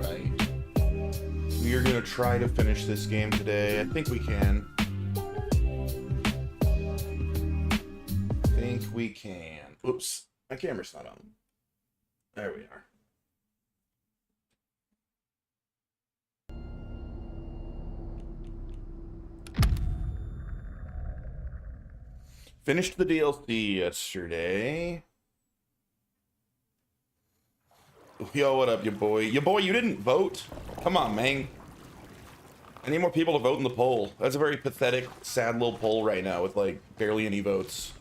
right. We are going to try to finish this game today. I think we can. Oops, my camera's not on. There we are. Finished the DLC yesterday. Yo, what up, your boy? Your boy, you didn't vote? Come on, man. I need more people to vote in the poll. That's a very pathetic, sad little poll right now with, like, barely any votes.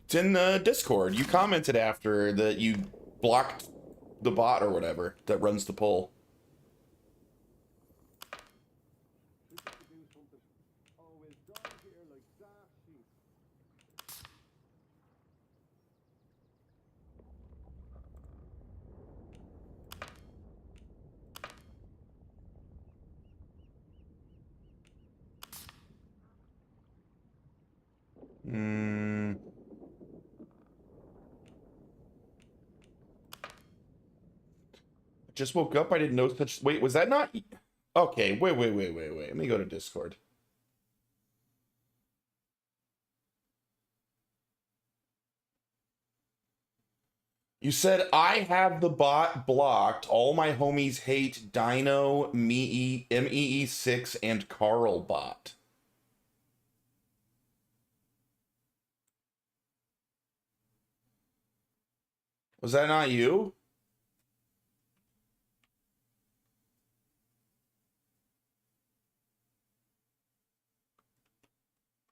It's in Discord. You commented after that you blocked the bot or whatever that runs the poll. Just woke up. I didn't know such. Wait, was that not? Okay, wait. Let me go to Discord. You said I have the bot blocked. All my homies hate Dino, MEE6, and Carl bot. Was that not you?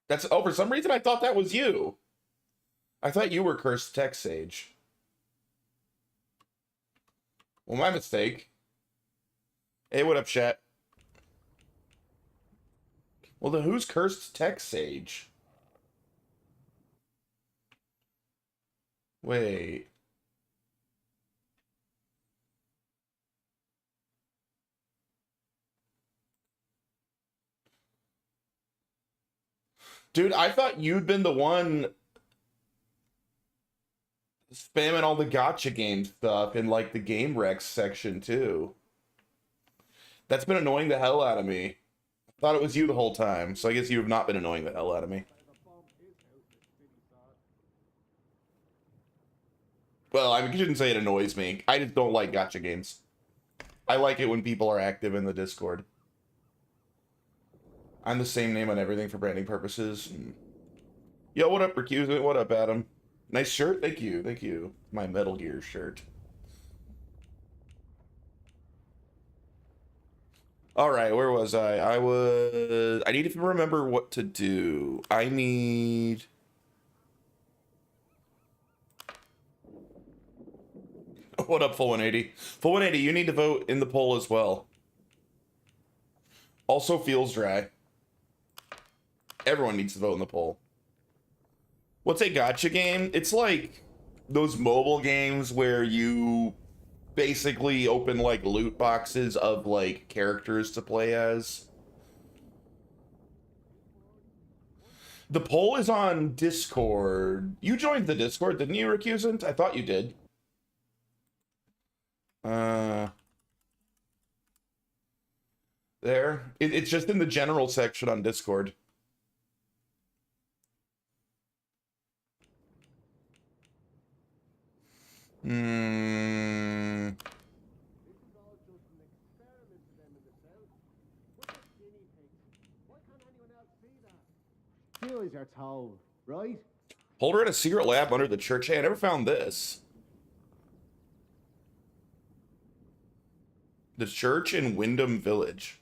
That's for some reason I thought that was you. I thought you were Cursed Tech Sage. Well, my mistake. Hey, what up, chat? Well, then who's Cursed Tech Sage? Wait. Dude, I thought you'd been the one spamming all the gacha game stuff in, like, the game Rex section, too. That's been annoying the hell out of me. I thought it was you the whole time, so I guess you have not been annoying the hell out of me. Well, I mean, you shouldn't say it annoys me. I just don't like gacha games. I like it when people are active in the Discord. I'm the same name on everything for branding purposes. Yo, what up, Recusant? What up, Adam? Nice shirt. Thank you. Thank you. My Metal Gear shirt. All right, where was I? I need to remember what to do. I need... What up, Full 180? Full 180, you need to vote in the poll as well. Also feels dry. Everyone needs to vote in the poll. What's a gacha game? It's like those mobile games where you basically open like loot boxes of like characters to play as. The poll is on Discord. You joined the Discord, didn't you, Recusant? I thought you did. There. It's just in the general section on Discord. Are told, right? Holder at a secret lab under the church. Hey, I never found this. The church in Wyndham Village.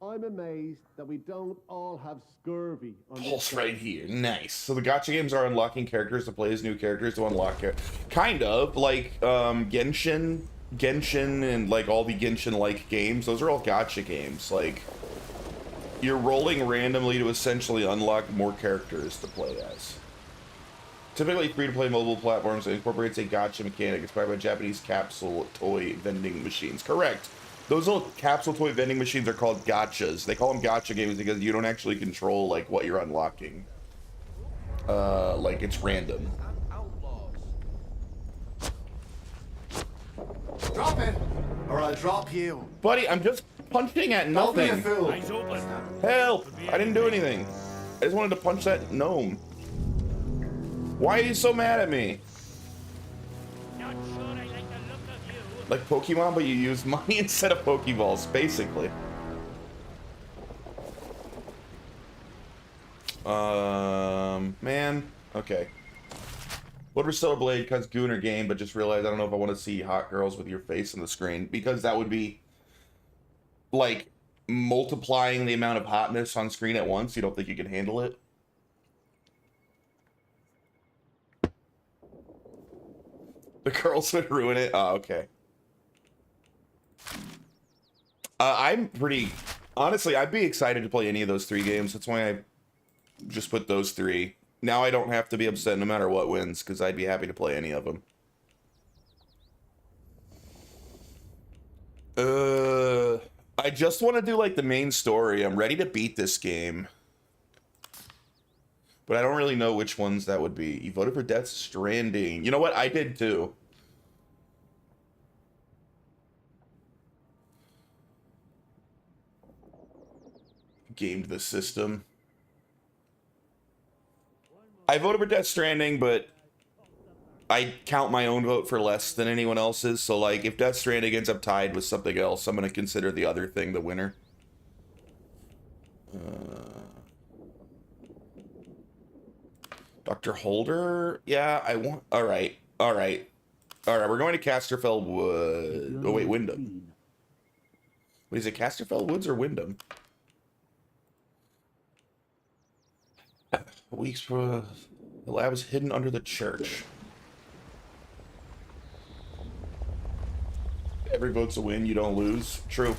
I'm amazed that we don't all have scurvy on Pulse right here. Nice. So the gacha games are unlocking characters to play as new characters to unlock it. Kind of like Genshin and like all the Genshin-like games. Those are all gacha games. Like, you're rolling randomly to essentially unlock more characters to play as. Typically free-to-play mobile platforms that incorporates a gacha mechanic inspired by Japanese capsule toy vending machines. Correct. Those little capsule toy vending machines are called gotchas. They call them gotcha games because you don't actually control like what you're unlocking. Like it's random. Drop it, or I'll drop you. Buddy, I'm just punching at Don't be a nothing. fool. Help! I didn't do anything. I just wanted to punch that gnome. Why are you so mad at me? Not sure I like the look of you. Like Pokemon, but you use money instead of Pokeballs, basically. Man. Okay. Would restore Blade cuts Gooner game, but just realized I don't know if I want to see hot girls with your face on the screen, because that would be like multiplying the amount of hotness on screen at once. You don't think you can handle it? The girls would ruin it. Oh, okay. I'm pretty... Honestly, I'd be excited to play any of those 3 games. That's why I just put those 3. Now I don't have to be upset no matter what wins, because I'd be happy to play any of them. I just want to do, like, the main story. I'm ready to beat this game. But I don't really know which ones that would be. You voted for Death Stranding. You know what? I did, too. Gamed the system. I voted for Death Stranding, but I count my own vote for less than anyone else's. So, like, if Death Stranding ends up tied with something else, I'm going to consider the other thing the winner. Dr. Holder? Yeah, I want... Alright. Alright. Alright, we're going to Casterfell Wood. Oh, wait, Wyndham. Wait, is it Casterfell Woods or Wyndham? Weeks for... The lab is hidden under the church. Every vote's a win, you don't lose. True.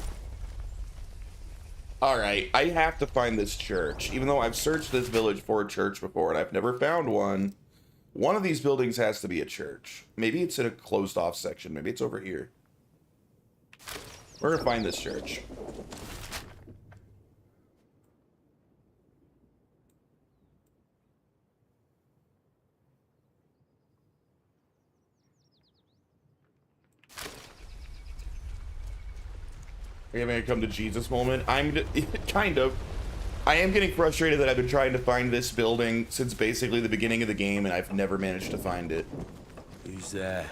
Alright, I have to find this church. Even though I've searched this village for a church before and I've never found one. One of these buildings has to be a church. Maybe it's in a closed off section. Maybe it's over here. We're gonna find this church. Are you having a come to Jesus moment? I'm kind of. I am getting frustrated that I've been trying to find this building since basically the beginning of the game and I've never managed to find it. Who's there?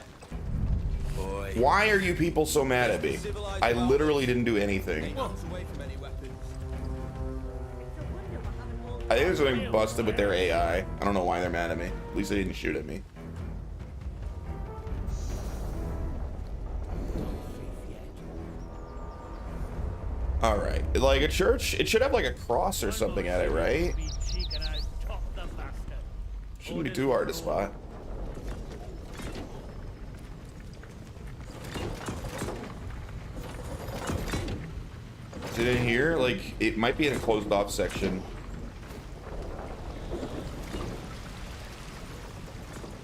Boy. Why are you people so mad at me? I literally didn't do anything. I think there's something busted with their AI. I don't know why they're mad at me. At least they didn't shoot at me. Alright, like a church, it should have like a cross or something at it, right? Shouldn't be too hard to spot. Is it in here? Like, it might be in a closed off section.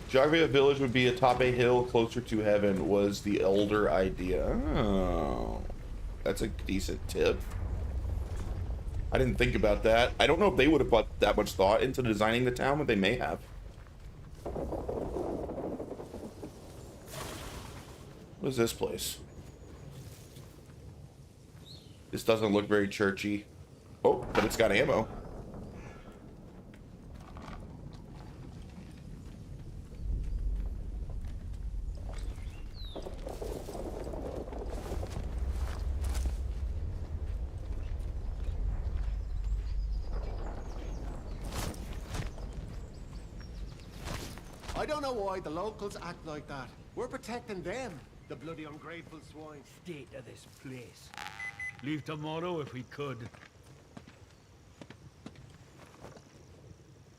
Geography of a village would be atop a hill closer to heaven was the older idea. Oh. That's a decent tip. I didn't think about that. I don't know if they would have put that much thought into designing the town, but they may have. What is this place? This doesn't look very churchy. Oh, but it's got ammo. I don't know why the locals act like that. We're protecting them, the bloody ungrateful swine. State of this place. Leave tomorrow if we could.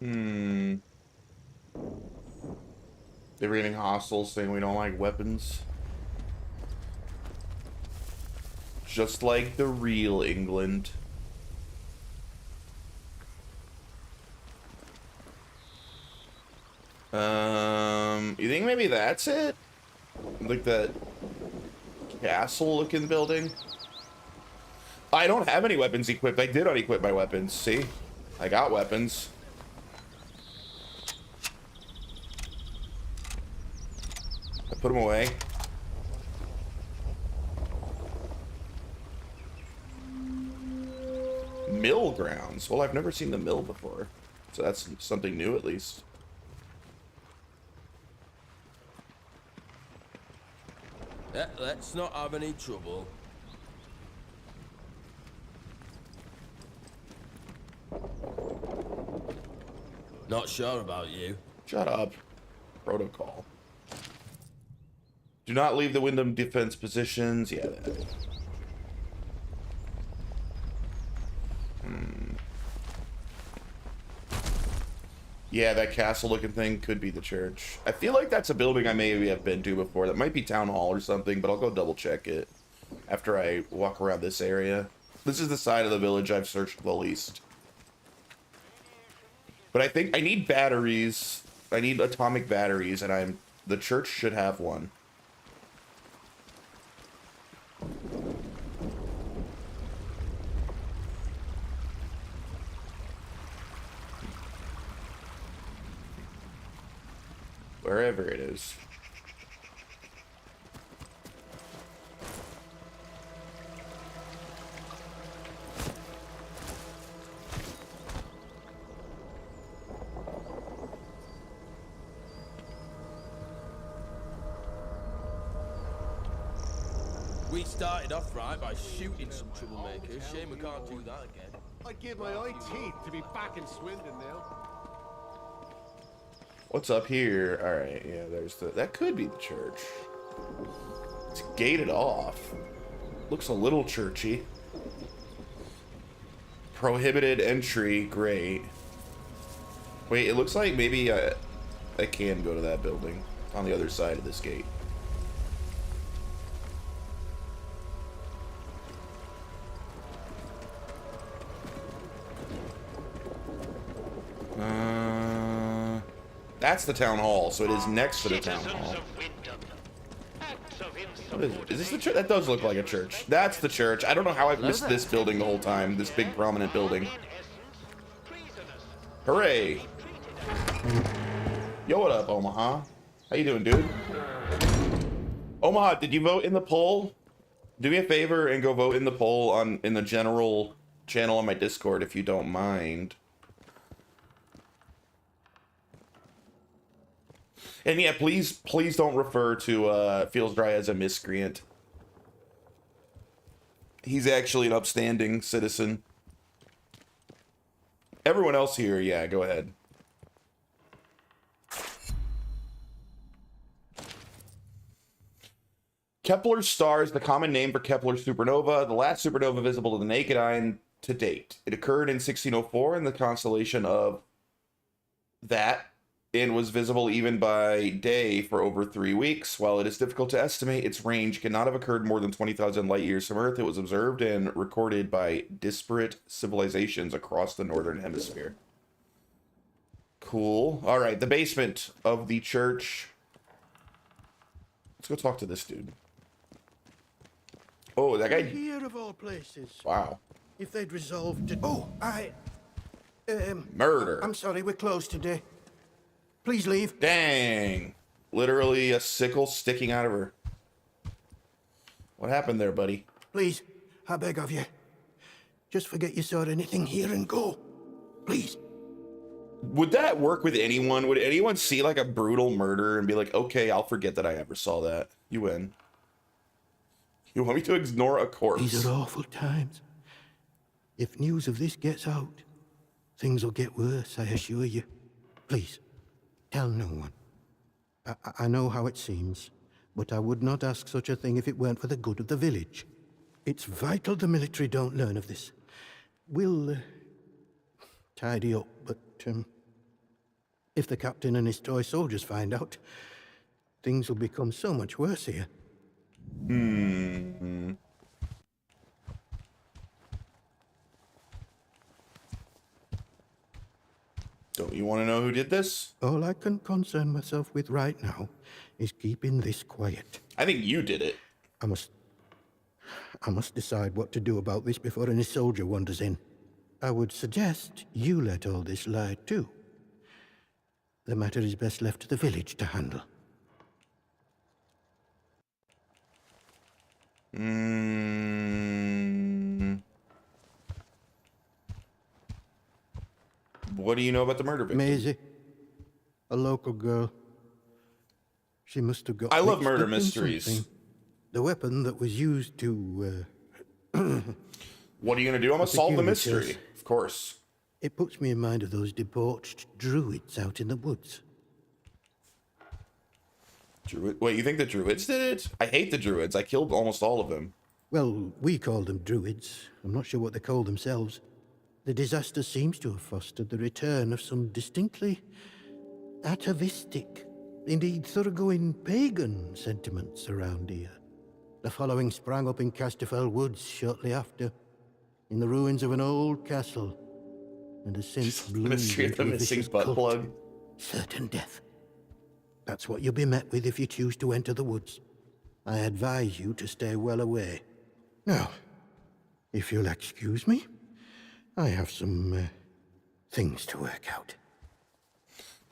They're getting hostile, saying we don't like weapons. Just like the real England. You think maybe that's it? Like that castle-looking building? I don't have any weapons equipped. I did unequip my weapons. See? I got weapons. I put them away. Mill grounds. Well, I've never seen the mill before. So that's something new at least. Let's not have any trouble. Not sure about you. Shut up. Protocol. Do not leave the Wyndham defense positions. Yeah, that. Yeah, that castle-looking thing could be the church. I feel like that's a building I maybe have been to before. That might be Town Hall or something, but I'll go double-check it after I walk around this area. This is the side of the village I've searched the least. But I think I need batteries. I need atomic batteries, and the church should have one. Wherever it is. We started off right by shooting some troublemakers. Shame we can't do that again. I'd give my eye teeth to be back in Swindon now. What's up here? All right, yeah, there's that could be the church. It's gated off. Looks a little churchy. Prohibited entry, great. Wait, it looks like maybe I can go to that building on the other side of this gate. That's the town hall, so it is next to the town hall. What is it? Is this the church? That does look like a church. That's the church. I don't know how I've missed this building the whole time. This big prominent building. Hooray! Yo, what up, Omaha? How you doing, dude? Omaha, did you vote in the poll? Do me a favor and go vote in the poll in the general channel on my Discord if you don't mind. And yeah, please don't refer to Feels Dry as a miscreant. He's actually an upstanding citizen. Everyone else here, yeah, go ahead. Kepler star is the common name for Kepler supernova, the last supernova visible to the naked eye to date. It occurred in 1604 in the constellation of that, and was visible even by day for over 3 weeks. While it is difficult to estimate, its range cannot have occurred more than 20,000 light years from Earth. It was observed and recorded by disparate civilizations across the northern hemisphere. Cool. All right, the basement of the church. Let's go talk to this dude. Oh, that guy. Here of all places. Wow. If they'd resolved to... Oh, Murder. I'm sorry, we're closed today. Please leave. Dang. Literally a sickle sticking out of her. What happened there, buddy? Please, I beg of you. Just forget you saw anything here and go. Please. Would that work with anyone? Would anyone see like a brutal murder and be like, okay, I'll forget that I ever saw that? You win. You want me to ignore a corpse? These are awful times. If news of this gets out, things will get worse, I assure you. Please. Tell no one. I know how it seems, but I would not ask such a thing if it weren't for the good of the village. It's vital the military don't learn of this. We'll tidy up, but if the captain and his toy soldiers find out, things will become so much worse here. Don't you want to know who did this? All I can concern myself with right now is keeping this quiet. I think you did it. I must I must decide what to do about this before any soldier wanders in. I would suggest you let all this lie too. The matter is best left to the village to handle. What do you know about the murder victim? Maisie, a local girl. She must have got I love mixed murder up in mysteries. something. The weapon that was used to, What are you gonna do? I'm gonna solve the Security mystery. chase. Of course. it puts me in mind of those debauched druids out in the woods. Druid. Wait, you think the druids did it? I hate the druids. I killed almost all of them. Well, we call them druids. I'm not sure what they call themselves. The disaster seems to have fostered the return of some distinctly atavistic, indeed thoroughgoing pagan sentiments around here. The following sprang up in Casterfell Woods shortly after, in the ruins of an old castle, and has since bloomed Mystery of the into a missing vicious butt cult. plug. Certain death. That's what you'll be met with if you choose to enter the woods. I advise you to stay well away. Now, if you'll excuse me, I have some things to work out.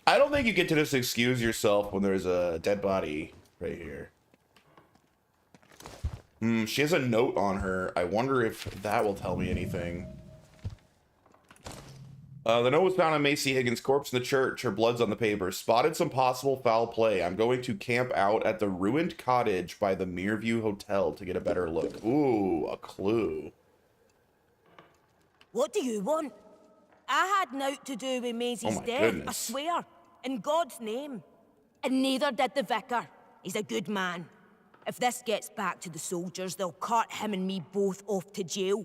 I don't think you get to just excuse yourself when there's a dead body right here. She has a note on her. I wonder if that will tell me anything. The note was found on Macy Higgins' corpse in the church. Her blood's on the paper. Spotted some possible foul play. I'm going to camp out at the ruined cottage by the Meerview Hotel to get a better look. Ooh, a clue. What do you want? I had naught to do with Maisie's my death, goodness. I swear. In God's name. And neither did the vicar. He's a good man. If this gets back to the soldiers, they'll cart him and me both off to jail.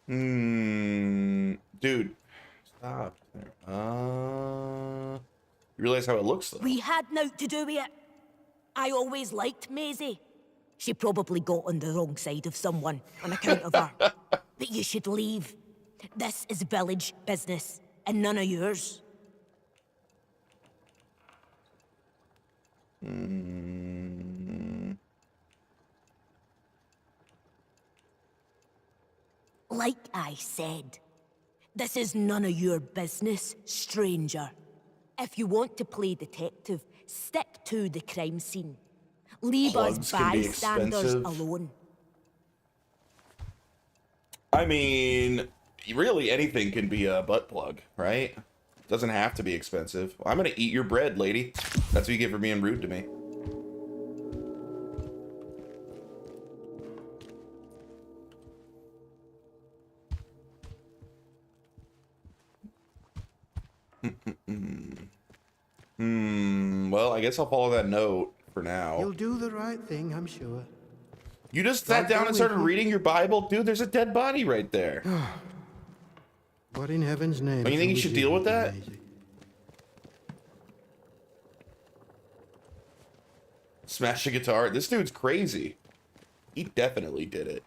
Dude. Stop. You realize how it looks, though? We had naught to do with it. I always liked Maisie. She probably got on the wrong side of someone on account of her. But you should leave. This is village business, and none of yours. Like I said, this is none of your business, stranger. If you want to play detective, stick to the crime scene. Leave Plugs us can be bystanders expensive. alone. I mean, really anything can be a butt plug, right? Doesn't have to be expensive. I'm gonna eat your bread, lady. That's what you get for being rude to me. Well, I guess I'll follow that note for now. You'll do the right thing, I'm sure. You just sat down and started reading your Bible? Dude, there's a dead body right there. What in heaven's name? Don't you think you should deal with that? Maisie? Smash a guitar. This dude's crazy. He definitely did it.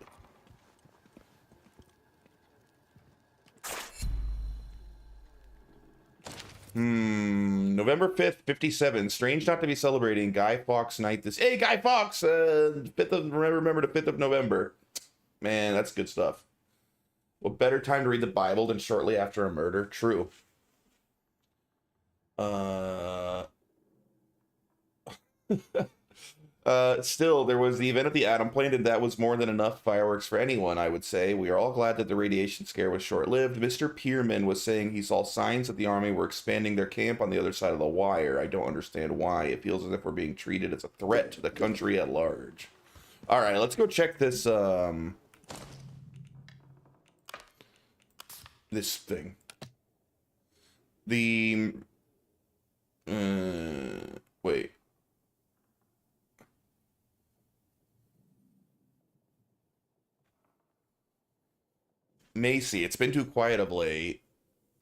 November 5th, 57. Strange not to be celebrating Guy Fawkes Night this. Hey, Guy Fawkes! 5th of remember the 5th of November. Man, that's good stuff. What better time to read the Bible than shortly after a murder? True. Still, there was the event at the Atom Plant, and that was more than enough fireworks for anyone, I would say. We are all glad that the radiation scare was short-lived. Mr. Pierman was saying he saw signs that the army were expanding their camp on the other side of the wire. I don't understand why. It feels as if we're being treated as a threat to the country at large. All right, let's go check this, this thing. The, wait. Macy, it's been too quiet of late.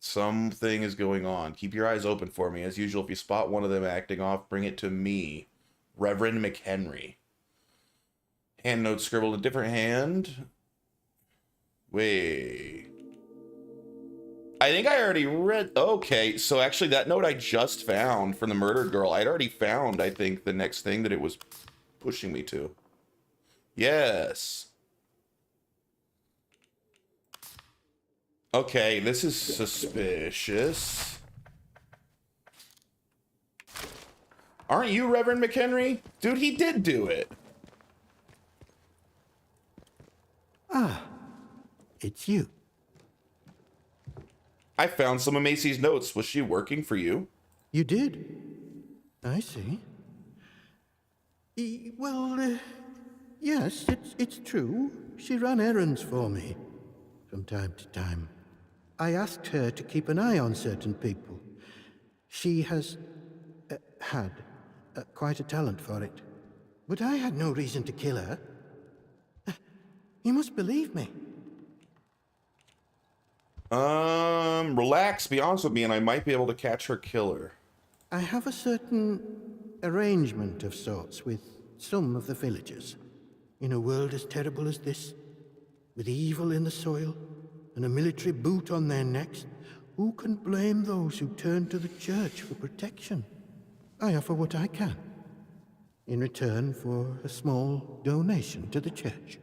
Something is going on. Keep your eyes open for me. As usual, if you spot one of them acting off, bring it to me. Reverend McHenry. Hand note scribbled in a different hand. Wait. I think I already read... Okay, so actually that note I just found from the murdered girl, I'd already found, I think, the next thing that it was pushing me to. Yes. Okay, this is suspicious. Aren't you Reverend McHenry? Dude, he did do it. It's you. I found some of Macy's notes. Was she working for you? You did? I see. Well, yes, it's true. She ran errands for me from time to time. I asked her to keep an eye on certain people. She has had quite a talent for it. But I had no reason to kill her. You must believe me. Relax, be honest with me, and I might be able to catch her killer. I have a certain arrangement of sorts with some of the villagers. In a world as terrible as this, with evil in the soil and a military boot on their necks, who can blame those who turn to the church for protection? I offer what I can, in return for a small donation to the church.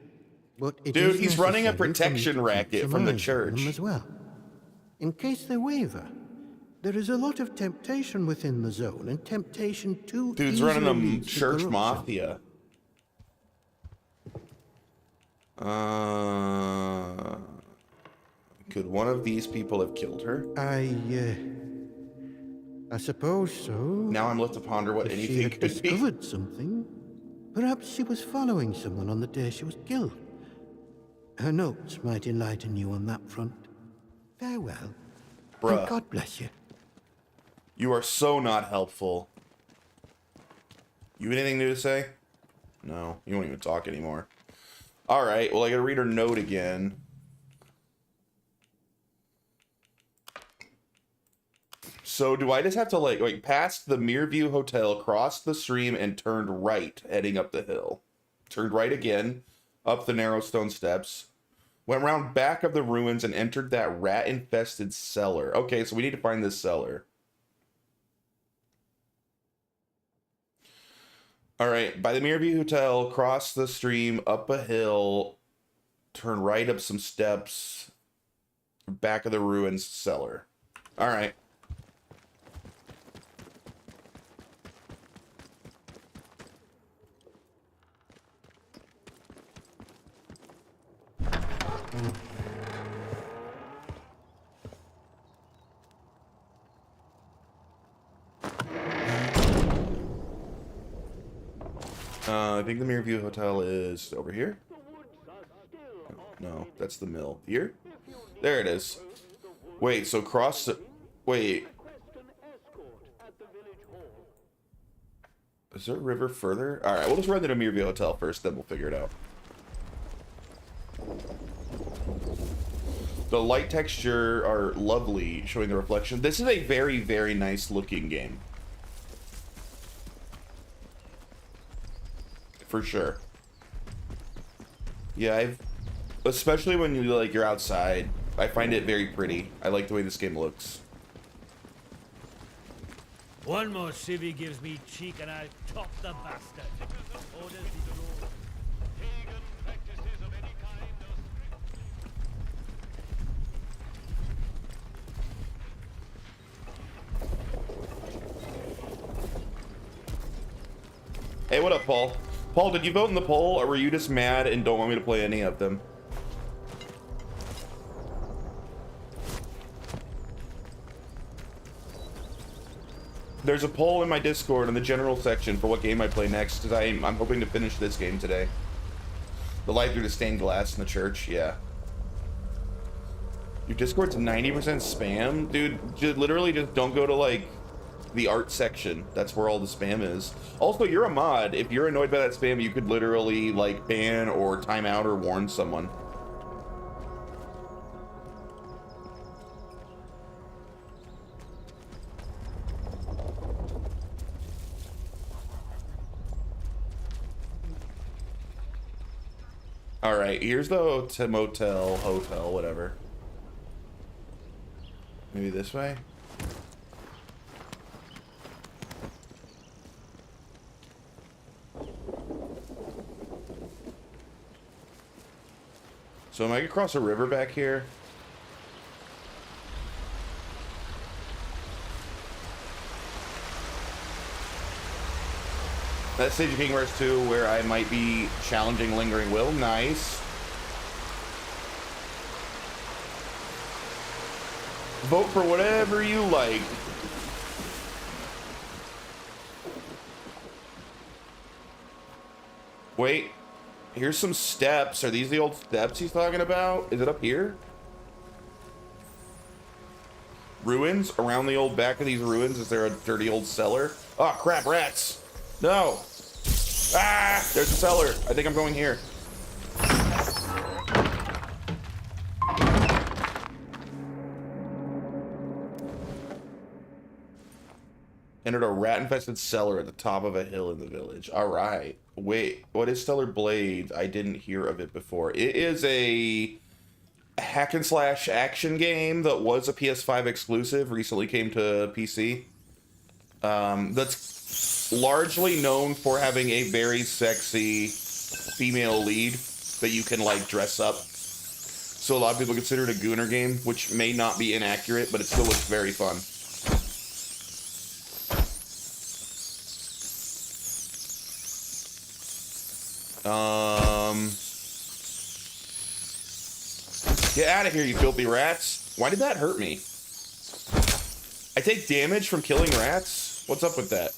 But it Dude, is he's running a necessary for me protection to keep racket some from the eyes on church. them as well. In case they waver, there is a lot of temptation within the zone, and temptation too Dude's easily running a leads to church corruption. mafia. Could one of these people have killed her? I suppose so. Now I'm left to ponder what If she anything had could be. discovered something, perhaps she was following someone on the day she was killed. Her notes might enlighten you on that front. Farewell. Bruh. And God bless you. You are so not helpful. You have anything new to say? No, you won't even talk anymore. Alright, well I gotta read her note again. So do I just have to like past the Mireview Hotel, cross the stream, and turned right, heading up the hill? Turned right again, up the narrow stone steps. Went around back of the ruins and entered that rat-infested cellar. Okay, so we need to find this cellar. Alright, by the Mireview Hotel, cross the stream, up a hill, turn right up some steps, back of the ruins cellar. Alright. I think the Mireview Hotel is over here. No, that's the mill. Here? There it is. Wait, so cross the... Wait. Is there a river further? Alright, we'll just run to the Mireview Hotel first, then we'll figure it out. The light texture are lovely, showing the reflection. This is a very, very nice looking game. For sure. Yeah, especially when you're outside, I find it very pretty. I like the way this game looks. One more civvy gives me cheek and I'll top the bastard. Orders the door. Pagan practices of any kind are Hey, what up, Paul? Paul, did you vote in the poll, or were you just mad and don't want me to play any of them? There's a poll in my Discord in the general section for what game I play next, because I'm hoping to finish this game today. The light through the stained glass in the church, yeah. Your Discord's 90% spam? Dude, literally just don't go to, like, the art section. That's where all the spam is. Also, you're a mod. If you're annoyed by that spam, you could literally, like, ban or time out or warn someone. Alright, here's the motel, hotel, whatever. Maybe this way? So am I gonna cross a river back here? That's Sage of Kingdom Hearts 2, where I might be challenging Lingering Will. Nice. Vote for whatever you like. Wait. Here's some steps. Are these the old steps he's talking about? Is it up here? Ruins? Around the old back of these ruins, is there a dirty old cellar? Oh, crap, rats. No. Ah, there's a cellar. I think I'm going here. Entered a rat-infested cellar at the top of a hill in the village. All right. Wait, what is Stellar Blade? I didn't hear of it before. It is a hack and slash action game that was a PS5 exclusive, recently came to PC. That's largely known for having a very sexy female lead that you can like dress up. So a lot of people consider it a Gooner game, which may not be inaccurate, but it still looks very fun. Get out of here, you filthy rats. Why did that hurt me? I take damage from killing rats? What's up with that?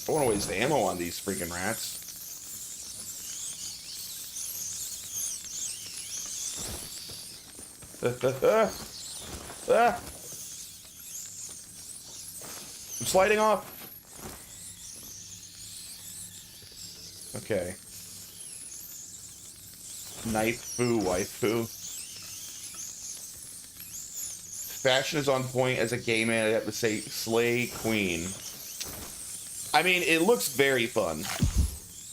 I don't want to waste ammo on these freaking rats. I'm sliding off. Okay. Knife-foo, waifu. Fashion is on point as a gay man. I have to say, slay queen. I mean, it looks very fun.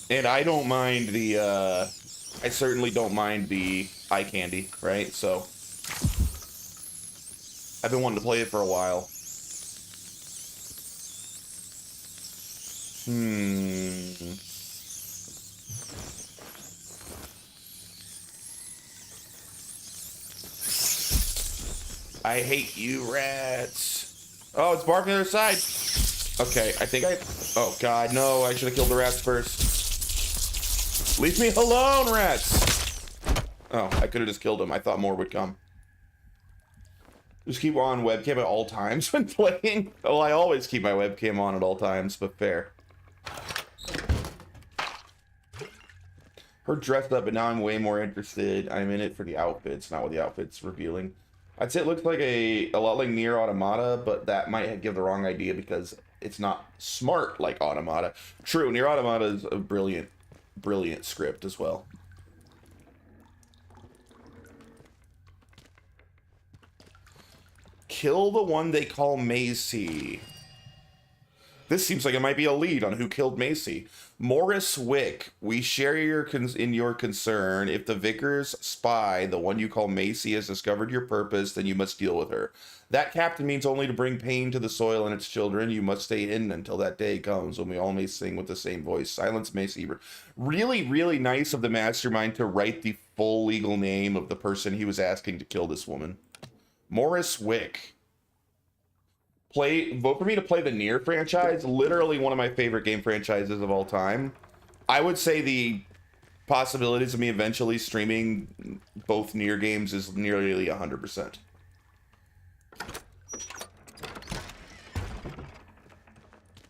And I don't mind the, I certainly don't mind the eye candy, right? So, I've been wanting to play it for a while. I hate you, rats. Oh, it's barking on the other side. Okay, I think I... Oh, God, no. I should have killed the rats first. Leave me alone, rats. Oh, I could have just killed them. I thought more would come. Just keep on webcam at all times when playing. Well, I always keep my webcam on at all times, but fair. Her dressed up, but now I'm way more interested. I'm in it for the outfits, not what the outfit's revealing. I'd say it looks like a lot like Nier Automata, but that might give the wrong idea because it's not smart like Automata. True, Nier Automata is a brilliant script as well. Kill the one they call Macy. This seems like it might be a lead on who killed Macy. Morris Wick, we share your concern. If the Vickers spy, the one you call Macy, has discovered your purpose, then you must deal with her. That captain means only to bring pain to the soil and its children. You must stay hidden until that day comes when we all may sing with the same voice. Silence Macy. Really, really nice of the mastermind to write the full legal name of the person he was asking to kill this woman. Morris Wick. Vote for me to play the Nier franchise. Literally one of my favorite game franchises of all time. I would say the possibilities of me eventually streaming both Nier games is nearly 100%.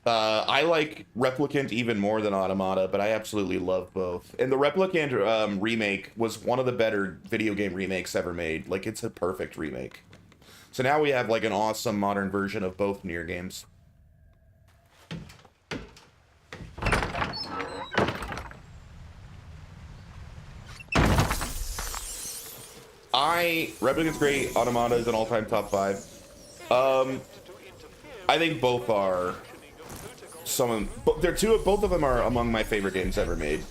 I like Replicant even more than Automata, but I absolutely love both. And the Replicant remake was one of the better video game remakes ever made. Like, it's a perfect remake. So now we have like an awesome modern version of both Nier games. Replicant's great. Automata is an all-time top 5. I think both are both of them are among my favorite games ever made.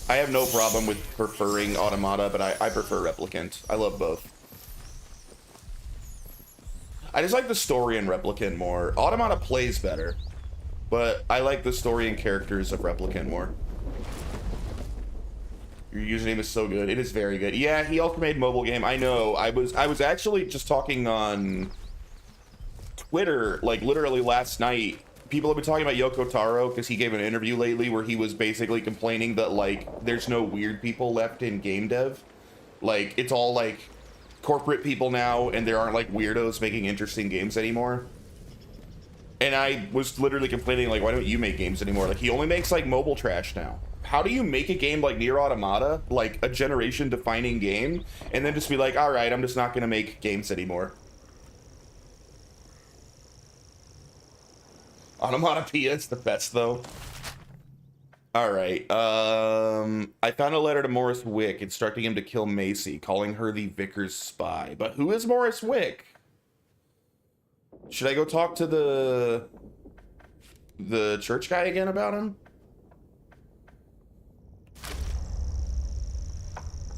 I have no problem with preferring Automata, but I prefer Replicant. I love both. I just like the story in Replicant more. Automata plays better. But I like the story and characters of Replicant more. Your username is so good. It is very good. Yeah, he also made mobile game. I know. I was actually just talking on Twitter, like literally last night. People have been talking about Yoko Taro because he gave an interview lately where he was basically complaining that like there's no weird people left in game dev. Like it's all like corporate people now, and there aren't like weirdos making interesting games anymore. And I was literally complaining like, why don't you make games anymore? Like he only makes like mobile trash now. How do you make a game like Nier Automata, like a generation defining game, and then just be like, all right, I'm just not gonna make games anymore? Automatopoeia is the best though. All right. I found a letter to Morris Wick instructing him to kill Macy, calling her the Vicar's spy. But who is Morris Wick? Should I go talk to the church guy again about him?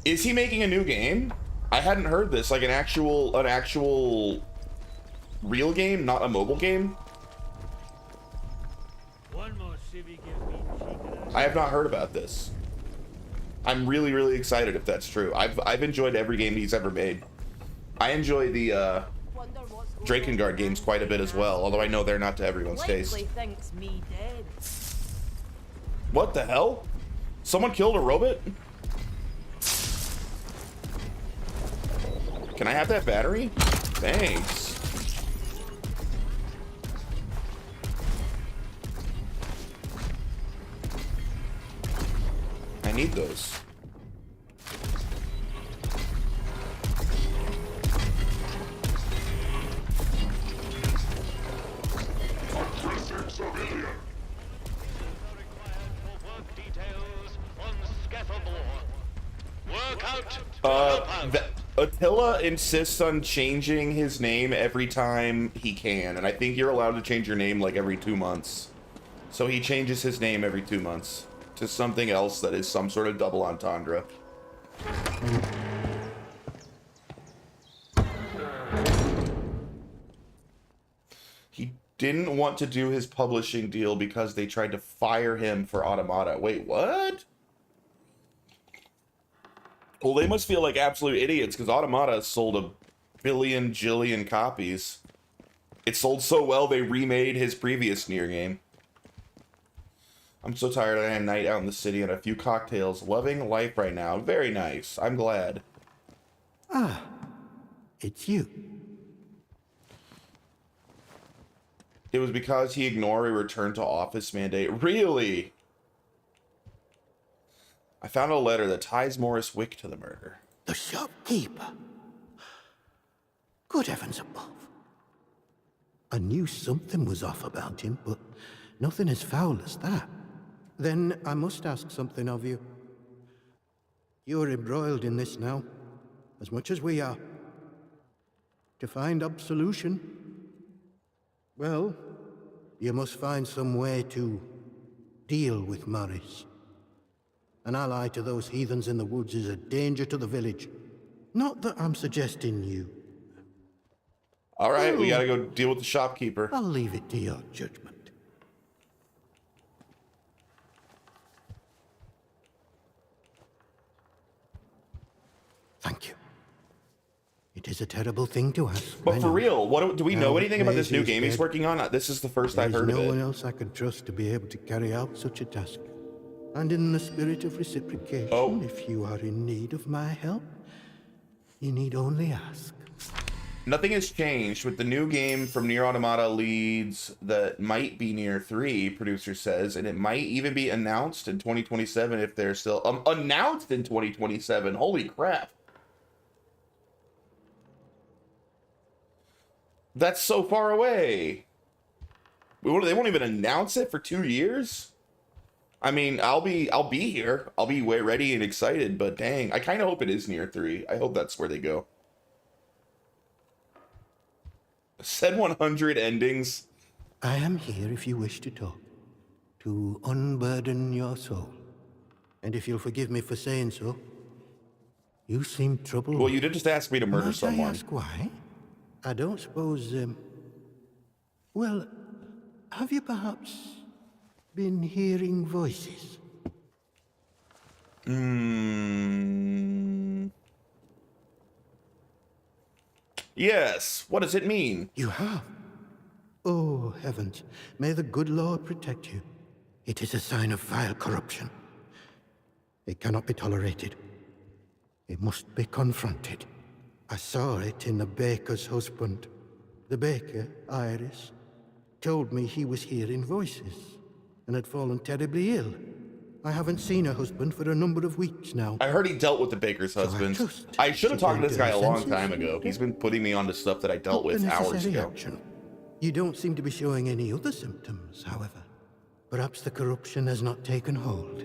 Is he making a new game? I hadn't heard this, like an actual real game, not a mobile game. One more civvy gives me cheek and I have not heard about this. I'm really, really excited if that's true. I've enjoyed every game he's ever made. I enjoy the Drakengard games quite a bit as well, although I know they're not to everyone's taste. Thinks me dead. What the hell? Someone killed a robot? Can I have that battery? Thanks. I need those. Attila insists on changing his name every time he can, and I think you're allowed to change your name like every 2 months. So he changes his name every 2 months to something else that is some sort of double entendre. He didn't want to do his publishing deal because they tried to fire him for Automata. Wait, what? Well, they must feel like absolute idiots because Automata sold a jillion copies. It sold so well they remade his previous Nier game. I'm so tired. I had a night out in the city and a few cocktails. Loving life right now. Very nice. I'm glad. Ah, it's you. It was because he ignored a return to office mandate. Really? I found a letter that ties Morris Wick to the murder. The shopkeeper. Good heavens above. I knew something was off about him, but nothing as foul as that. Then I must ask something of you. You're embroiled in this now, as much as we are. To find absolution, well, you must find some way to deal with Morris. An ally to those heathens in the woods is a danger to the village. Not that I'm suggesting you. All right, we gotta go deal with the shopkeeper. I'll leave it to your judgment. Thank you. It is a terrible thing to ask. But for real, what do we know Now anything about this new Maisie's game he's dead. working on? This is the first I've There heard is of no one it. else I could trust to be able to carry out such a task. And in the spirit of reciprocation, Oh. if you are in need of my help, you need only ask. Nothing has changed with the new game from Nier Automata leads that might be Nier 3, producer says, and it might even be announced in 2027 if they're still announced in 2027. Holy crap. That's so far away. They won't even announce it for 2 years? I mean, I'll be here. I'll be way ready and excited, but dang, I kind of hope it is Nier 3. I hope that's where they go. Said 100 endings. I am here if you wish to talk, to unburden your soul. And if you'll forgive me for saying so, you seem troubled. Well, you did just ask me to murder Might someone. I ask why? I don't suppose, well, have you perhaps been hearing voices? Yes. What does it mean? You have? Oh, heavens. May the good Lord protect you. It is a sign of vile corruption. It cannot be tolerated. It must be confronted. I saw it in the baker's husband. The baker, Iris, told me he was hearing voices and had fallen terribly ill. I haven't seen her husband for a number of weeks now. I heard he dealt with the baker's husband. I should have talked to this guy a long time ago. He's been putting me onto stuff that I dealt with hours ago. Action. You don't seem to be showing any other symptoms, however. Perhaps the corruption has not taken hold.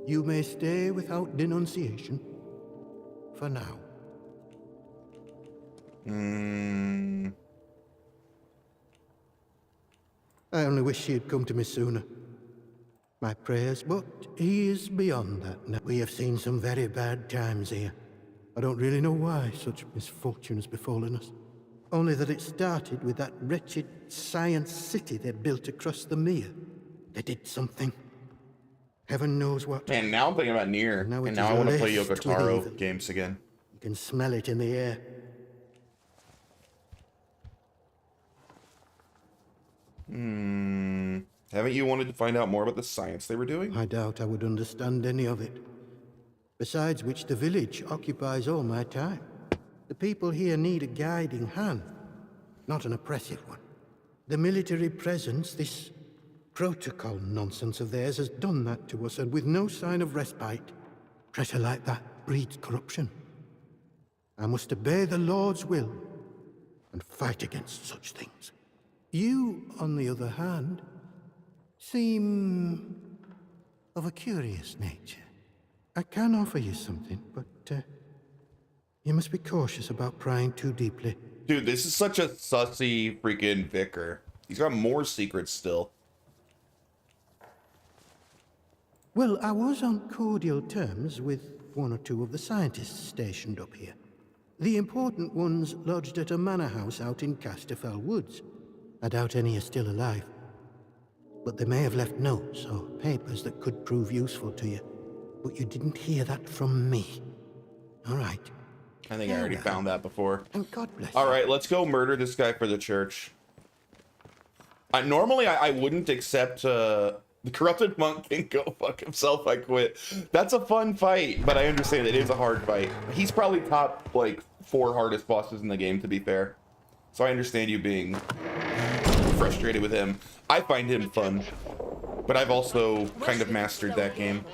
You may stay without denunciation. For now. I only wish he had come to me sooner. My prayers, but he is beyond that now. We have seen some very bad times here. I don't really know why such misfortune has befallen us. Only that it started with that wretched science city they built across the mere. They did something. Heaven knows what. Man, now I'm thinking about Nier, and now I want to play Yoko Taro games again. You can smell it in the air. Haven't you wanted to find out more about the science they were doing? I doubt I would understand any of it. Besides which, the village occupies all my time. The people here need a guiding hand, not an oppressive one. The military presence, this protocol nonsense of theirs, has done that to us, and with no sign of respite. Pressure like that breeds corruption. I must obey the Lord's will and fight against such things. You, on the other hand, seem of a curious nature. I can offer you something, but you must be cautious about prying too deeply. Dude, this is such a sussy freaking vicar. He's got more secrets still. Well, I was on cordial terms with one or two of the scientists stationed up here. The important ones lodged at a manor house out in Casterfell Woods. I doubt any are still alive. But they may have left notes or papers that could prove useful to you. But you didn't hear that from me. All right. I think I already found that before. And God bless All you. right, let's go murder this guy for the church. Normally, I wouldn't accept the corrupted monk can go fuck himself. I quit. That's a fun fight, but I understand it is a hard fight. He's probably top, like, 4 hardest bosses in the game, to be fair. So I understand you being frustrated with him. I find him fun, but I've also kind of mastered that game.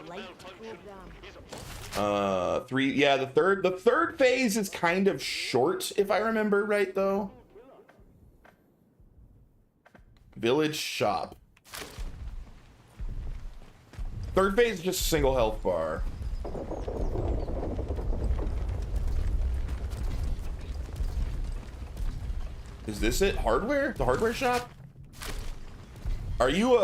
3, yeah, the third phase is kind of short, if I remember right, though. Village shop. Third phase is just a single health bar. Is this it? Hardware? The hardware shop? Are you,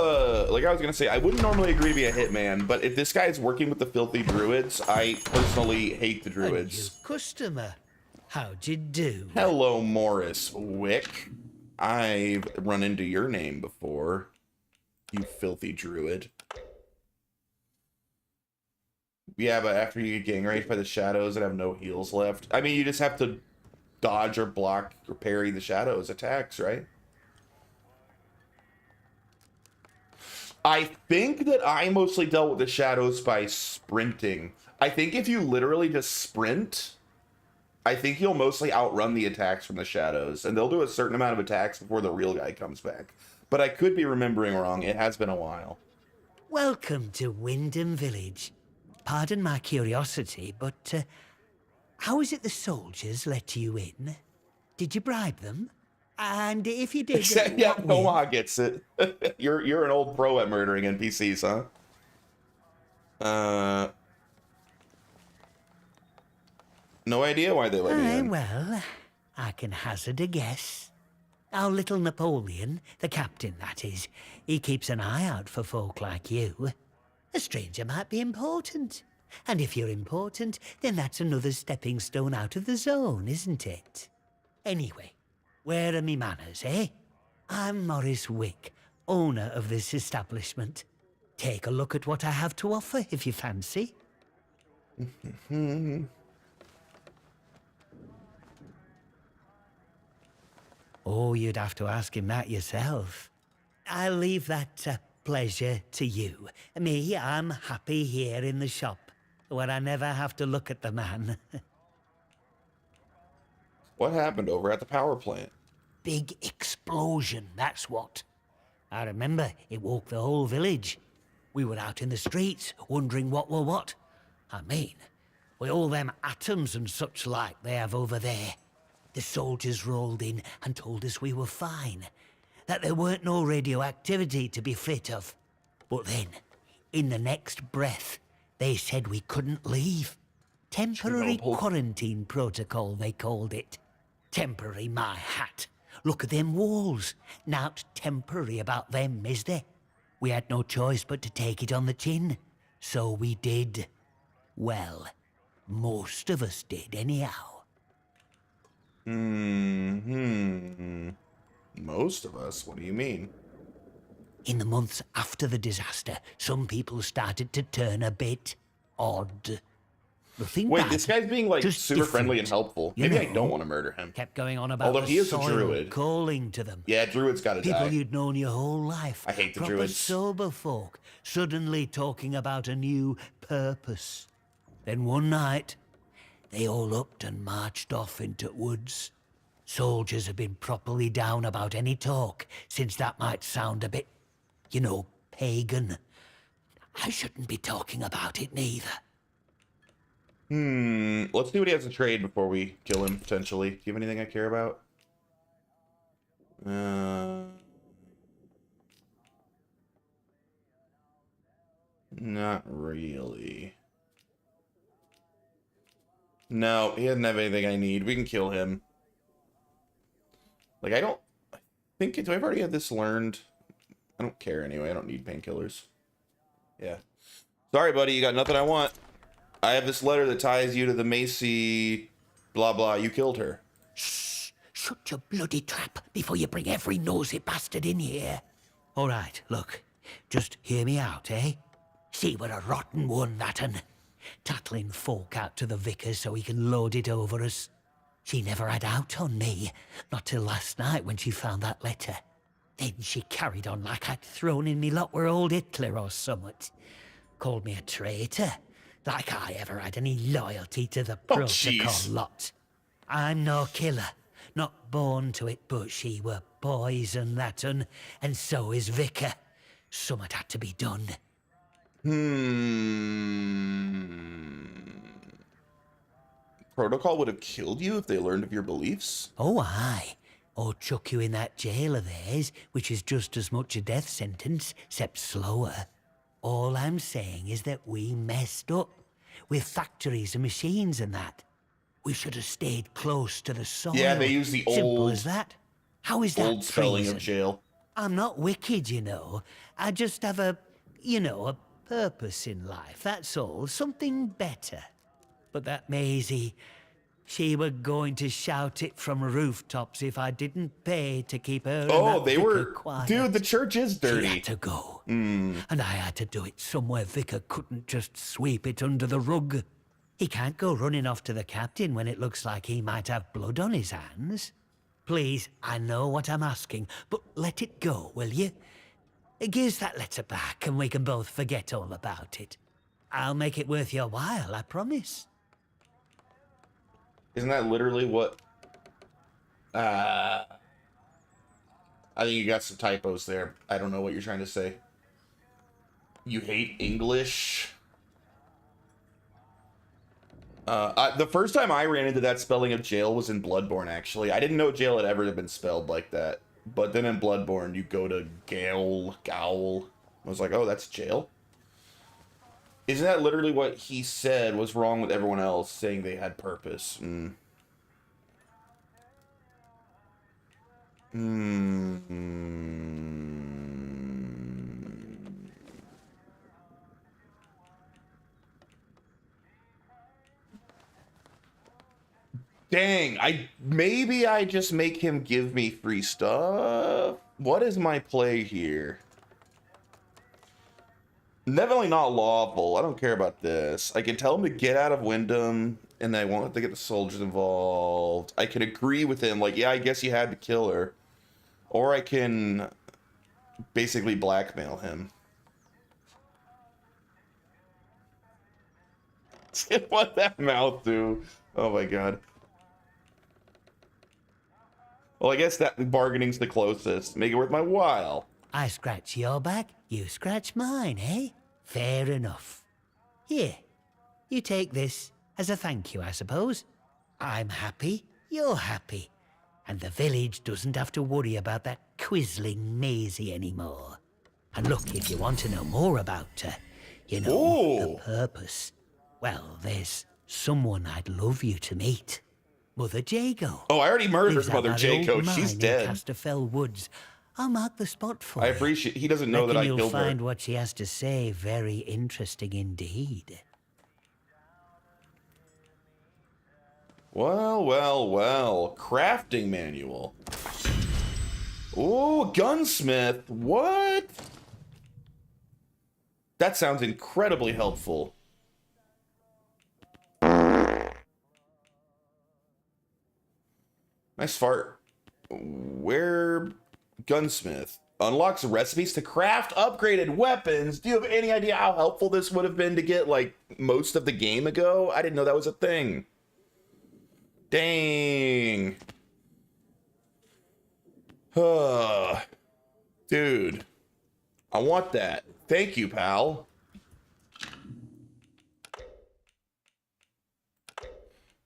like I was gonna say, I wouldn't normally agree to be a hitman, but if this guy is working with the filthy druids, I personally hate the druids. Customer, how'd you do? Hello, Morris Wick. I've run into your name before, you filthy druid. Yeah, but after you get gang raped by the shadows and have no heals left, I mean, you just have to dodge or block or parry the shadows' attacks, right? I think that I mostly dealt with the shadows by sprinting. I think if you literally just sprint, I think you'll mostly outrun the attacks from the shadows, and they'll do a certain amount of attacks before the real guy comes back. But I could be remembering wrong. It has been a while. Welcome to Wyndham Village. Pardon my curiosity, but how is it the soldiers let you in? Did you bribe them? And if you did, Yeah, what with? Omaha gets it. You're an old pro at murdering NPCs, huh? No idea why they let me in. Well, I can hazard a guess. Our little Napoleon, the captain that is, he keeps an eye out for folk like you. A stranger might be important. And if you're important, then that's another stepping stone out of the zone, isn't it? Anyway, where are me manners, eh? I'm Morris Wick, owner of this establishment. take a look at what I have to offer if you fancy. Oh, you'd have to ask him that yourself. I'll leave that pleasure to you. Me, I'm happy here in the shop, where I never have to look at the man. What happened over at the power plant? Big explosion, that's what. I remember it woke the whole village. We were out in the streets, wondering what were what. I mean, with all them atoms and such like they have over there. The soldiers rolled in and told us we were fine, that there weren't no radioactivity to be frit of. But then, in the next breath, they said we couldn't leave. Temporary Chernobyl. quarantine protocol, they called it. Temporary, my hat. Look at them walls. Nowt temporary about them, is there? We had no choice but to take it on the chin. So we did. Well, most of us did, anyhow. Most of us? What do you mean? In the months after the disaster, some people started to turn a bit odd. Nothing Wait, bad, this guy's being like just super friendly and different. helpful. You Maybe I know, don't want to murder him. Kept going on about Although the he is a soil druid. calling to them. Yeah, druid's gotta People die. you'd known your whole life. I hate the proper druids. sober folk, suddenly talking about a new purpose. Then one night, they all upped and marched off into woods. Soldiers have been properly down about any talk, since that might sound a bit, you know, pagan. I shouldn't be talking about it neither. Let's see what he has to trade before we kill him, potentially. Do you have anything I care about? Not really. No, he doesn't have anything I need. We can kill him. Like, I think, do I've already had this learned? I don't care anyway. I don't need painkillers. Yeah. Sorry, buddy. You got nothing I want. I have this letter that ties you to the Macy blah blah. You killed her. Shh! Shut your bloody trap before you bring every nosy bastard in here. All right, look. Just hear me out, eh? See, we're a rotten one, that un. Tattling folk out to the vicar so he can load it over us. She never had out on me, not till last night when she found that letter. Then she carried on like I'd thrown in me lot were old Hitler or summat. Called me a traitor, like I ever had any loyalty to the protocol jeez. lot. I'm no killer, not born to it, but she were poison, that un, and so is vicar. Summat had to be done. Protocol would have killed you if they learned of your beliefs? Oh, aye. Or chuck you in that jail of theirs, which is just as much a death sentence, except slower. All I'm saying is that we messed up. With factories and machines and that. We should have stayed close to the soil. Yeah, they use the Simple old- as that. How is that Old spelling treason? of jail. I'm not wicked, you know. I just have a purpose in life, that's all. Something better. But that Maisie, she were going to shout it from rooftops if I didn't pay to keep her and Oh, that they vicar were... quiet. Dude, the church is She dirty. had to go. And I had to do it somewhere Vicar couldn't just sweep it under the rug. He can't go running off to the captain when it looks like he might have blood on his hands. Please, I know what I'm asking, but let it go, will you? Give us that letter back and we can both forget all about it. I'll make it worth your while, I promise. Isn't that literally what... I think you got some typos there. I don't know what you're trying to say. You hate English? The first time I ran into that spelling of jail was in Bloodborne, actually. I didn't know jail had ever been spelled like that. But then in Bloodborne, you go to Gaol. I was like, oh, that's jail? Isn't that literally what he said was wrong with everyone else, saying they had purpose? Dang, maybe I just make him give me free stuff. What is my play here? Definitely not lawful. I don't care about this. I can tell him to get out of Wyndham, and I won't have to get the soldiers involved. I can agree with him, like, yeah, I guess you had to kill her. Or I can basically blackmail him. What that mouth do? Oh my god. Well, I guess that bargaining's the closest. Make it worth my while. I scratch your back, you scratch mine, eh? Fair enough. Here, you take this as a thank you, I suppose. I'm happy, you're happy. And the village doesn't have to worry about that quizzling Maisie anymore. And look, if you want to know more about her, you know, the purpose, well, there's someone I'd love you to meet. Mother Jago. Oh, I already murdered Lives at Mother that old Jago. She's mine in dead. Casterfell Woods. I'll mark the spot for I you. appreciate. He doesn't know that I Reckon killed you'll find her. what she has to say very interesting indeed. Well, well, well. Crafting manual. Ooh, gunsmith. What? That sounds incredibly helpful. Nice fart. Where gunsmith unlocks recipes to craft upgraded weapons. Do you have any idea how helpful this would have been to get like most of the game ago? I didn't know that was a thing. Dang. Dude. I want that. Thank you, pal.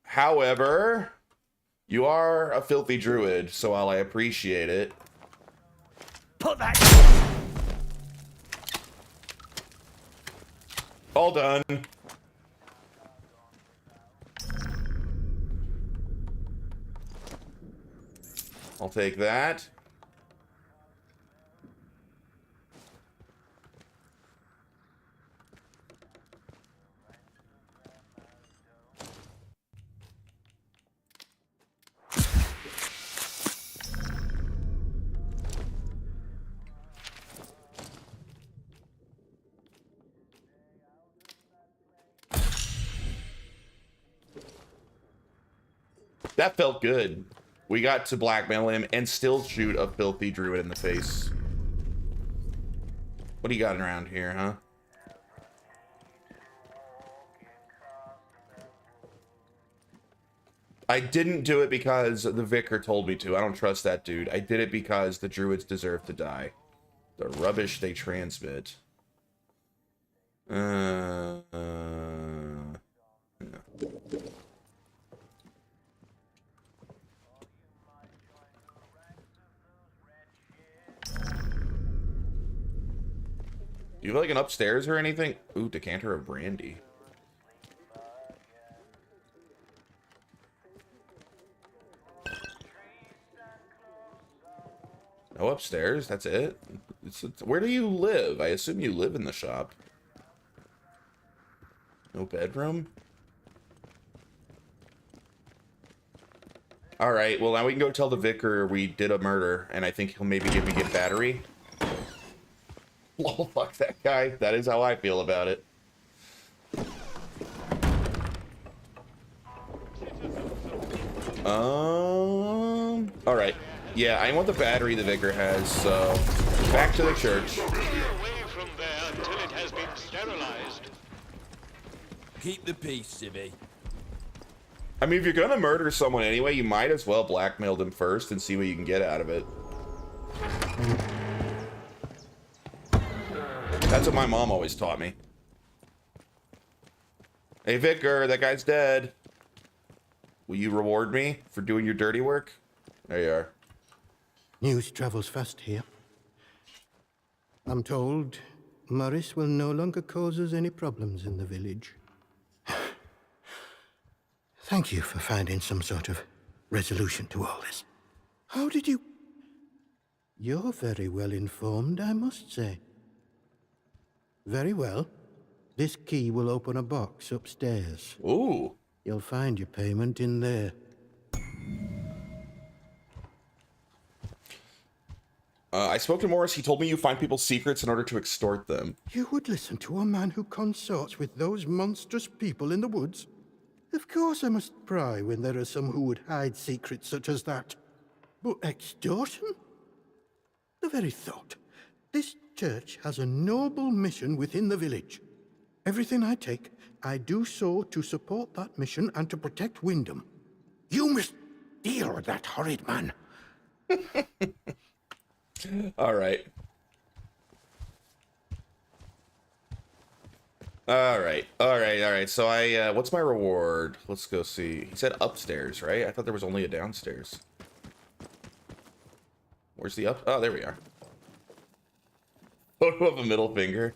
However, you are a filthy druid, so while I appreciate it, Put that. all done. I'll take that. That felt good. We got to blackmail him and still shoot a filthy druid in the face. What do you got around here, huh? I didn't do it because the vicar told me to. I don't trust that dude. I did it because the druids deserve to die. The rubbish they transmit. Yeah. Do you have like an upstairs or anything? Ooh, decanter of brandy. No upstairs, that's it? Where do you live? I assume you live in the shop. No bedroom? Alright, well now we can go tell the vicar we did a murder, and I think he'll maybe give me a battery. Lol, fuck that guy. That is how I feel about it. Alright. Yeah, I want the battery the vicar has, so back to the church. Away from there until it has been sterilized. Keep the peace, Civvy. I mean, if you're gonna murder someone anyway, you might as well blackmail them first and see what you can get out of it. That's what my mom always taught me. Hey, vicar, that guy's dead. Will you reward me for doing your dirty work? There you are. News travels fast here. I'm told Morris will no longer cause us any problems in the village. Thank you for finding some sort of resolution to all this. How did you... You're very well informed, I must say. Very well. This key will open a box upstairs. Ooh. You'll find your payment in there. I spoke to Morris. He told me you find people's secrets in order to extort them. You would listen to a man who consorts with those monstrous people in the woods? Of course I must pry when there are some who would hide secrets such as that. But extortion? The very thought. This church has a noble mission within the village. Everything I take, I do so to support that mission and to protect Wyndham. You must deal with that horrid man. All right. All right. So what's my reward? Let's go see. He said upstairs, right? I thought there was only a downstairs. Where's the up? Oh, there we are. Photo of a middle finger.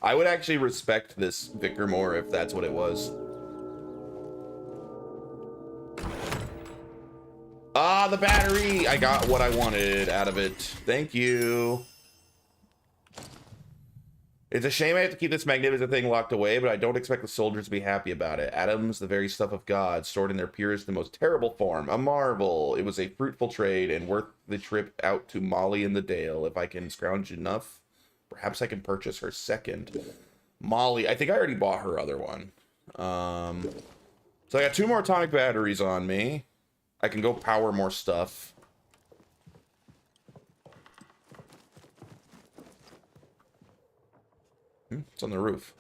I would actually respect this vicar more if that's what it was. Ah, the battery! I got what I wanted out of it. Thank you. It's a shame I have to keep this magnificent thing locked away, but I don't expect the soldiers to be happy about it. Atoms, the very stuff of God, stored in their purest and most terrible form. A marvel. It was a fruitful trade and worth the trip out to Molly in the Dale. If I can scrounge enough, perhaps I can purchase her second. Molly, I think I already bought her other one. So I got 2 more atomic batteries on me. I can go power more stuff. It's on the roof.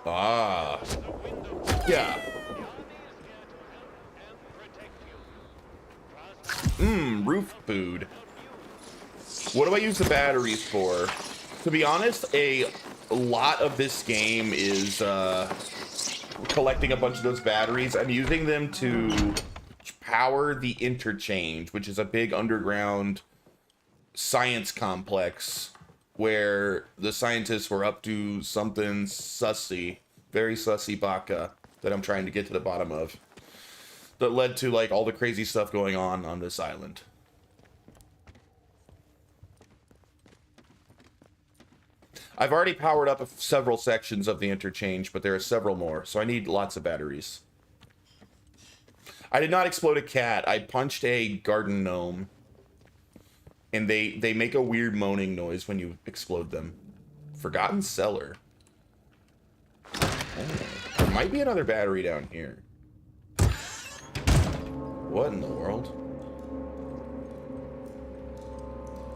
Ah. Yeah. Roof food. What do I use the batteries for? To be honest, a lot of this game is collecting a bunch of those batteries. I'm using them to power the interchange, which is a big underground science complex where the scientists were up to something sussy, very sussy baka that I'm trying to get to the bottom of, that led to like all the crazy stuff going on this island. I've already powered up several sections of the interchange, but there are several more, so I need lots of batteries. I did not explode a cat. I punched a garden gnome. And they make a weird moaning noise when you explode them. Forgotten cellar. Oh, there might be another battery down here. What in the world?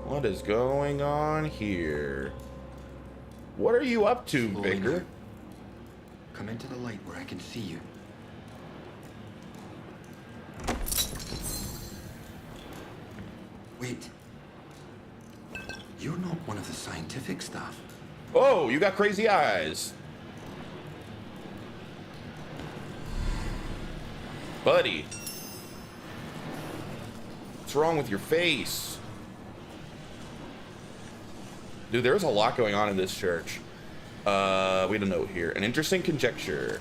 What is going on here? What are you up to, Vicar? Come into the light where I can see you. Wait. You're not one of the scientific staff. Oh, you got crazy eyes. Buddy. What's wrong with your face? Dude, there's a lot going on in this church. We had a note here. An interesting conjecture.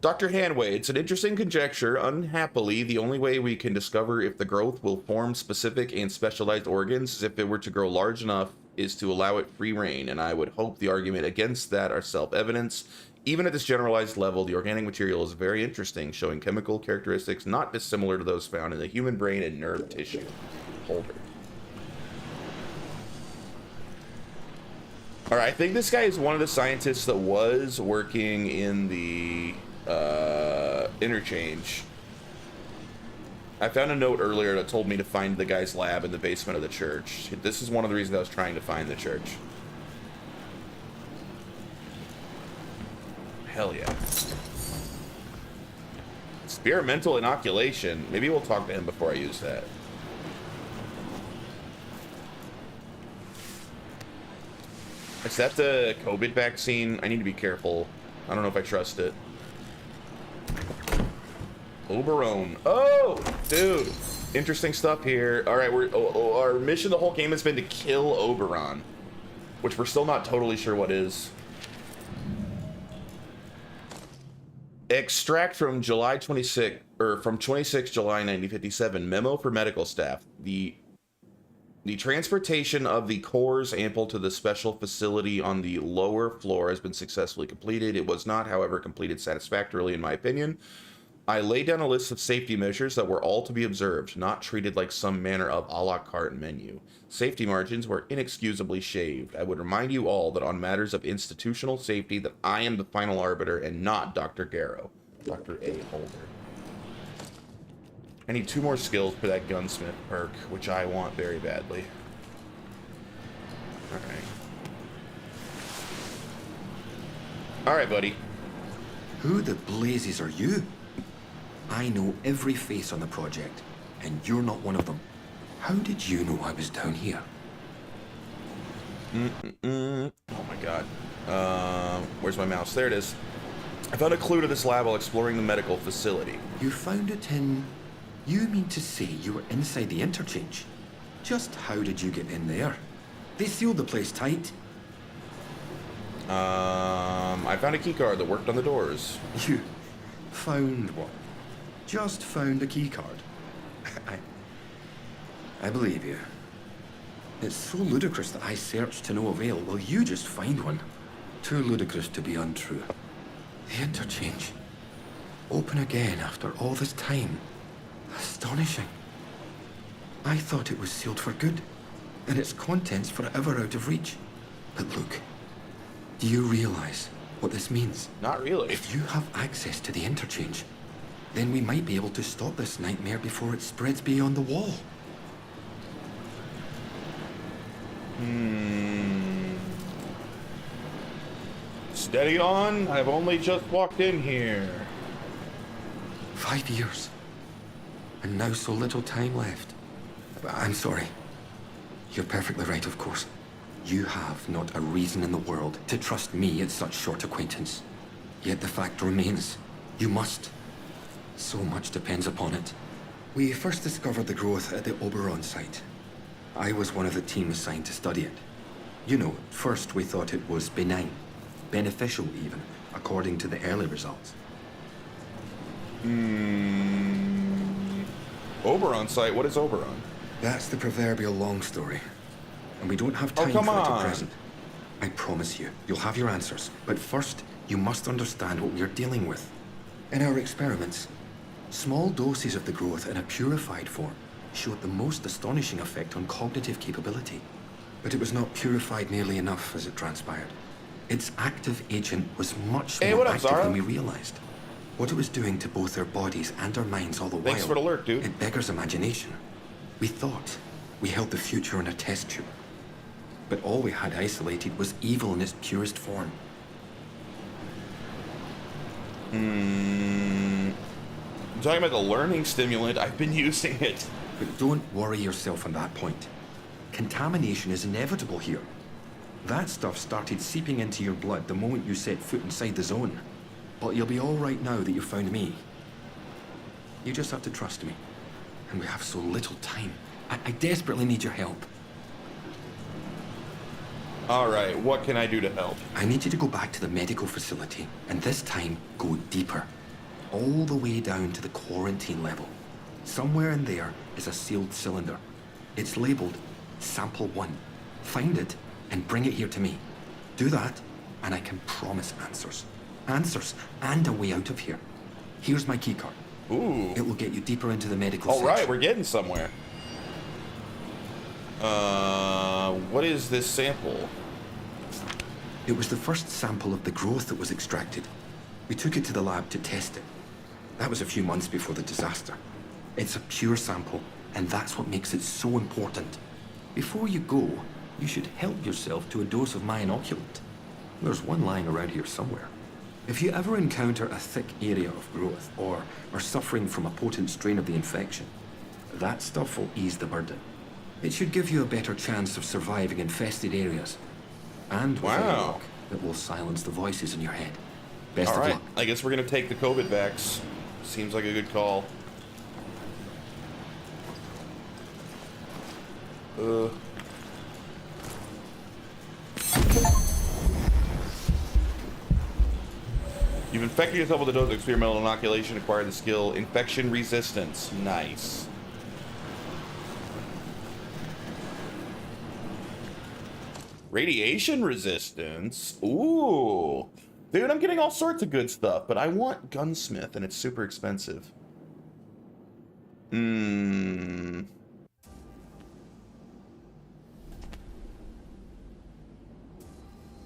Dr. Hanway, it's an interesting conjecture. Unhappily, the only way we can discover if the growth will form specific and specialized organs is if it were to grow large enough is to allow it free reign, and I would hope the argument against that are self-evidence. Even at this generalized level, the organic material is very interesting, showing chemical characteristics not dissimilar to those found in the human brain and nerve tissue. Holder. Alright, I think this guy is one of the scientists that was working in the interchange. I found a note earlier that told me to find the guy's lab in the basement of the church. This is one of the reasons I was trying to find the church. Hell yeah. Experimental inoculation. Maybe we'll talk to him before I use that. Is that the COVID vaccine? I need to be careful. I don't know if I trust it. Oberon. Oh, dude. Interesting stuff here. All right, our mission the whole game has been to kill Oberon, which we're still not totally sure what is. Extract from July 26, or from 26 July 1957. Memo for medical staff. The The transportation of the cores ample to the special facility on the lower floor has been successfully completed. It was not, however, completed satisfactorily, in my opinion. I laid down a list of safety measures that were all to be observed, not treated like some manner of a la carte menu. Safety margins were inexcusably shaved. I would remind you all that on matters of institutional safety that I am the final arbiter and not Dr. Garrow. Dr. A. Holder. I need 2 more skills for that gunsmith perk, which I want very badly. Alright. Alright, buddy. Who the blazes are you? I know every face on the project, and you're not one of them. How did you know I was down here? Oh my god. Where's my mouse? There it is. I found a clue to this lab while exploring the medical facility. You found it in... You mean to say you were inside the interchange? Just how did you get in there? They sealed the place tight. I found a keycard that worked on the doors. You found what? Just found a keycard? I believe you. It's so ludicrous that I searched to no avail. Will you just find one? Too ludicrous to be untrue. The interchange. Open again after all this time. Astonishing. I thought it was sealed for good, and its contents forever out of reach. But look, do you realize what this means? Not really. If you have access to the interchange, then we might be able to stop this nightmare before it spreads beyond the wall. Steady on. I've only just walked in here. 5 years. And now so little time left. I'm sorry. You're perfectly right, of course. You have not a reason in the world to trust me at such short acquaintance. Yet the fact remains, you must. So much depends upon it. We first discovered the growth at the Oberon site. I was one of the team assigned to study it. You know, at first we thought it was benign. Beneficial even, according to the early results. Oberon site? What is Oberon? That's the proverbial long story. And we don't have Oh, time come for it on. at present. I promise you, you'll have your answers. But first, you must understand what we're dealing with. In our experiments, small doses of the growth in a purified form showed the most astonishing effect on cognitive capability. But it was not purified nearly enough, as it transpired. Its active agent was much Hey, more what up, active Zara? than we realized. What it was doing to both their bodies and our minds all the Thanks while, for the alert, dude. it beggars imagination. We thought we held the future in a test tube. But all we had isolated was evil in its purest form. I'm talking about the learning stimulant. I've been using it. But don't worry yourself on that point. Contamination is inevitable here. That stuff started seeping into your blood the moment you set foot inside the zone. But you'll be all right now that you found me. You just have to trust me. And we have so little time. I desperately need your help. Alright, what can I do to help? I need you to go back to the medical facility, and this time, go deeper. All the way down to the quarantine level. Somewhere in there is a sealed cylinder. It's labeled Sample 1. Find it, and bring it here to me. Do that, and I can promise answers. Answers, and a way out of here. Here's my keycard. Ooh. It will get you deeper into the medical Alright, section. we're getting somewhere. What is this sample? It was the first sample of the growth that was extracted. We took it to the lab to test it. That was a few months before the disaster. It's a pure sample, and that's what makes it so important. Before you go, you should help yourself to a dose of my inoculant. There's one lying around here somewhere. If you ever encounter a thick area of growth, or are suffering from a potent strain of the infection, that stuff will ease the burden. It should give you a better chance of surviving infested areas. And with any Wow. luck, it will silence the voices in your head. Best of Alright, luck. I guess we're gonna take the COVID vax. Seems like a good call. You've infected yourself with a dose of experimental inoculation, acquired the skill Infection Resistance. Nice. Radiation resistance. Ooh. Dude, I'm getting all sorts of good stuff, but I want Gunsmith, and it's super expensive.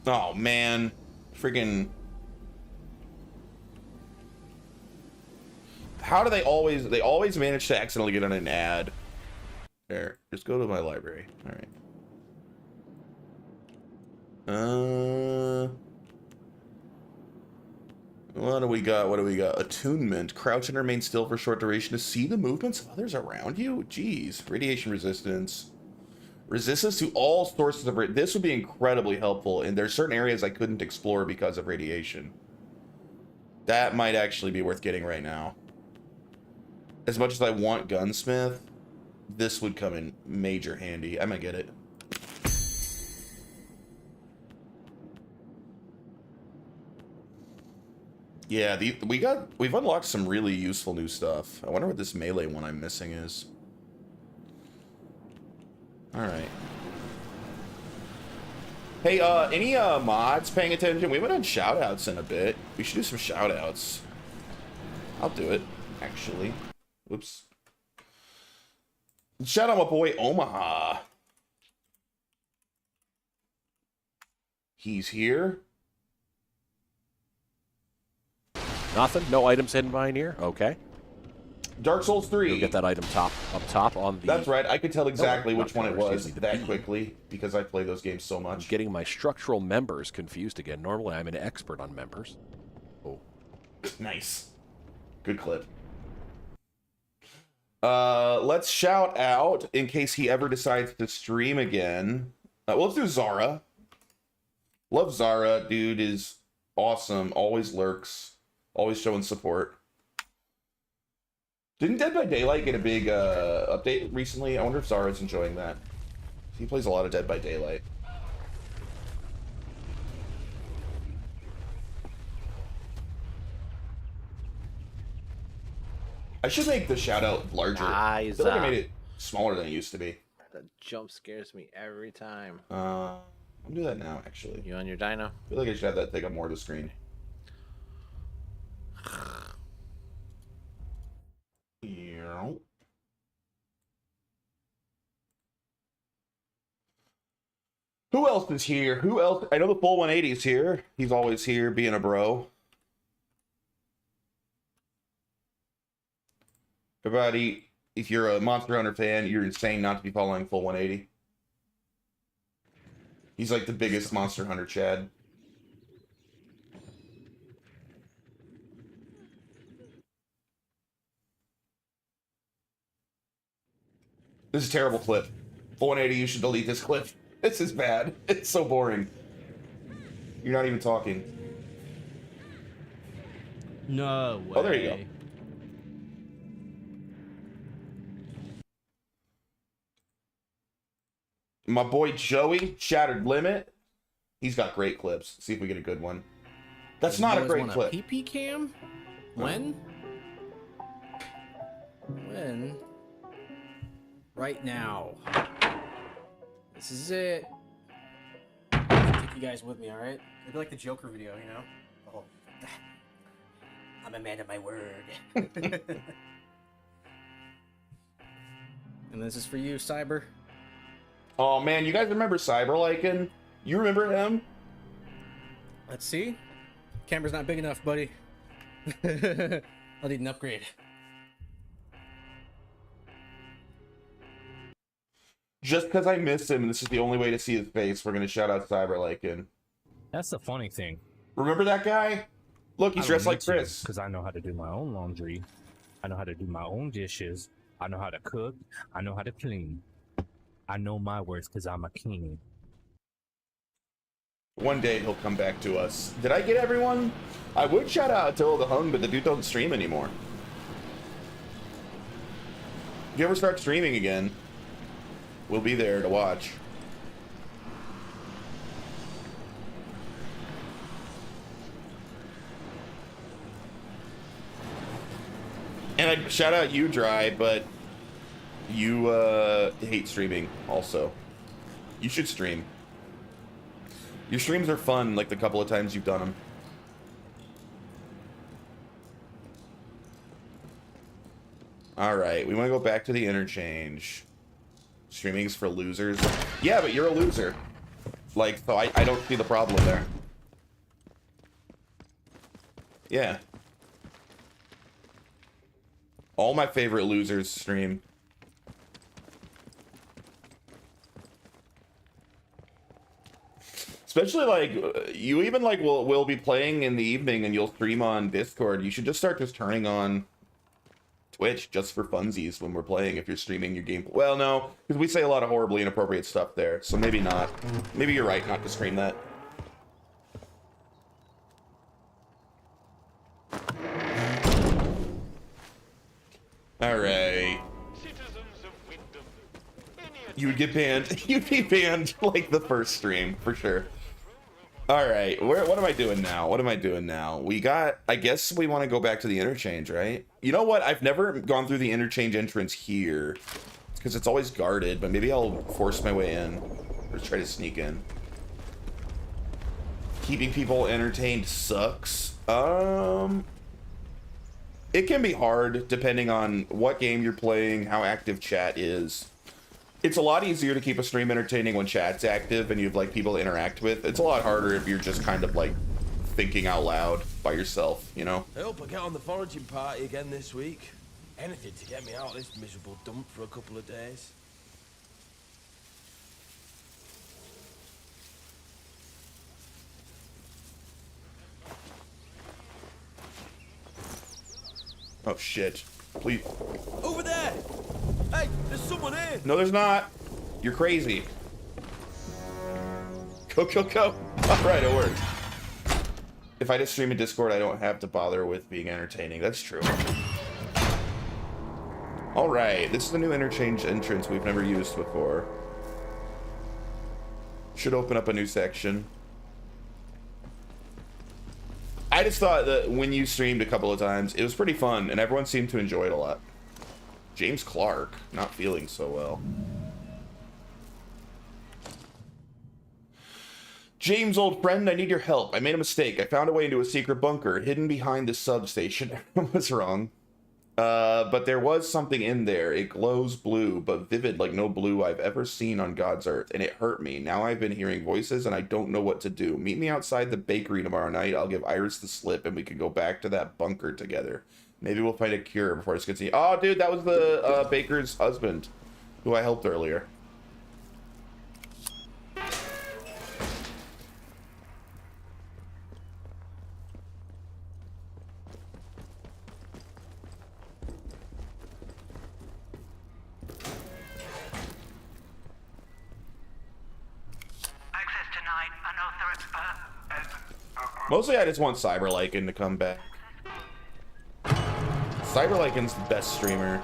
Oh, man. Freaking... How do they always manage to accidentally get on an ad? There, just go to my library. All right. What do we got? Attunement. Crouch and remain still for a short duration to see the movements of others around you? Jeez. Radiation resistance. Resistance to all sources of radiation. This would be incredibly helpful, and there's certain areas I couldn't explore because of radiation. That might actually be worth getting right now. As much as I want Gunsmith, this would come in major handy. I might get it. Yeah, we've unlocked some really useful new stuff. I wonder what this melee one I'm missing is. All right. Hey, any mods paying attention? We haven't done shoutouts in a bit. We should do some shoutouts. I'll do it, actually. Whoops. Shout out my boy Omaha. He's here. Nothing? No items hidden behind here? Okay. Dark Souls 3. You'll get that item up top on the... That's right. I could tell exactly no, which one it was that quickly because I play those games so much. I'm getting my structural members confused again. Normally, I'm an expert on members. Oh. Nice. Good clip. Let's shout out in case he ever decides to stream again. Well, let's do Zara. Love Zara. Dude is awesome. Always lurks. Always showing support. Didn't Dead by Daylight get a big update recently? I wonder if Zara's enjoying that. He plays a lot of Dead by Daylight. I should make the shout out larger. I feel like I made it smaller than it used to be. That jump scares me every time. I'll do that now, actually. You on your dino? I feel like I should have that take up more of the screen. Yeah. Who else is here? Who else? I know the full 180 is here. He's always here being a bro. Everybody, if you're a Monster Hunter fan, you're insane not to be following full 180. He's like the biggest Monster Hunter Chad. This is a terrible clip. Full 180, you should delete this clip. This is bad. It's so boring. You're not even talking. No way. Oh, there you go. My boy Joey, Shattered Limit. He's got great clips. See if we get a good one. That's not a great clip. PP cam? When? When? Right now. This is it. Take you guys with me, alright? It'd be like the Joker video, you know? Oh. I'm a man of my word. And this is for you, Cyber. Oh man, you guys remember Cyberlycan? You remember him? Let's see. Camera's not big enough, buddy. I'll need an upgrade. Just because I miss him, and this is the only way to see his face, we're gonna shout out Cyberlycan. That's the funny thing. Remember that guy? Look, he's dressed like Chris. Because I know how to do my own laundry. I know how to do my own dishes. I know how to cook. I know how to clean. I know my worth because I'm a king. One day he'll come back to us. Did I get everyone? I would shout out Attila the Hung, but the dude don't stream anymore. If you ever start streaming again, we'll be there to watch. And I shout out you, Dry, but you hate streaming also. You should stream. Your streams are fun, like the couple of times you've done them. All right, we want to go back to the interchange. Streaming's for losers. Yeah, but you're a loser. Like, so I don't see the problem there. Yeah. All my favorite losers stream. Especially like you even like will be playing in the evening and you'll stream on Discord. You should just start just turning on Twitch just for funsies when we're playing if you're streaming your game. Well, no, because we say a lot of horribly inappropriate stuff there, so maybe not. Maybe you're right not to stream that. All right. You would get banned. You'd be banned like the first stream for sure. All right, what am I doing now? What am I doing now? We got, I guess we want to go back to the interchange, right? You know what? I've never gone through the interchange entrance here because it's always guarded, but maybe I'll force my way in or try to sneak in. Keeping people entertained sucks. It can be hard depending on what game you're playing, how active chat is. It's a lot easier to keep a stream entertaining when chat's active and you have like people to interact with. It's a lot harder if you're just kind of like thinking out loud by yourself, you know? I hope I get on the foraging party again this week. Anything to get me out of this miserable dump for a couple of days. Oh shit. Please. Over there! Hey, there's someone here! No, there's not. You're crazy. Go, go, go. Alright, it worked. If I just stream in Discord, I don't have to bother with being entertaining. That's true. Alright, this is the new interchange entrance we've never used before. Should open up a new section. I just thought that when you streamed a couple of times, it was pretty fun, and everyone seemed to enjoy it a lot. James Clark, not feeling so well. James, old friend, I need your help. I made a mistake. I found a way into a secret bunker hidden behind the substation. I was wrong. But there was something in there. It glows blue, but vivid like no blue I've ever seen on God's earth, and it hurt me. Now I've been hearing voices, and I don't know what to do. Meet me outside the bakery tomorrow night. I'll give Iris the slip, and we can go back to that bunker together. Maybe we'll find a cure before this gets... Oh, dude, that was the baker's husband, who I helped earlier. Mostly I just want Cyberlycan to come back. Cyberlycan's the best streamer.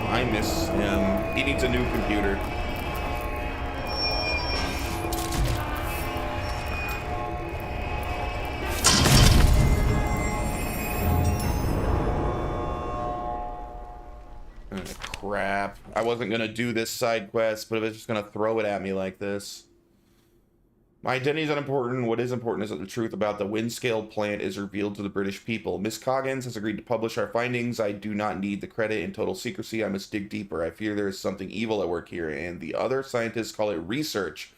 I miss him. He needs a new computer. Crap. I wasn't gonna do this side quest, but it was just gonna throw it at me like this. My identity is unimportant. What is important is that the truth about the Windscale plant is revealed to the British people. Miss Coggins has agreed to publish our findings. I do not need the credit in total secrecy. I must dig deeper. I fear there is something evil at work here, and the other scientists call it research.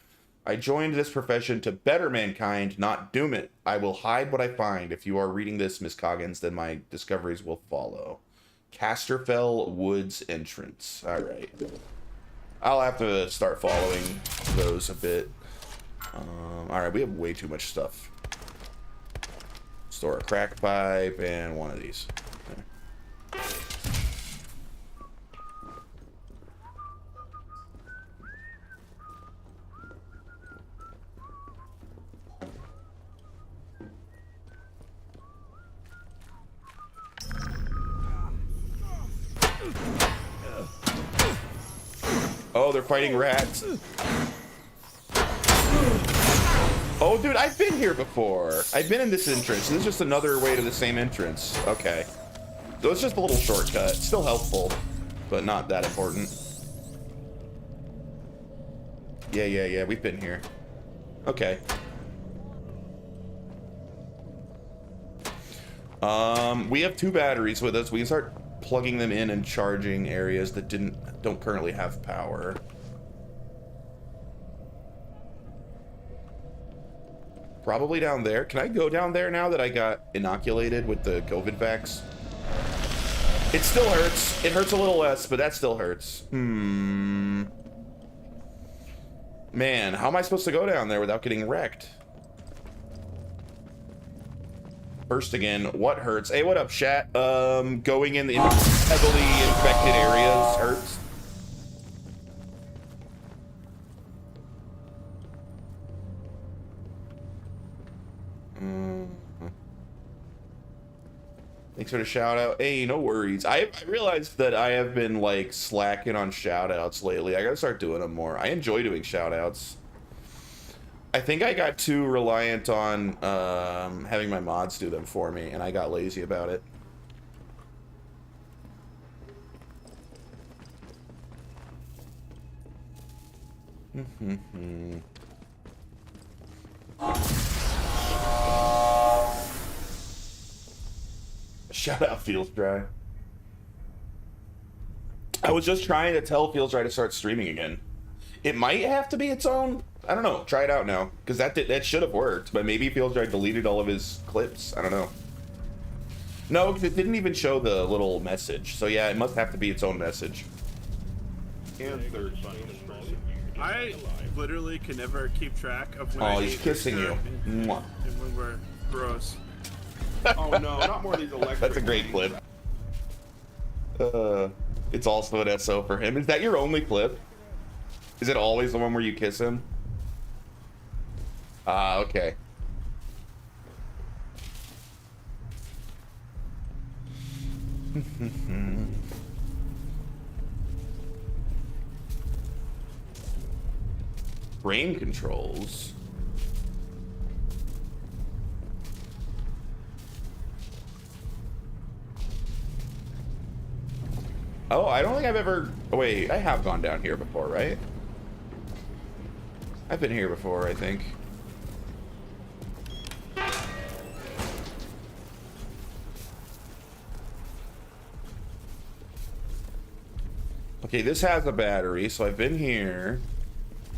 I joined this profession to better mankind, not doom it. I will hide what I find. If you are reading this, Miss Coggins, then my discoveries will follow. Casterfell Woods entrance. All right. I'll have to start following those a bit. All right, we have way too much stuff. Store a crack pipe and one of these. Okay. Oh, they're fighting rats. Oh, dude, I've been here before. I've been in this entrance. This is just another way to the same entrance. Okay. So it's just a little shortcut. Still helpful. but not that important. Yeah, we've been here. Okay. We have 2 batteries with us. We can start plugging them in and charging areas that don't currently have power. Probably down there. Can I go down there now that I got inoculated with the COVID vax? It still hurts. It hurts a little less, but that still hurts. Man, how am I supposed to go down there without getting wrecked? First again, what hurts? Hey, what up, chat? Going in the heavily infected areas hurts. Thanks for the shout out. Hey, no worries. I realized that I have been like slacking on shout outs lately. I gotta start doing them more. I enjoy doing shout outs. I think I got too reliant on having my mods do them for me, and I got lazy about it. Shout out Feels Dry. I was just trying to tell Feels Dry to start streaming again. It might have to be its own. I don't know. Try it out now, because that should have worked. But maybe Feels Dry deleted all of his clips. I don't know. No, because it didn't even show the little message. So yeah, it must have to be its own message. And third funniest person. I literally can never keep track of when Oh, he's kissing you. Mwah. And when we're gross. Oh no, not more of these electric. That's a great clip. It's also an SO for him. Is that your only clip? Is it always the one where you kiss him? Ah, okay. Brain controls. Oh, I don't think I've ever... Oh, wait, I have gone down here before, right? I've been here before, I think. Okay, this has a battery, so I've been here.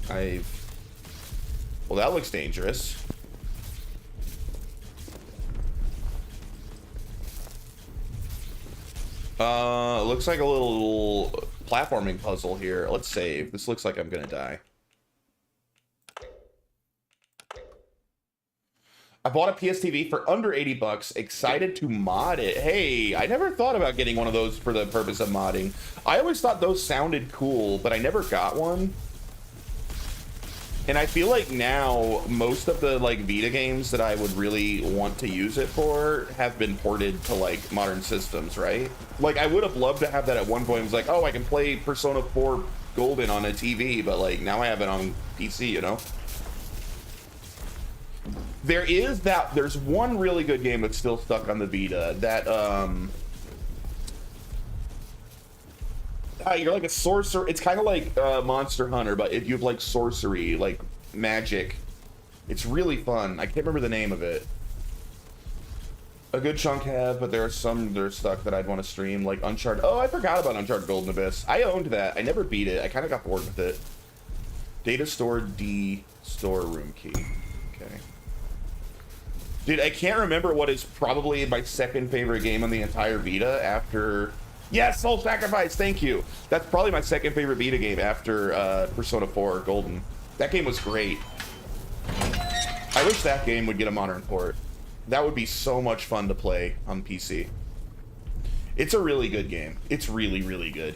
Well, that looks dangerous. Looks like a little platforming puzzle here. Let's save. This looks like I'm gonna die. I bought a PSTV for under 80 bucks. Excited to mod it. Hey, I never thought about getting one of those for the purpose of modding. I always thought those sounded cool, but I never got one. And I feel like now most of the like Vita games that I would really want to use it for have been ported to like modern systems, right? Like I would have loved to have that at one point. It was like, oh, I can play Persona 4 Golden on a TV, but like now I have it on PC, you know? There's one really good game that's still stuck on the Vita that you're like a sorcerer. It's kind of like Monster Hunter, but if you have like sorcery, like magic, it's really fun. I can't remember the name of it. A good chunk have, but there are some that are stuck that I'd want to stream, like Uncharted. Oh, I forgot about Uncharted Golden Abyss. I owned that. I never beat it. I kind of got bored with it. Data store D storeroom key. Okay. Dude, I can't remember what is probably my second favorite game on the entire Vita after... Yes, Soul Sacrifice, thank you. That's probably my second favorite Vita game after Persona 4 Golden. That game was great. I wish that game would get a modern port. That would be so much fun to play on PC. It's a really good game. It's really, really good.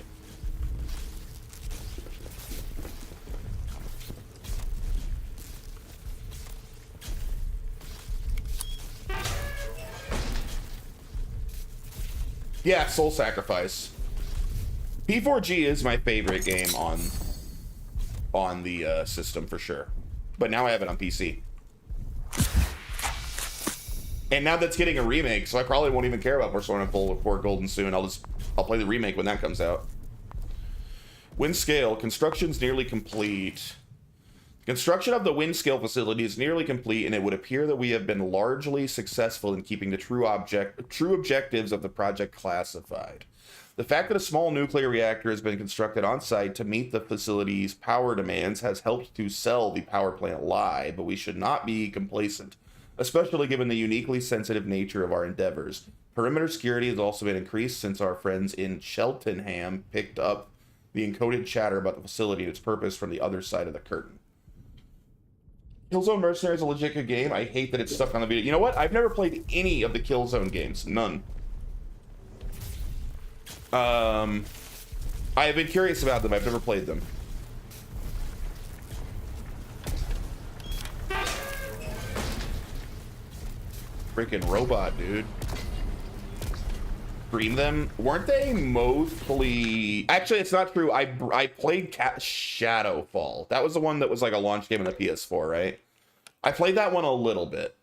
Yeah, Soul Sacrifice. P4G is my favorite game on the system for sure. But now I have it on PC. And now that's getting a remake, so I probably won't even care about Persona 4 Golden soon. I'll play the remake when that comes out. Wind scale. Construction's nearly complete. Construction of the wind scale facility is nearly complete, and it would appear that we have been largely successful in keeping the true objectives of the project classified. The fact that a small nuclear reactor has been constructed on site to meet the facility's power demands has helped to sell the power plant lie, but we should not be complacent, especially given the uniquely sensitive nature of our endeavors. Perimeter security has also been increased since our friends in Cheltenham picked up the encoded chatter about the facility and its purpose from the other side of the curtain. Killzone Mercenary is a legit good game. I hate that it's stuck on the video. You know what? I've never played any of the Killzone games. None. I have been curious about them. I've never played them. Freaking robot, dude. Stream them. Weren't they mostly... Actually, it's not true. I played Shadowfall. That was the one that was like a launch game on the PS4, right? I played that one a little bit.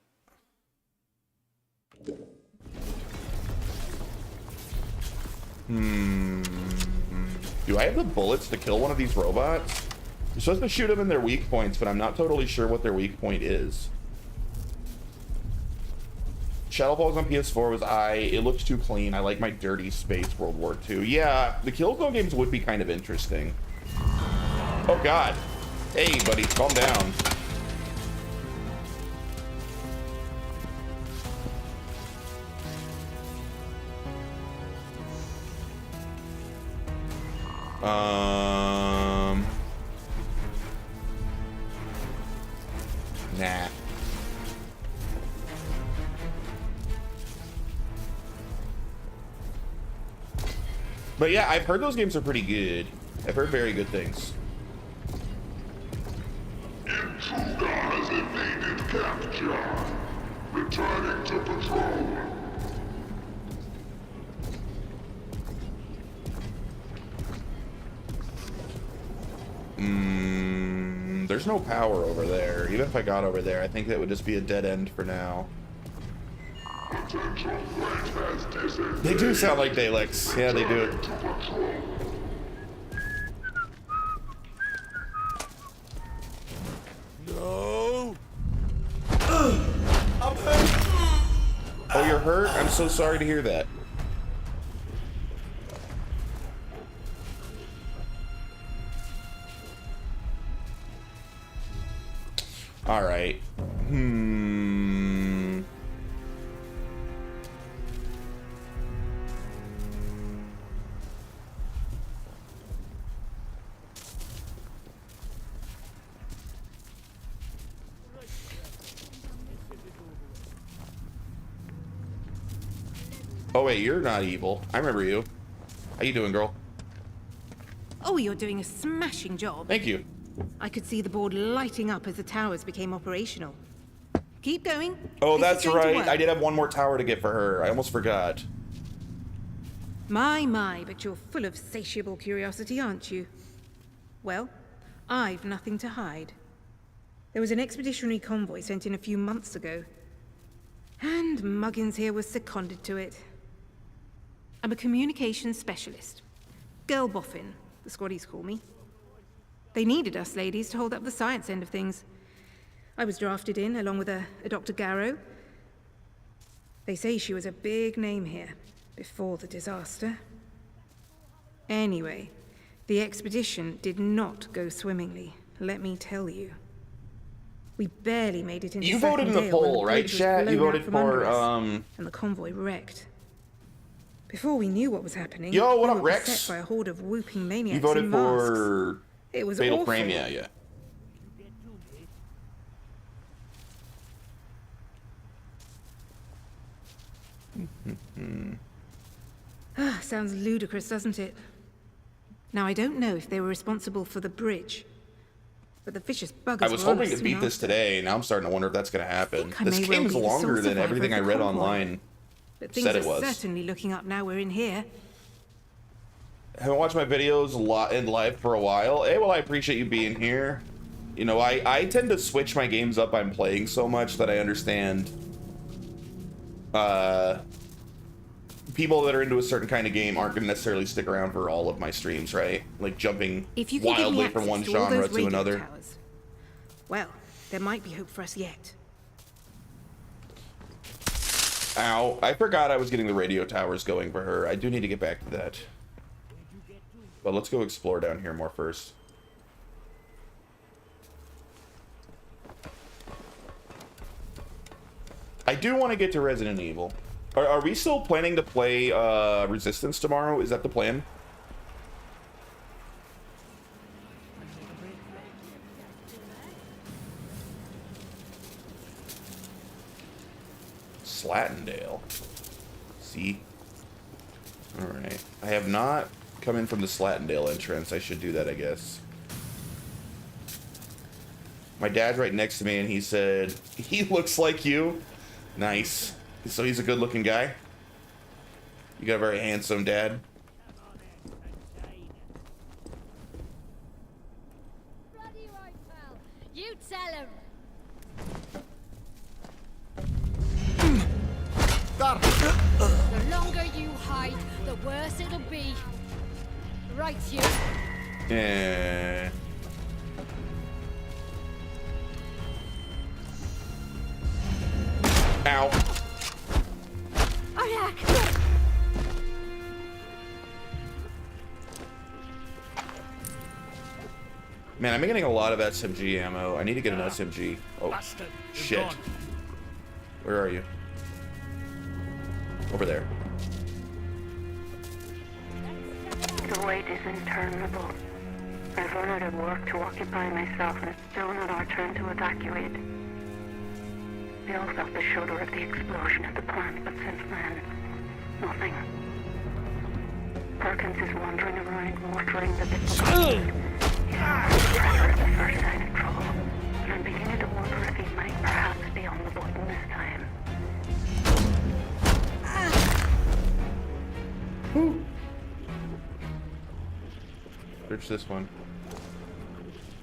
Do I have the bullets to kill one of these robots? You're supposed to shoot them in their weak points, but I'm not totally sure what their weak point is. Shadowfall on PS4 was it looks too clean. I like my dirty space World War II. Yeah, the Killzone games would be kind of interesting. Oh god. Hey buddy, calm down. Nah. But yeah, I've heard those games are pretty good. I've heard very good things. Intruder has evaded capture. Returning to patrol. There's no power over there. Even if I got over there, I think that would just be a dead end for now. They do sound like Daleks. Yeah, they do. No. I'm hurt. Oh, you're hurt? I'm so sorry to hear that. All right. Oh wait, you're not evil. I remember you. How you doing, girl? Oh, you're doing a smashing job. Thank you. I could see the board lighting up as the towers became operational. Keep going. Oh, This is that's going to right. work. I did have one more tower to get for her. I almost forgot. My, but you're full of satiable curiosity, aren't you? Well, I've nothing to hide. There was an expeditionary convoy sent in a few months ago. And Muggins here was seconded to it. I'm a communications specialist. Girl boffin, the squaddies call me. They needed us ladies to hold up the science end of things. I was drafted in, along with a Dr. Garrow. They say she was a big name here, before the disaster. Anyway, the expedition did not go swimmingly, let me tell you. We barely made it into You voted in the Sackendale when poll, the right, bridge was chat? You blown out voted from under for, us, and the convoy wrecked. Before we knew what was happening, Yo, what we up, were Rex? beset by a horde of whooping maniacs You voted in masks. for It was Fatal awful. Frame, yeah. Sounds ludicrous, doesn't it? Now, I don't know if they were responsible for the bridge, but the vicious buggers I was were on hoping us to beat soon this after. today. Now I'm starting to wonder if that's going to happen. I This may well game is be the sole longer than survivor everything of I the read convoy. online But things said are it was. certainly looking up now we're in here. Haven't watched my videos a lot in live for a while. Hey, well, I appreciate you being here. You know, I tend to switch my games up I'm playing so much that I understand people that are into a certain kind of game aren't going to necessarily stick around for all of my streams, right? Like jumping If you can give me wildly from access one to all genre those to radio another. towers, well, there might be hope for us yet. Ow, I forgot I was getting the radio towers going for her. I do need to get back to that. But let's go explore down here more first. I do want to get to Resident Evil. Are we still planning to play Resistance tomorrow? Is that the plan? Slattendale. See? Alright. I have not come in from the Slattendale entrance. I should do that, I guess. My dad's right next to me, and he said, he looks like you. Nice. So he's a good-looking guy? You got a very handsome dad? You tell him. The longer you hide, the worse it'll be. Right, you. Yeah. Ow. Man, I'm getting a lot of SMG ammo. I need to get an SMG. Oh, shit. Where are you? Over there. The wait is interminable. I've run out of work to occupy myself, and it's still not our turn to evacuate. We all felt the shudder of the explosion at the plant, but since then, nothing. Perkins is wandering around, watering the bits of food. He's pressure at the first sign of trouble, and I'm beginning to wonder if he might perhaps be on the button this time. Search this one.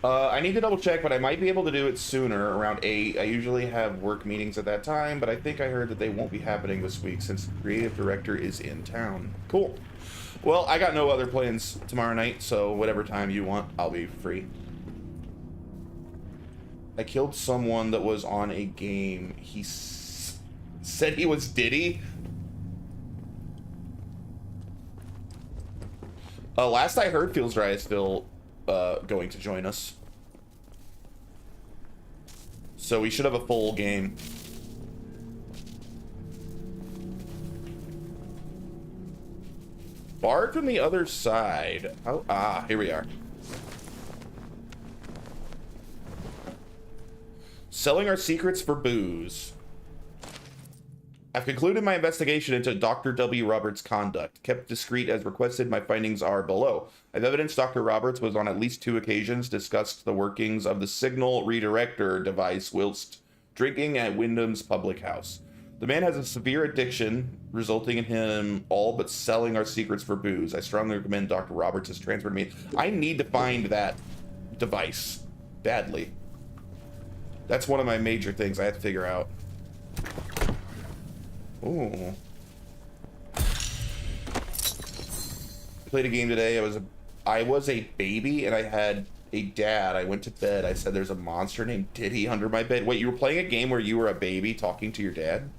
I need to double check, but I might be able to do it sooner, around 8. I usually have work meetings at that time, but I think I heard that they won't be happening this week since the creative director is in town. Cool. Well, I got no other plans tomorrow night, so whatever time you want, I'll be free. I killed someone that was on a game. He said he was Diddy. Last I heard, Feels Dry is still going to join us. So we should have a full game. Barred from the other side. Oh, here we are. Selling our secrets for booze. I've concluded my investigation into Dr. W. Roberts' conduct. Kept discreet as requested, my findings are below. I've evidence Dr. Roberts was on at least 2 occasions discussed the workings of the signal redirector device whilst drinking at Wyndham's public house. The man has a severe addiction, resulting in him all but selling our secrets for booze. I strongly recommend Dr. Roberts is transferred to me. I need to find that device badly. That's one of my major things I have to figure out. Ooh. I played a game today. I was a baby and I had a dad. I went to bed. I said there's a monster named Diddy under my bed. Wait, you were playing a game where you were a baby talking to your dad?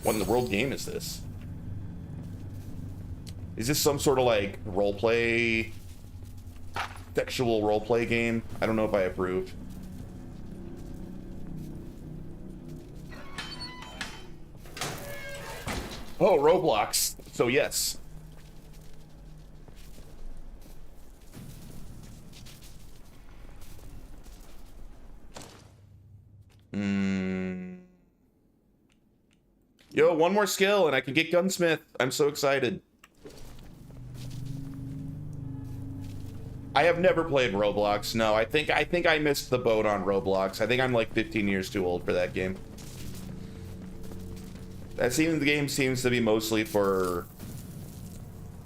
What in the world game is this? Is this some sort of like roleplay, sexual roleplay game? I don't know if I approved. Oh, Roblox. So yes. Yo, one more skill and I can get Gunsmith. I'm so excited. I have never played Roblox. No, I think I missed the boat on Roblox. I think I'm like 15 years too old for that game. The game seems to be mostly for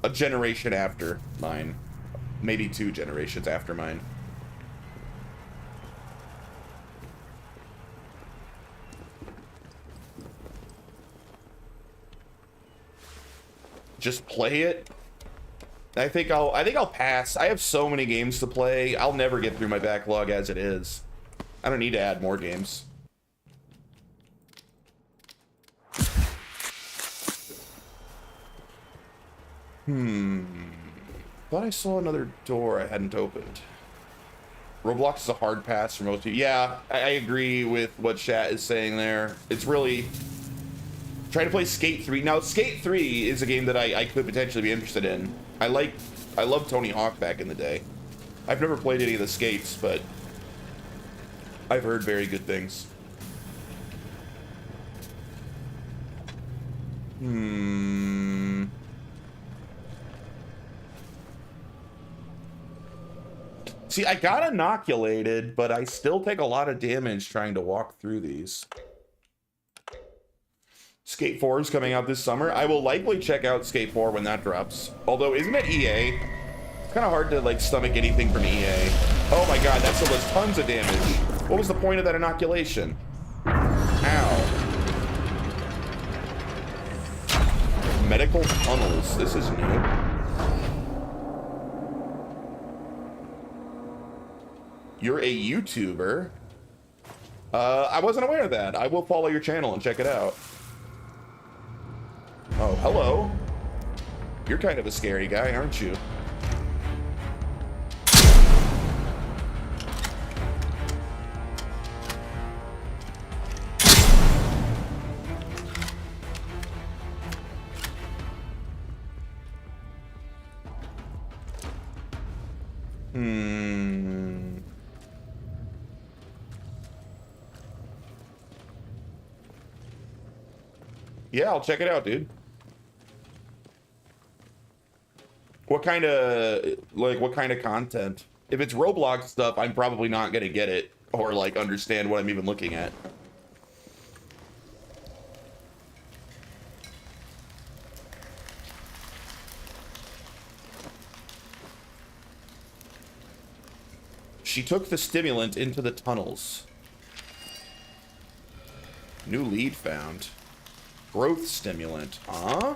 a generation after mine. Maybe 2 generations after mine. just play it. I think I'll pass. I have so many games to play. I'll never get through my backlog as it is. I don't need to add more games. Thought I saw another door I hadn't opened. Roblox is a hard pass for most people. Yeah, I agree with what Chat is saying there. It's really... Trying to play Skate 3. Now, Skate 3 is a game that I could potentially be interested in. I loved Tony Hawk back in the day. I've never played any of the skates, but I've heard very good things. See, I got inoculated, but I still take a lot of damage trying to walk through these. Skate 4 is coming out this summer. I will likely check out Skate 4 when that drops. Although, isn't it EA? It's kind of hard to, like, stomach anything from EA. Oh my god, that still does tons of damage. What was the point of that inoculation? Ow. Medical tunnels. This is new. You're a YouTuber? I wasn't aware of that. I will follow your channel and check it out. Oh, hello. You're kind of a scary guy, aren't you? Yeah, I'll check it out, dude. What kind of content? If it's Roblox stuff, I'm probably not gonna get it or like understand what I'm even looking at. She took the stimulant into the tunnels. New lead found. Growth stimulant, huh?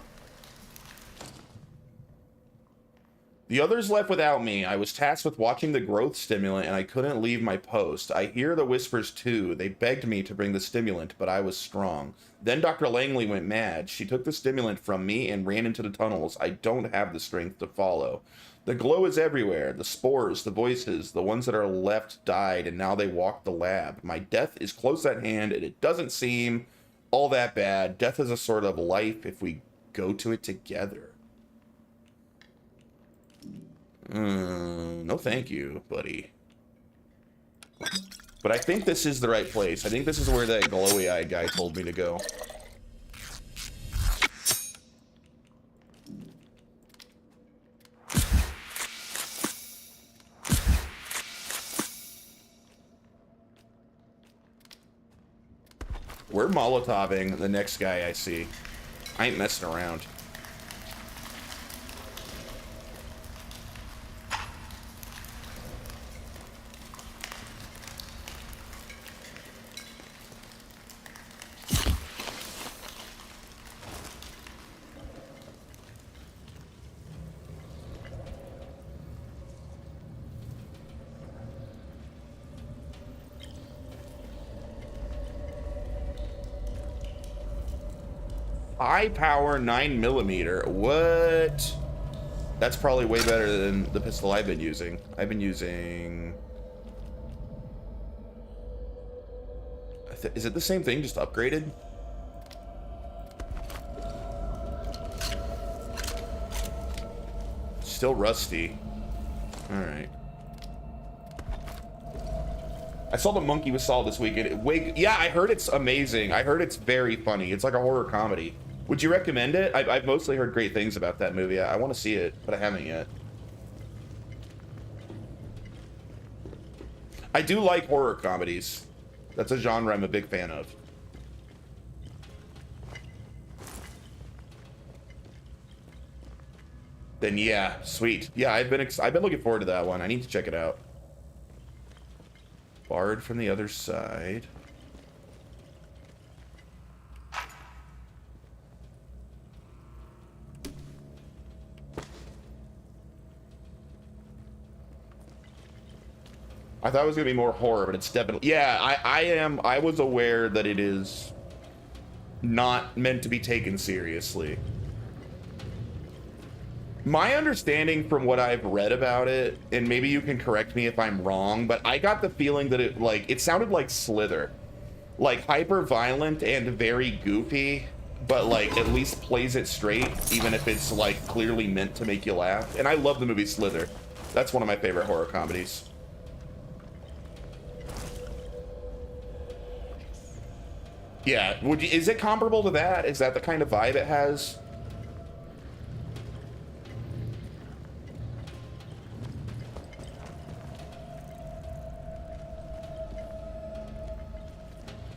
The others left without me. I was tasked with watching the growth stimulant and I couldn't leave my post. I hear the whispers too. They begged me to bring the stimulant, but I was strong. Then Dr. Langley went mad. She took the stimulant from me and ran into the tunnels. I don't have the strength to follow. The glow is everywhere. The spores, the voices, the ones that are left died and now they walk the lab. My death is close at hand and it doesn't seem all that bad. Death is a sort of life if we go to it together. No thank you, buddy. But I think this is the right place. I think this is where that glowy-eyed guy told me to go. We're Molotoving the next guy I see. I ain't messing around. High power 9mm. What? That's probably way better than the pistol I've been using. I've been using... Is it the same thing, just upgraded? Still rusty. Alright. I saw The Monkey with Saul this weekend. Yeah, I heard it's amazing. I heard it's very funny. It's like a horror comedy. Would you recommend it? I've mostly heard great things about that movie. I want to see it, but I haven't yet. I do like horror comedies. That's a genre I'm a big fan of. Then yeah, sweet. Yeah, I've been looking forward to that one. I need to check it out. Barred from the other side. I thought it was gonna be more horror, but it's definitely, yeah, I was aware that it is not meant to be taken seriously. My understanding from what I've read about it, and maybe you can correct me if I'm wrong, but I got the feeling that it sounded like Slither. Like hyper violent and very goofy, but like at least plays it straight, even if it's like clearly meant to make you laugh. And I love the movie Slither. That's one of my favorite horror comedies. Yeah, is it comparable to that? Is that the kind of vibe it has?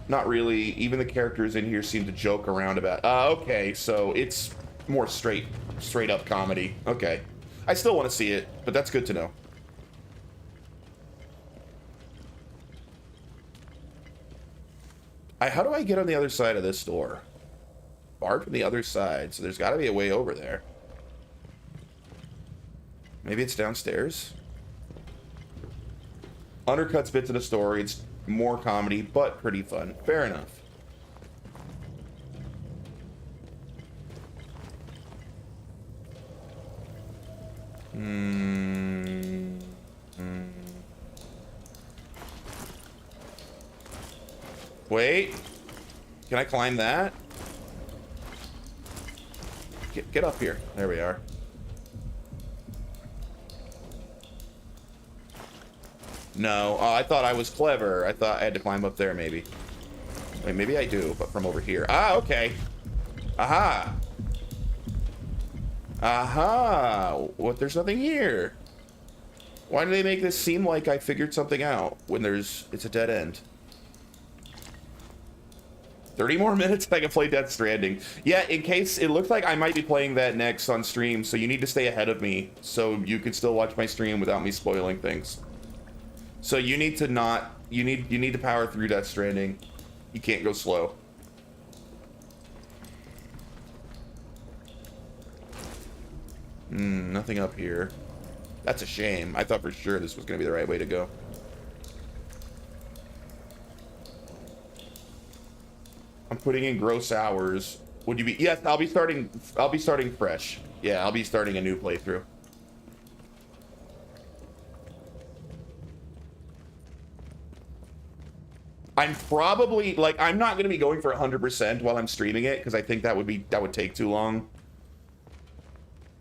Not really. Even the characters in here seem to joke around about. Okay, so it's more straight up comedy. Okay, I still want to see it, but that's good to know. How do I get on the other side of this door? Barred from the other side, so there's got to be a way over there. Maybe it's downstairs? Undercuts bits of the story. It's more comedy, but pretty fun. Fair enough. Wait. Can I climb that? Get up here. There we are. No. Oh, I thought I was clever. I thought I had to climb up there, maybe. Wait, maybe I do, but from over here. Ah, okay. Aha. Aha. What? There's nothing here. Why do they make this seem like I figured something out when it's a dead end? 30 more minutes and I can play Death Stranding. Yeah, in case it looks like I might be playing that next on stream, so you need to stay ahead of me so you can still watch my stream without me spoiling things. So you need to not, you need to power through Death Stranding. You can't go slow. Nothing up here. That's a shame. I thought for sure this was gonna be the right way to go. I'm putting in gross hours. Would you be? Yes, I'll be starting fresh. Yeah, I'll be starting a new playthrough. I'm probably like I'm not going to be going for 100% while I'm streaming it because I think that would take too long.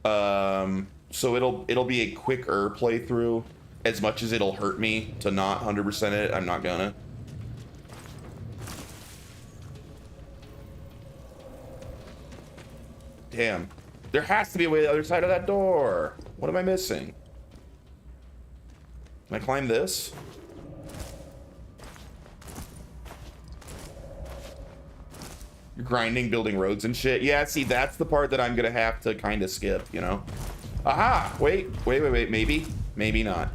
So it'll be a quicker playthrough. As much as it'll hurt me to not 100% it, I'm not gonna. Damn. There has to be a way to the other side of that door. What am I missing? Can I climb this? You're grinding, building roads and shit. Yeah, see, that's the part that I'm gonna have to kind of skip, you know? Aha! Wait. Maybe. Maybe not.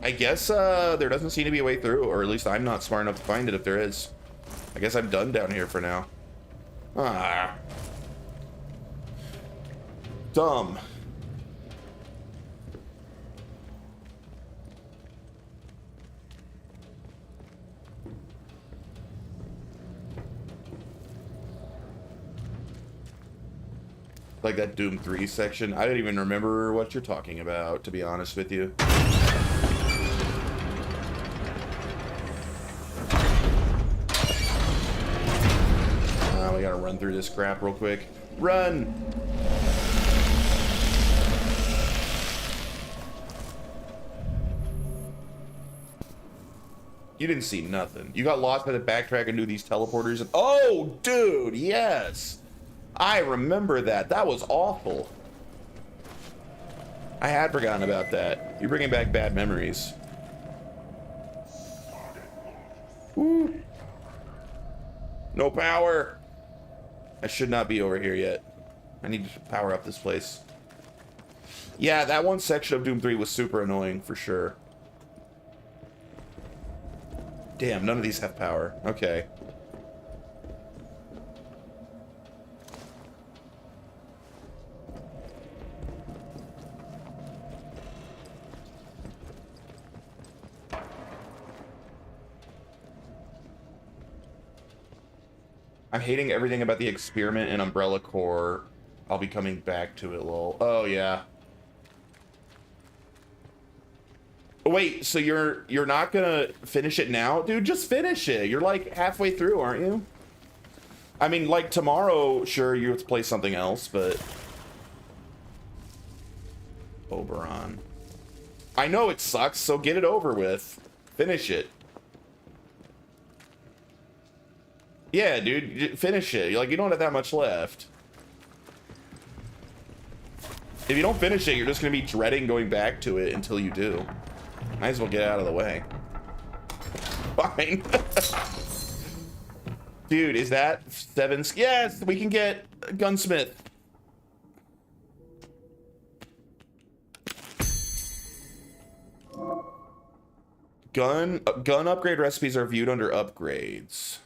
I guess there doesn't seem to be a way through, or at least I'm not smart enough to find it if there is. I guess I'm done down here for now. Ah. Dumb. Like that Doom 3 section. I don't even remember what you're talking about, to be honest with you. We gotta run through this crap real quick. Run! You didn't see nothing. You got lost by the backtrack and do these teleporters. And oh, dude, yes! I remember that. That was awful. I had forgotten about that. You're bringing back bad memories. Woo. No power. I should not be over here yet. I need to power up this place. Yeah, that one section of Doom 3 was super annoying, for sure. Damn, none of these have power. Okay. I'm hating everything about the experiment in Umbrella Corps. I'll be coming back to it, lol. Oh, yeah. Wait, so you're not gonna finish it now? Dude, just finish it. You're like halfway through, aren't you? I mean, like tomorrow, sure, you have to play something else, but... Oberon. I know it sucks, so get it over with. Finish it. Yeah, dude, finish it. Like, you don't have that much left. If you don't finish it, you're just gonna be dreading going back to it until you do. Might as well get out of the way. Fine. Dude, is that 7? Yes, we can get Gunsmith. Gun upgrade recipes are viewed under upgrades.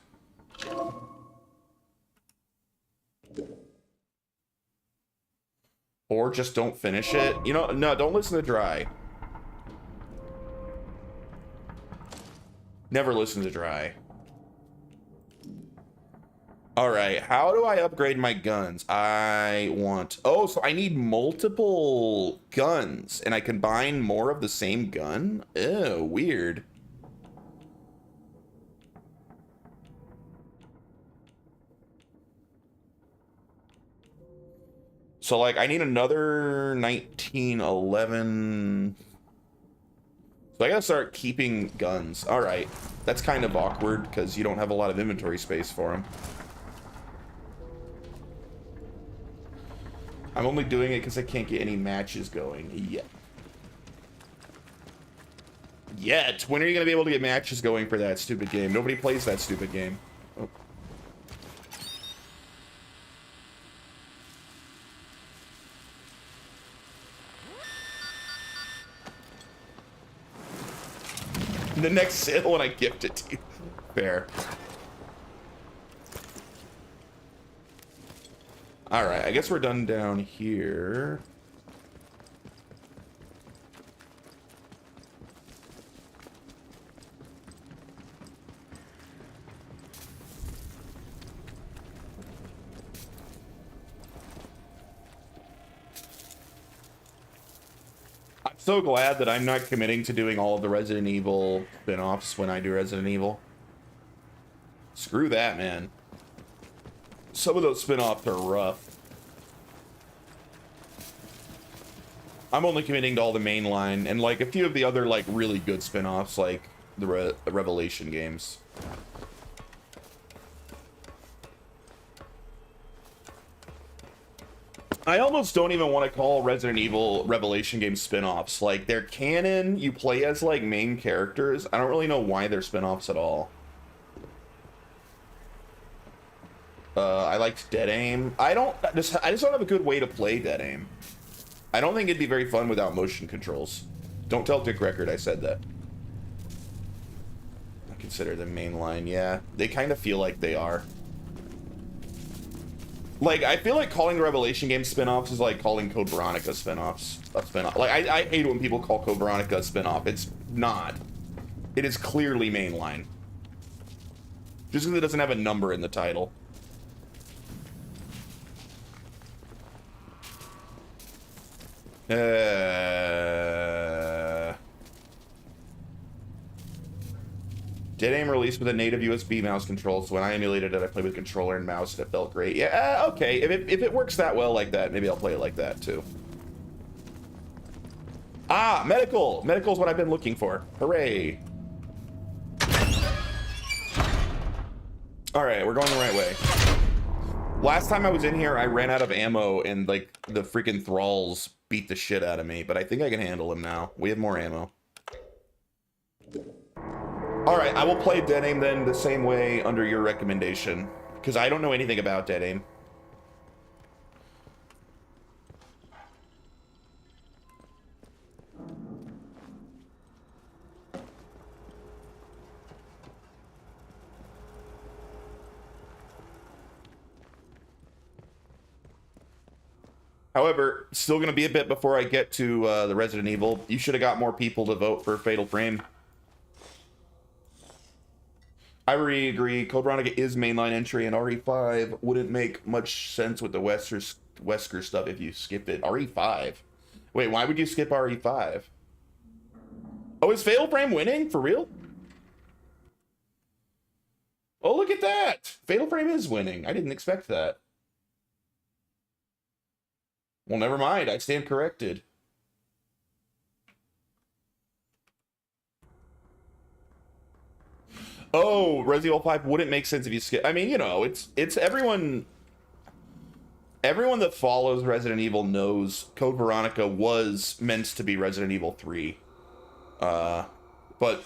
Or just don't finish it. You know, no, don't listen to Dry. Never listen to Dry. Alright, how do I upgrade my guns? I want... Oh, so I need multiple guns, and I combine more of the same gun? Ew, weird. So, like, I need another 1911... So I gotta start keeping guns. Alright, that's kind of awkward, because you don't have a lot of inventory space for them. I'm only doing it because I can't get any matches going yet. Yet? When are you going to be able to get matches going for that stupid game? Nobody plays that stupid game. Oh. The next sale when I gift it to you. Fair. Alright, I guess we're done down here. I'm so glad that I'm not committing to doing all of the Resident Evil spin-offs when I do Resident Evil. Screw that, man. Some of those spin-offs are rough. I'm only committing to all the mainline and like a few of the other like really good spin-offs like the Revelation games. I almost don't even want to call Resident Evil Revelation games spin-offs. Like they're canon, you play as like main characters. I don't really know why they're spin-offs at all. I liked Dead Aim. I just don't have a good way to play Dead Aim. I don't think it'd be very fun without motion controls. Don't tell Dick Record I said that. I consider them mainline, yeah. They kind of feel like they are. Like, I feel like calling the Revelation game spin-offs is like calling Code Veronica spin-offs a spin-off. Like, I hate when people call Code Veronica a spin-off. It's not. It is clearly mainline. Just because it doesn't have a number in the title. Dead Aim released with a native USB mouse control, so when I emulated it, I played with controller and mouse, and it felt great. Yeah, okay. If it works that well like that, maybe I'll play it like that, too. Ah, medical! Medical's what I've been looking for. Hooray. Alright, we're going the right way. Last time I was in here, I ran out of ammo, and, like, the freaking thralls beat the shit out of me, but I think I can handle them now. We have more ammo. Alright, I will play Dead Aim then the same way under your recommendation, because I don't know anything about Dead Aim. However, still going to be a bit before I get to the Resident Evil. You should have got more people to vote for Fatal Frame. I really agree. Code Veronica is mainline entry, and RE5 wouldn't make much sense with the Wesker stuff if you skip it. RE5? Wait, why would you skip RE5? Oh, is Fatal Frame winning? For real? Oh, look at that! Fatal Frame is winning. I didn't expect that. Well, never mind. I stand corrected. Oh, Resident Evil 5 wouldn't make sense if you skip. I mean, you know, it's everyone that follows Resident Evil knows Code Veronica was meant to be Resident Evil 3. But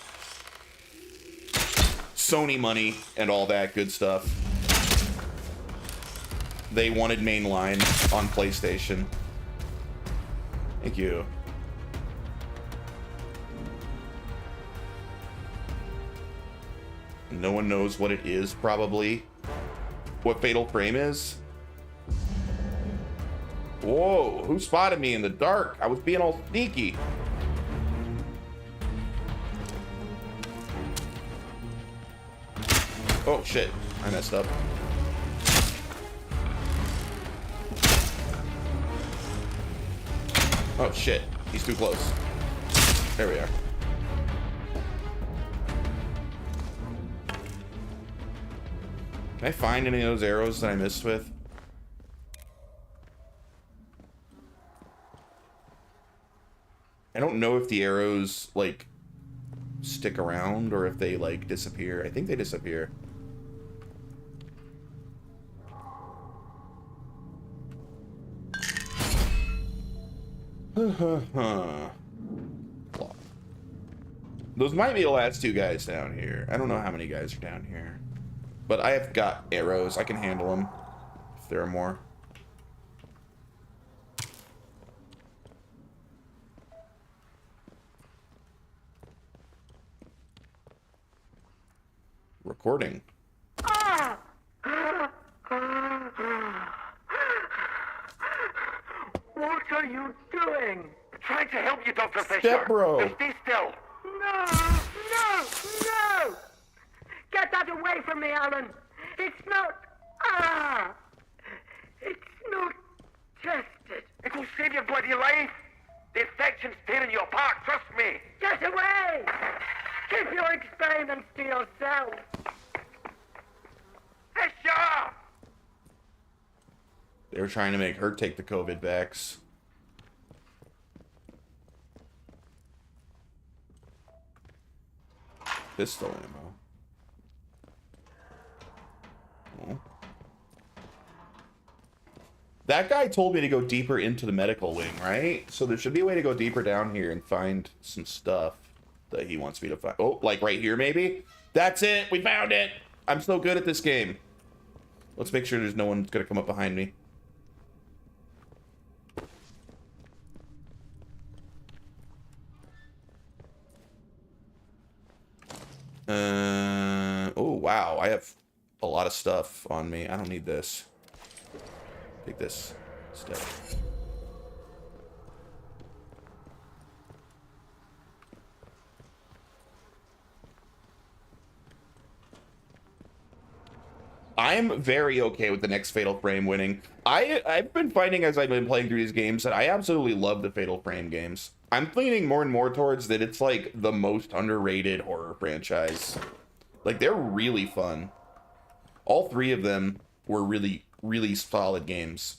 Sony money and all that good stuff. They wanted mainline on PlayStation. Thank you. No one knows what it is, probably. What Fatal Frame is. Whoa, who spotted me in the dark? I was being all sneaky. Oh, shit. I messed up. Oh, shit. He's too close. There we are. Can I find any of those arrows that I missed with? I don't know if the arrows, like, stick around or if they, like, disappear. I think they disappear. Those might be the last two guys down here. I don't know how many guys are down here. But I have got arrows. I can handle them if there are more. Recording. What are you doing? Trying to help you, Dr. Fisher. Step bro. Now stay still. No! No! No! Get that away from me, Alan! It's not... It's not tested. It will save your bloody life. The infection's tearing you apart, trust me. Get away! Keep your experiments to yourself. Fisher! They were trying to make her take the COVID vax. Pistol ammo. Oh. That guy told me to go deeper into the medical wing, right? So there should be a way to go deeper down here and find some stuff that he wants me to find. Oh, like right here, maybe? That's it! We found it! I'm so good at this game. Let's make sure there's no one gonna come up behind me. Oh, wow. I have a lot of stuff on me. I don't need this. Take this instead. I'm very okay with the next Fatal Frame winning. I've been finding as I've been playing through these games that I absolutely love the Fatal Frame games. I'm leaning more and more towards that it's like the most underrated horror franchise. Like, they're really fun. All three of them were really, really solid games.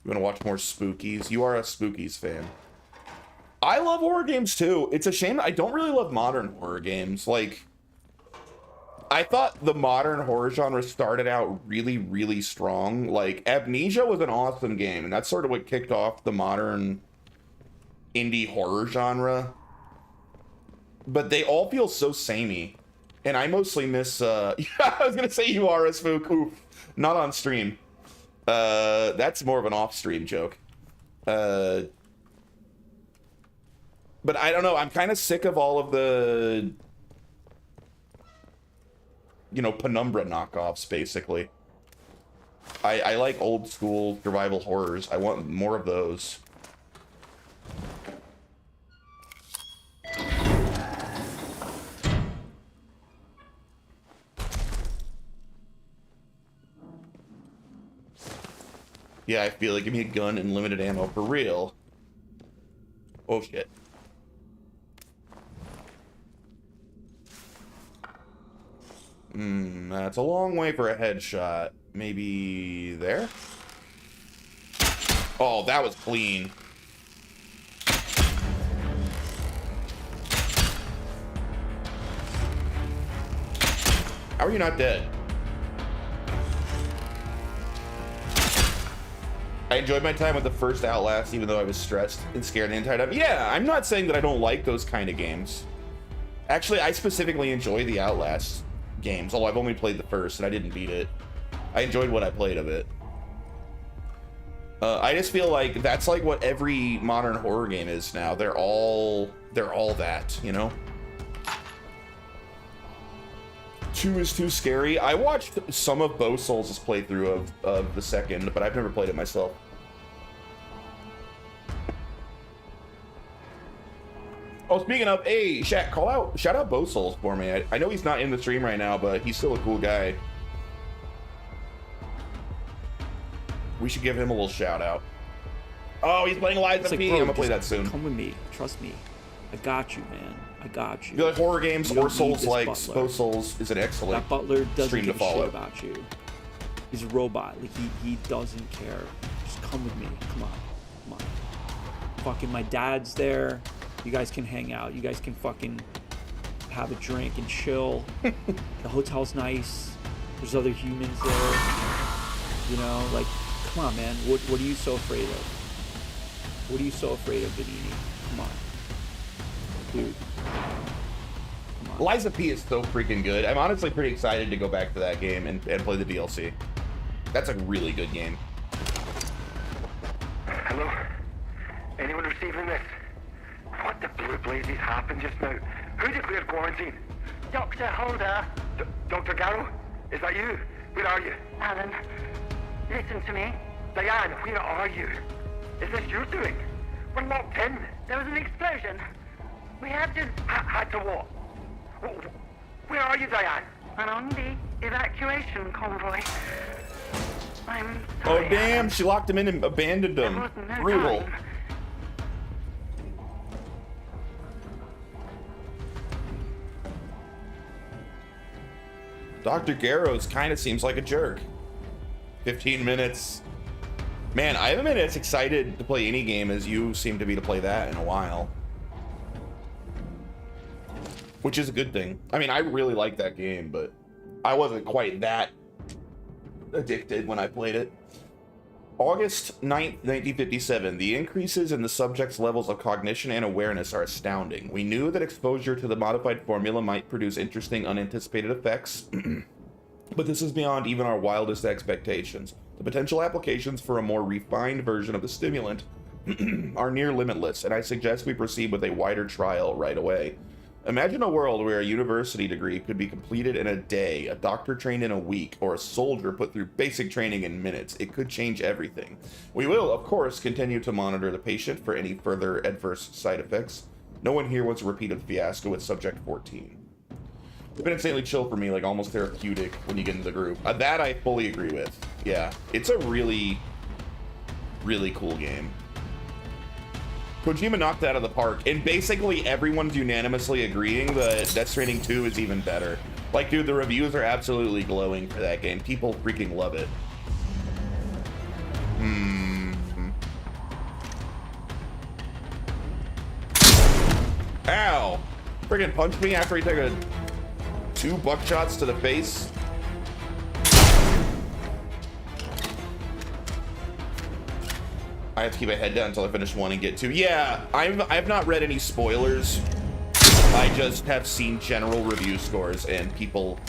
You want to watch more Spookies? You are a Spookies fan. I love horror games too. It's a shame I don't really love modern horror games. Like, I thought the modern horror genre started out really, really strong. Like, Amnesia was an awesome game, and that's sort of what kicked off the modern indie horror genre. But they all feel so samey. And I mostly miss, yeah, I was gonna say you are a spook. Oof. Not on stream. That's more of an off-stream joke. But I don't know, I'm kind of sick of all of the, you know, Penumbra knockoffs, basically. I like old school survival horrors. I want more of those. Yeah, I feel like give me a gun and limited ammo for real. Oh shit. That's a long way for a headshot. Maybe there? Oh, that was clean. How are you not dead? I enjoyed my time with the first Outlast, even though I was stressed and scared the entire time. Yeah, I'm not saying that I don't like those kind of games. Actually, I specifically enjoy the Outlast games, although I've only played the first and I didn't beat it. I enjoyed what I played of it. I just feel like that's like what every modern horror game is now. They're all that, you know? 2 is too scary. I watched some of Bo Souls' playthrough of the second, but I've never played it myself. Oh, speaking of, hey, shout out Bo Souls for me. I know he's not in the stream right now, but he's still a cool guy. We should give him a little shout out. Oh, he's playing Liza P. I'm gonna play that soon. Come with me. Trust me. I got you, man. I got you. If you like horror games You don't or Souls need like this butler. Bo Souls is an excellent That butler doesn't stream to give a shit follow. about you. He's a robot. Like he doesn't care. Just come with me. Come on. Fucking my dad's there. You guys can hang out. You guys can fucking have a drink and chill. The hotel's nice. There's other humans there. You know, like, come on, man. What are you so afraid of? What are you so afraid of, Benini? Come on. Dude. Liza P is so freaking good. I'm honestly pretty excited to go back to that game and play the DLC. That's a really good game. Hello? Anyone receiving this? What the blue blazes happened just now? Who declared quarantine? Dr. Holder. Dr. Garrow? Is that you? Where are you? Alan, listen to me. Diane, where are you? Is this your doing? We're locked in. There was an explosion. We had to... Had to what? Where are you, Diane? I'm on the evacuation convoy. I'm Oh sorry, damn, Alan. she locked him in and abandoned him. There wasn't no Brutal. time. Dr. Garrows kind of seems like a jerk. 15 minutes. Man, I haven't been as excited to play any game as you seem to be to play that in a while. Which is a good thing. I mean, I really like that game, but I wasn't quite that addicted when I played it. August 9th, 1957. The increases in the subject's levels of cognition and awareness are astounding. We knew that exposure to the modified formula might produce interesting, unanticipated effects, but this is beyond even our wildest expectations. The potential applications for a more refined version of the stimulant are near limitless, and I suggest we proceed with a wider trial right away. Imagine a world where a university degree could be completed in a day, a doctor trained in a week, or a soldier put through basic training in minutes. It could change everything. We will, of course, continue to monitor the patient for any further adverse side effects. No one here wants a repeated fiasco with subject 14. It's been insanely chill for me, like almost therapeutic when you get into the group. That I fully agree with. Yeah, it's a really, really cool game. Kojima knocked it out of the park, and basically everyone's unanimously agreeing that Death Stranding 2 is even better. Like, dude, the reviews are absolutely glowing for that game. People freaking love it. Ow! Freaking punched me after he took 2 buckshots to the face. I have to keep my head down until I finish 1 and get 2. Yeah, I've not read any spoilers. I just have seen general review scores, and people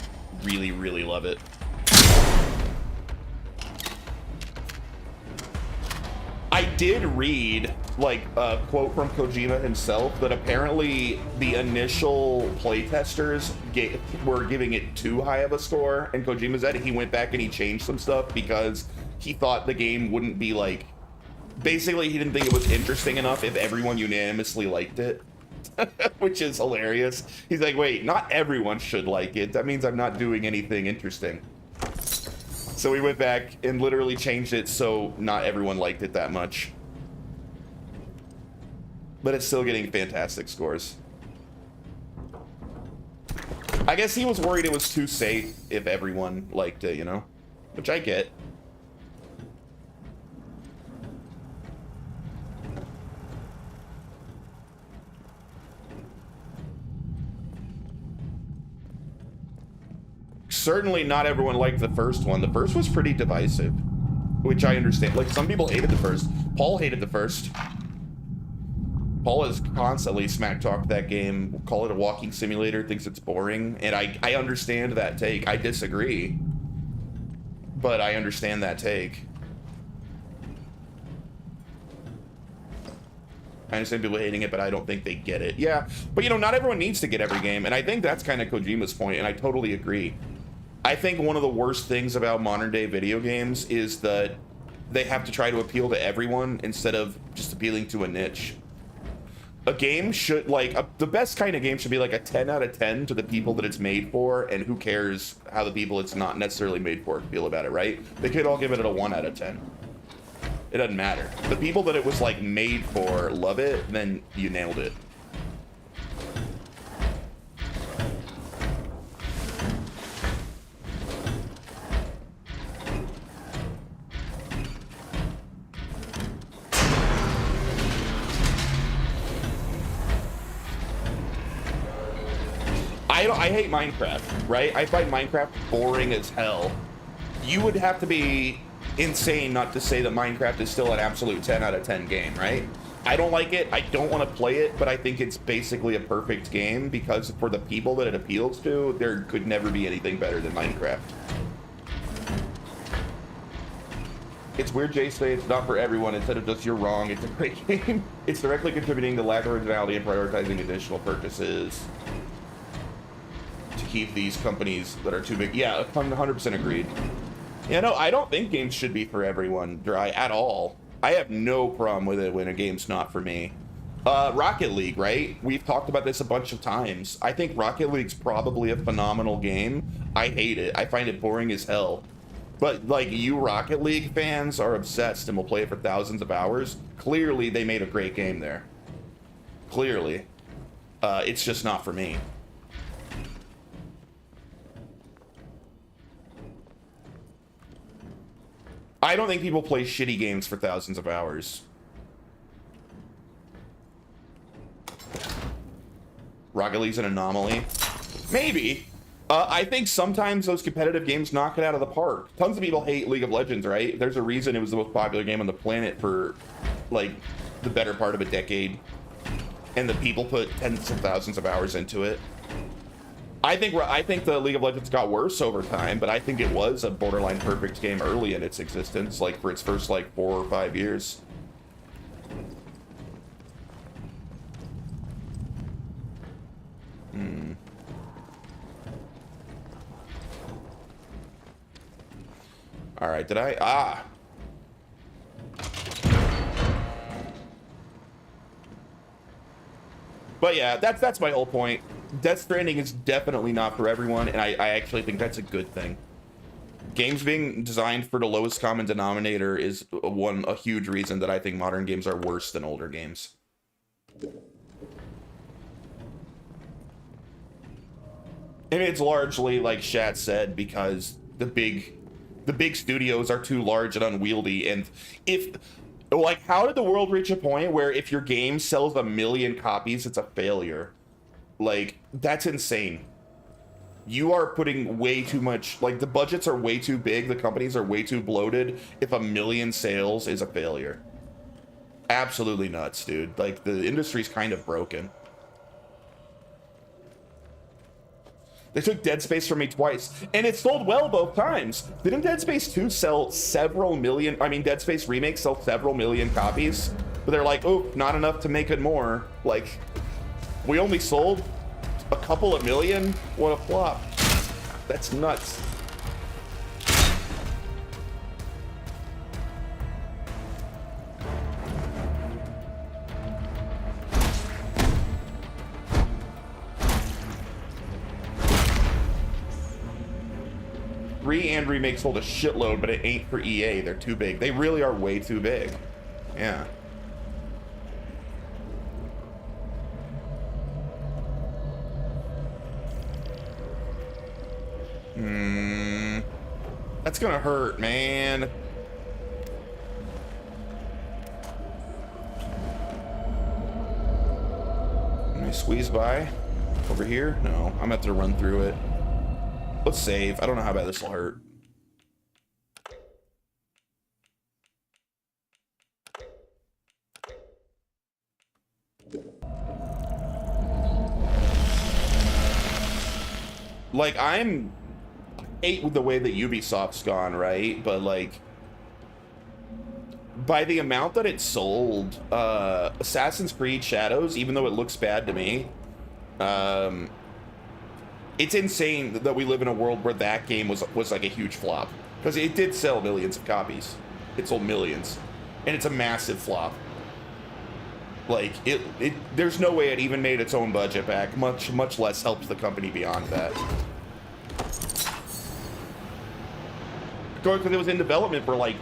really, really love it. I did read, like, a quote from Kojima himself that apparently the initial playtesters were giving it too high of a score, and Kojima said he went back and he changed some stuff because he thought the game wouldn't be like, basically he didn't think it was interesting enough if everyone unanimously liked it. Which is hilarious. He's like, wait, not everyone should like it. That means I'm not doing anything interesting. So we went back and literally changed it so not everyone liked it that much. But it's still getting fantastic scores. I guess he was worried it was too safe if everyone liked it, you know? Which I get. Certainly not everyone liked the first one. The first was pretty divisive, which I understand. Like, some people hated the first. Paul hated the first. Paul has constantly smack-talked that game, call it a walking simulator, thinks it's boring, and I understand that take. I disagree, but I understand that take. I understand people hating it, but I don't think they get it. Yeah, but you know, not everyone needs to get every game, and I think that's kind of Kojima's point, and I totally agree. I think one of the worst things about modern day video games is that they have to try to appeal to everyone instead of just appealing to a niche. A game should, like, the best kind of game should be like a 10 out of 10 to the people that it's made for, and who cares how the people it's not necessarily made for feel about it, right? They could all give it a 1 out of 10. It doesn't matter. The people that it was, like, made for love it, then you nailed it. I hate Minecraft, right? I find Minecraft boring as hell. You would have to be insane not to say that Minecraft is still an absolute 10 out of 10 game, right? I don't like it. I don't want to play it, but I think it's basically a perfect game because for the people that it appeals to, there could never be anything better than Minecraft. It's weird Jay say it's not for everyone instead of just you're wrong. It's a great game. It's directly contributing to lack of originality and prioritizing additional purchases to keep these companies that are too big. Yeah, 100% agreed. Yeah, no, I don't think games should be for everyone, Dry, at all. I have no problem with it when a game's not for me. Rocket League, right? We've talked about this a bunch of times. I think Rocket League's probably a phenomenal game. I hate it. I find it boring as hell. But, like, you Rocket League fans are obsessed and will play it for thousands of hours. Clearly, they made a great game there. Clearly. It's just not for me. I don't think people play shitty games for thousands of hours. Rocket League's an anomaly. Maybe. I think sometimes those competitive games knock it out of the park. Tons of people hate League of Legends, right? There's a reason it was the most popular game on the planet for, like, the better part of a decade. And the people put tens of thousands of hours into it. I think the League of Legends got worse over time, but I think it was a borderline perfect game early in its existence, like for its first like 4 or 5 years. All right, did I? But yeah, that's my whole point. Death Stranding is definitely not for everyone, and I actually think that's a good thing. Games being designed for the lowest common denominator is a huge reason that I think modern games are worse than older games. And it's largely, like Shat said, because the big studios are too large and unwieldy, and like, how did the world reach a point where if your game sells 1 million copies, it's a failure? Like, that's insane. You are putting way too much, like, the budgets are way too big, the companies are way too bloated if 1 million sales is a failure. Absolutely nuts, dude. Like, the industry's kind of broken. They took Dead Space from me twice, and it sold well both times. Didn't Dead Space 2 sell several million, I mean, Dead Space Remake sell several million copies? But they're like, oh, not enough to make it more. Like, we only sold a couple of million? What a flop. That's nuts. 3 and remakes hold a shitload, but it ain't for EA. They're too big. They really are way too big. Yeah. That's gonna hurt, man. Let me squeeze by. Over here? No, I'm gonna have to run through it. Let's save. I don't know how bad this will hurt. Like, I'm hate with the way that Ubisoft's gone, right? But like, by the amount that it sold, Assassin's Creed Shadows, even though it looks bad to me, it's insane that we live in a world where that game was like a huge flop, because it did sell millions of copies. It sold millions, and it's a massive flop. Like there's no way it even made its own budget back, much less helped the company beyond that. Because it was in development for like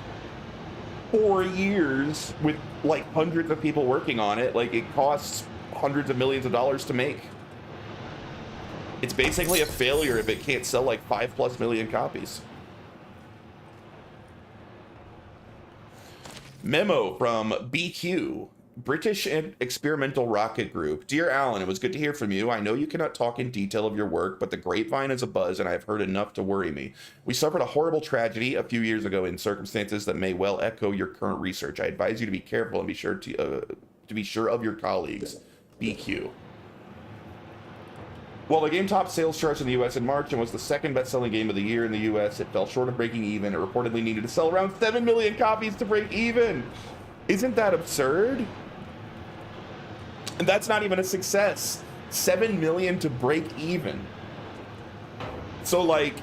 4 years with like hundreds of people working on it. Like, it costs hundreds of millions of dollars to make. It's basically a failure if it can't sell like 5+ million copies. Memo from BQ, British and Experimental Rocket Group. Dear Alan, it was good to hear from you. I know you cannot talk in detail of your work, but the grapevine is abuzz and I have heard enough to worry me. We suffered a horrible tragedy a few years ago in circumstances that may well echo your current research. I advise you to be careful and be sure to be sure of your colleagues. BQ. While the game topped sales charts in the US in March and was the second best-selling game of the year in the US, it fell short of breaking even. It reportedly needed to sell around 7 million copies to break even. Isn't that absurd? And that's not even a success. 7 million to break even. So, like,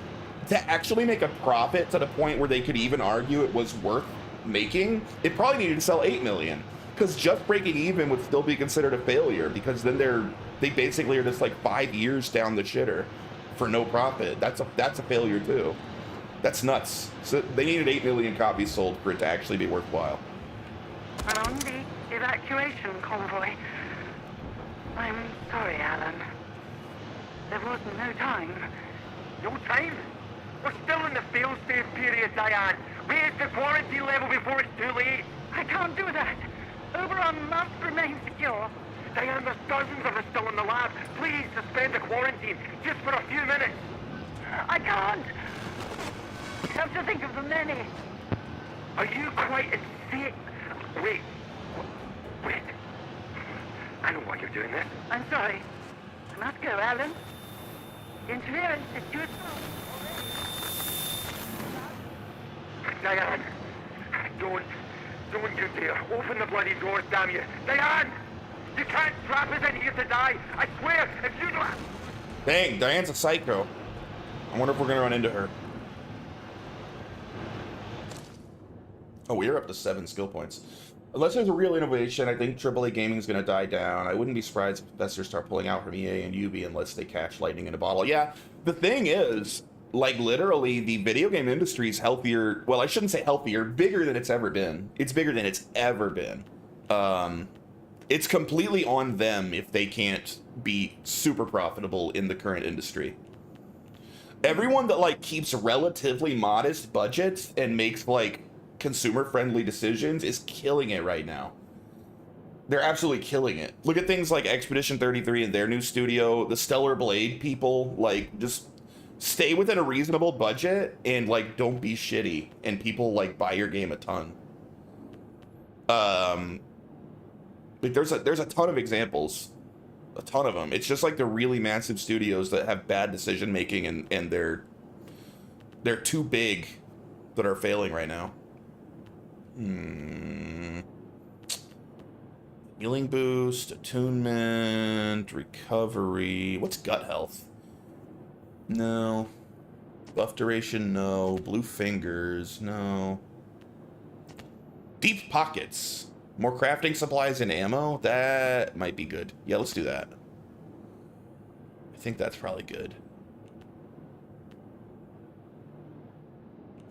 to actually make a profit to the point where they could even argue it was worth making, it probably needed to sell 8 million. Because just breaking even would still be considered a failure, because then they basically are just like 5 years down the shitter for no profit. That's a failure too. That's nuts. So they needed 8 million copies sold for it to actually be worthwhile. And on the evacuation convoy. I'm sorry, Alan. There was no time. No time? We're still in the fail-safe period, Diane. Raise the quarantine level before it's too late. I can't do that. Oberon must remain secure. Diane, there's dozens of us still in the lab. Please suspend the quarantine, just for a few minutes. I can't. I have to think of the many. Are you quite insane? Wait. I know why you're doing this. I'm sorry. I must go, Alan. Interference is too strong. Diane, don't you dare. Open the bloody doors, damn you. Diane! You can't trap us in here to die. I swear, if you don't... Dang, Diane's a psycho. I wonder if we're gonna run into her. Oh, we are up to 7 skill points. Unless there's a real innovation, I think AAA gaming is going to die down. I wouldn't be surprised if investors start pulling out from EA and Ubi unless they catch lightning in a bottle. Yeah, the thing is, like, literally, the video game industry is healthier. Well, I shouldn't say healthier, bigger than it's ever been. It's bigger than it's ever been. It's completely on them if they can't be super profitable in the current industry. Everyone that, like, keeps relatively modest budgets and makes, like, consumer-friendly decisions is killing it right now. They're absolutely killing it. Look at things like Expedition 33 and their new studio, the Stellar Blade people. Like, just stay within a reasonable budget and, like, don't be shitty, and people, like, buy your game a ton. Like, there's a ton of examples, a ton of them. It's just like the really massive studios that have bad decision making and they're too big that are failing right now. Healing boost, attunement, recovery. What's gut health? No. Buff duration, no. Blue fingers, no. Deep pockets. More crafting supplies and ammo? That might be good. Yeah, let's do that. I think that's probably good.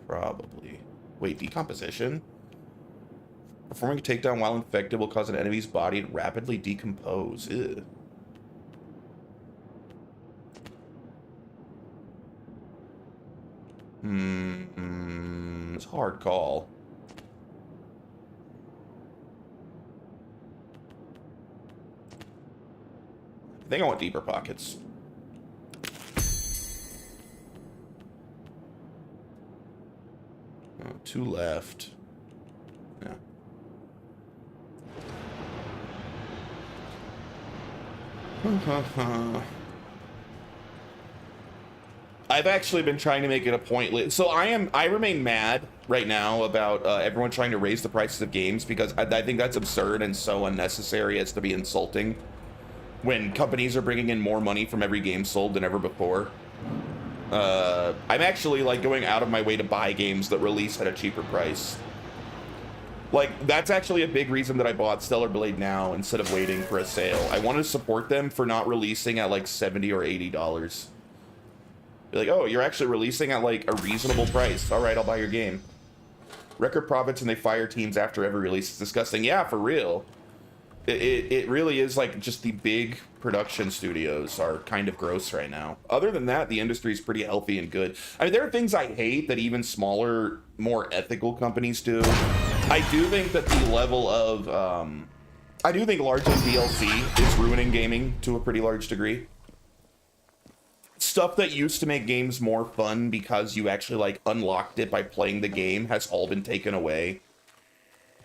Probably. Wait, decomposition? Performing a takedown while infected will cause an enemy's body to rapidly decompose. Ew. It's a hard call. I think I want deeper pockets. Oh, 2 left. Yeah. I've actually been trying to make it a point. So I remain mad right now about everyone trying to raise the prices of games because I think that's absurd and so unnecessary as to be insulting when companies are bringing in more money from every game sold than ever before. I'm actually like going out of my way to buy games that release at a cheaper price. Like, that's actually a big reason that I bought Stellar Blade now instead of waiting for a sale. I wanted to support them for not releasing at like $70 or $80. Be like, oh, you're actually releasing at like a reasonable price. All right, I'll buy your game. Record profits and they fire teams after every release. It's disgusting. Yeah, for real. It really is like just the big production studios are kind of gross right now. Other than that, the industry is pretty healthy and good. I mean, there are things I hate that even smaller, more ethical companies do. I do think that the level of, I do think largely DLC is ruining gaming to a pretty large degree. Stuff that used to make games more fun because you actually like unlocked it by playing the game has all been taken away.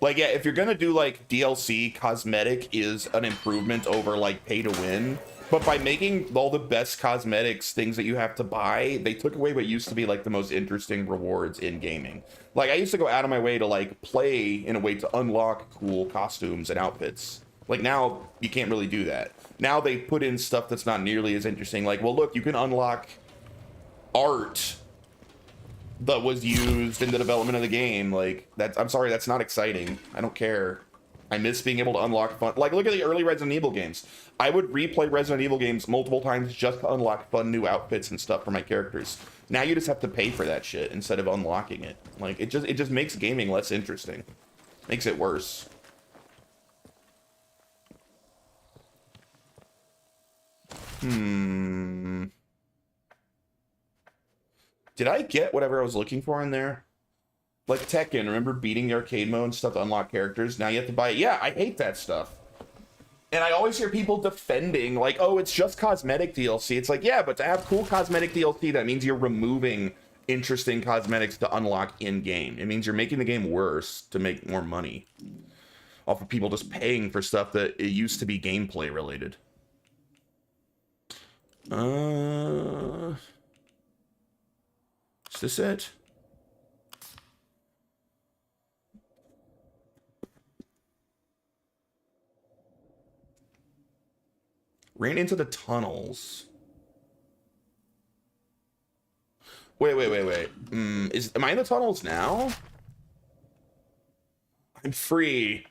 Like, yeah, if you're gonna do like DLC, cosmetic is an improvement over like pay to win. But by making all the best cosmetics things that you have to buy, they took away what used to be like the most interesting rewards in gaming. Like, I used to go out of my way to like play in a way to unlock cool costumes and outfits. Like, now you can't really do that. Now they put in stuff that's not nearly as interesting. Like, well, look, you can unlock art that was used in the development of the game. Like, that's, I'm sorry, that's not exciting. I don't care. I miss being able to unlock fun. Like, look at the early Resident Evil games. I would replay Resident Evil games multiple times just to unlock fun new outfits and stuff for my characters. Now you just have to pay for that shit instead of unlocking it. Like, it just makes gaming less interesting. Makes it worse. Did I get whatever I was looking for in there? Like Tekken, remember beating the arcade mode and stuff to unlock characters? Now you have to buy it. Yeah, I hate that stuff. And I always hear people defending, like, oh, it's just cosmetic DLC. It's like, yeah, but to have cool cosmetic DLC, that means you're removing interesting cosmetics to unlock in-game. It means you're making the game worse to make more money off of people just paying for stuff that it used to be gameplay related. Is this it? Ran into the tunnels. Wait. Am I in the tunnels now? I'm free.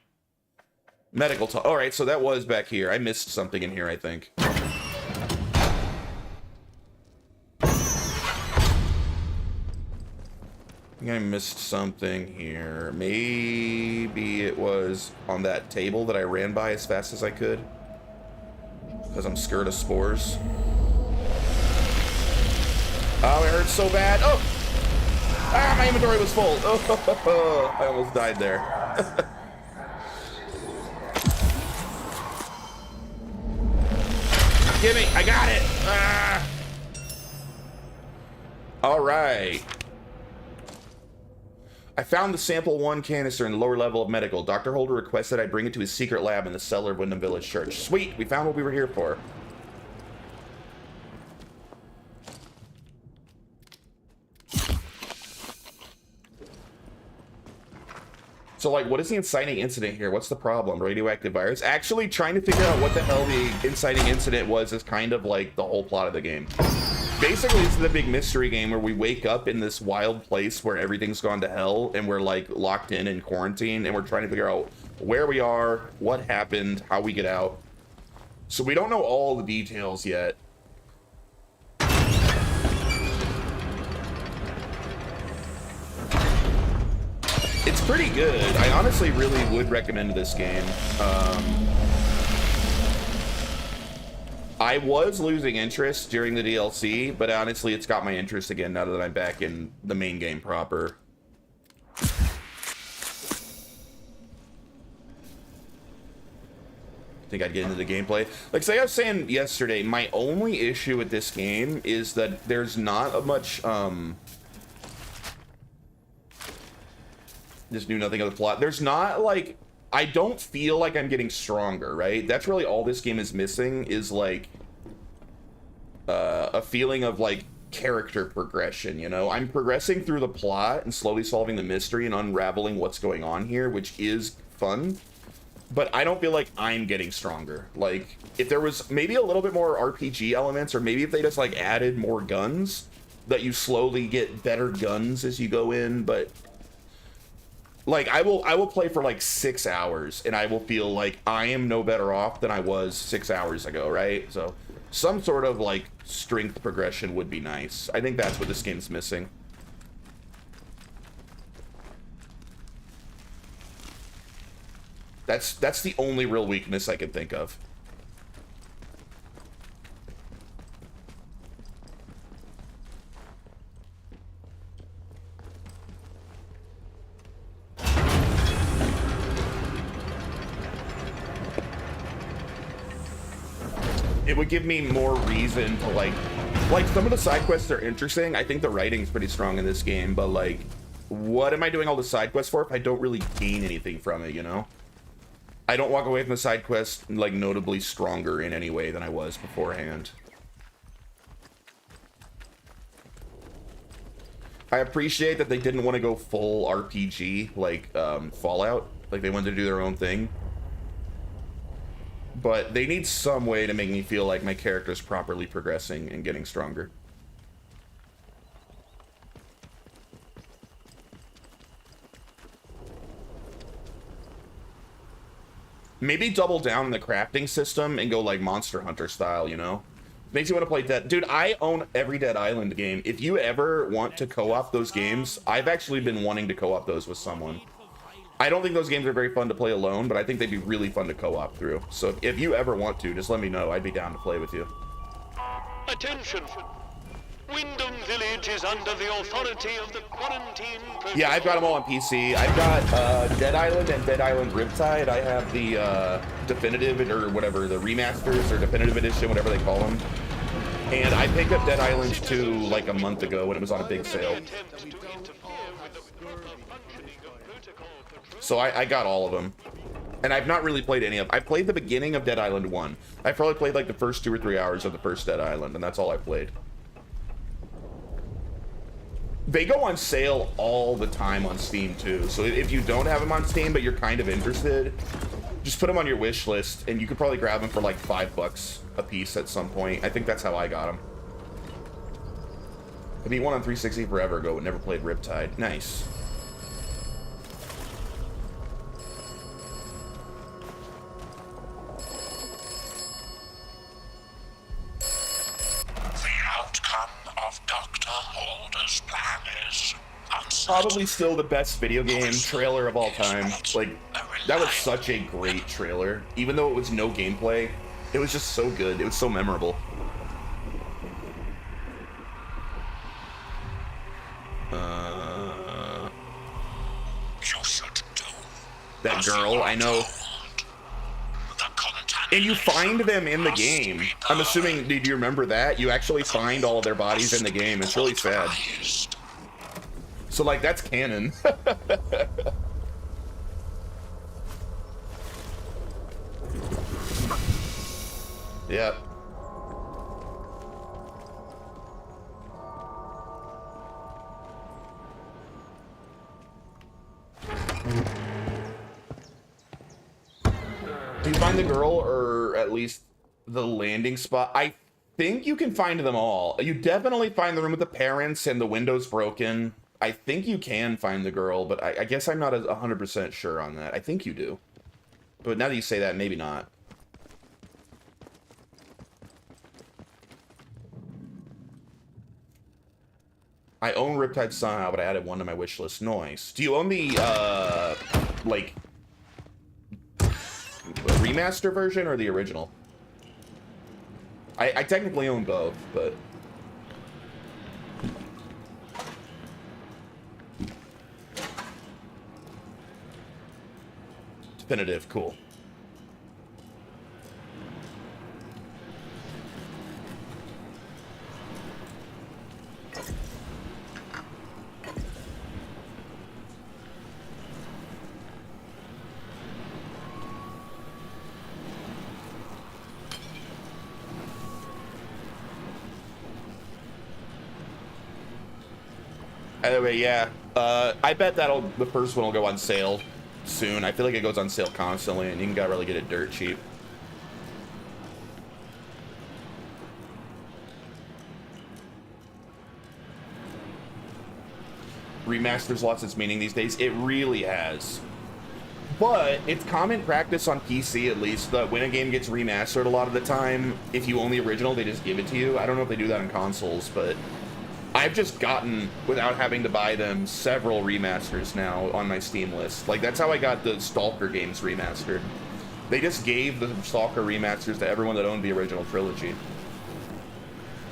Medical tunnel. All right, so that was back here. I missed something in here, I think. I missed something here. Maybe it was on that table that I ran by as fast as I could. Because I'm scared of spores. Oh, it hurts so bad. Oh! Ah, my inventory was full. Oh, I almost died there. Give me, I got it. Ah. All right. I found the sample 1 canister in the lower level of medical. Dr. Holder requested I bring it to his secret lab in the cellar of Wyndham Village Church. Sweet, we found what we were here for. So, like, what is the inciting incident here? What's the problem? Radioactive virus? Actually, trying to figure out what the hell the inciting incident was is kind of like the whole plot of the game. Basically, this is the big mystery game where we wake up in this wild place where everything's gone to hell and we're like locked in quarantine and we're trying to figure out where we are, what happened, how we get out. So we don't know all the details yet. pretty good. I honestly really would recommend this game. I was losing interest during the DLC, but honestly, it's got my interest again now that I'm back in the main game proper. Think I'd get into the gameplay. Like I was saying yesterday, my only issue with this game is that there's not much, just knew nothing of the plot. There's not, like, I don't feel like I'm getting stronger, right? That's really all this game is missing, is, like, a feeling of, like, character progression, you know? I'm progressing through the plot and slowly solving the mystery and unraveling what's going on here, which is fun. But I don't feel like I'm getting stronger. Like, if there was maybe a little bit more RPG elements, or maybe if they just, like, added more guns, that you slowly get better guns as you go in, but... Like, I will play for, like, 6 hours, and I will feel like I am no better off than I was 6 hours ago, right? So, some sort of, like, strength progression would be nice. I think that's what this game's missing. That's the only real weakness I can think of. It would give me more reason to, like some of the side quests are interesting. I think the writing's pretty strong in this game, but, like, what am I doing all the side quests for if I don't really gain anything from it, you know? I don't walk away from the side quest, like, notably stronger in any way than I was beforehand. I appreciate that they didn't want to go full RPG, like, Fallout. Like, they wanted to do their own thing. But they need some way to make me feel like my character's properly progressing and getting stronger. Maybe double down on the crafting system and go like Monster Hunter style, you know? Makes you want to play Dead. Dude, I own every Dead Island game. If you ever want to co-op those games, I've actually been wanting to co-op those with someone. I don't think those games are very fun to play alone, but I think they'd be really fun to co-op through. So if you ever want to, just let me know. I'd be down to play with you. Attention! Wyndham Village is under the authority of the quarantine protocol. Yeah, I've got them all on PC. I've got Dead Island and Dead Island Riptide. I have the definitive, or whatever, the remasters or definitive edition, whatever they call them. And I picked up Dead Island 2 like a month ago when it was on a big sale. So I got all of them. And I've not really played any of them. I've played the beginning of Dead Island 1. I've probably played like the first 2 or 3 hours of the first Dead Island, and that's all I've played. They go on sale all the time on Steam too. So if you don't have them on Steam, but you're kind of interested, just put them on your wish list, and you could probably grab them for like $5 a piece at some point. I think that's how I got them. I beat one on 360 forever ago, but never played Riptide. Nice. Probably still the best video game trailer of all time. Like, that was such a great trailer. Even though it was no gameplay, it was just so good. It was so memorable. That girl, I know. And you find them in the game. I'm assuming, did you remember that? You actually find all of their bodies in the game. It's really sad. So, like, that's canon. Yeah. Do you find the girl, or at least the landing spot? I think you can find them all. You definitely find the room with the parents and the windows broken. I think you can find the girl, but I guess I'm not 100% sure on that. I think you do. But now that you say that, maybe not. I own Riptide somehow, but I added one to my wish list. Noise. Do you own the, like, remaster version or the original? I technically own both, but... Definitive, cool. Anyway, yeah. I bet the first one will go on sale soon. I feel like it goes on sale constantly, and you can really get it dirt cheap. Remasters lost its meaning these days. It really has. But it's common practice on PC, at least, that when a game gets remastered a lot of the time, if you own the original, they just give it to you. I don't know if they do that on consoles, but I've just gotten, without having to buy them, several remasters now on my Steam list. Like, that's how I got the Stalker games remastered. They just gave the Stalker remasters to everyone that owned the original trilogy.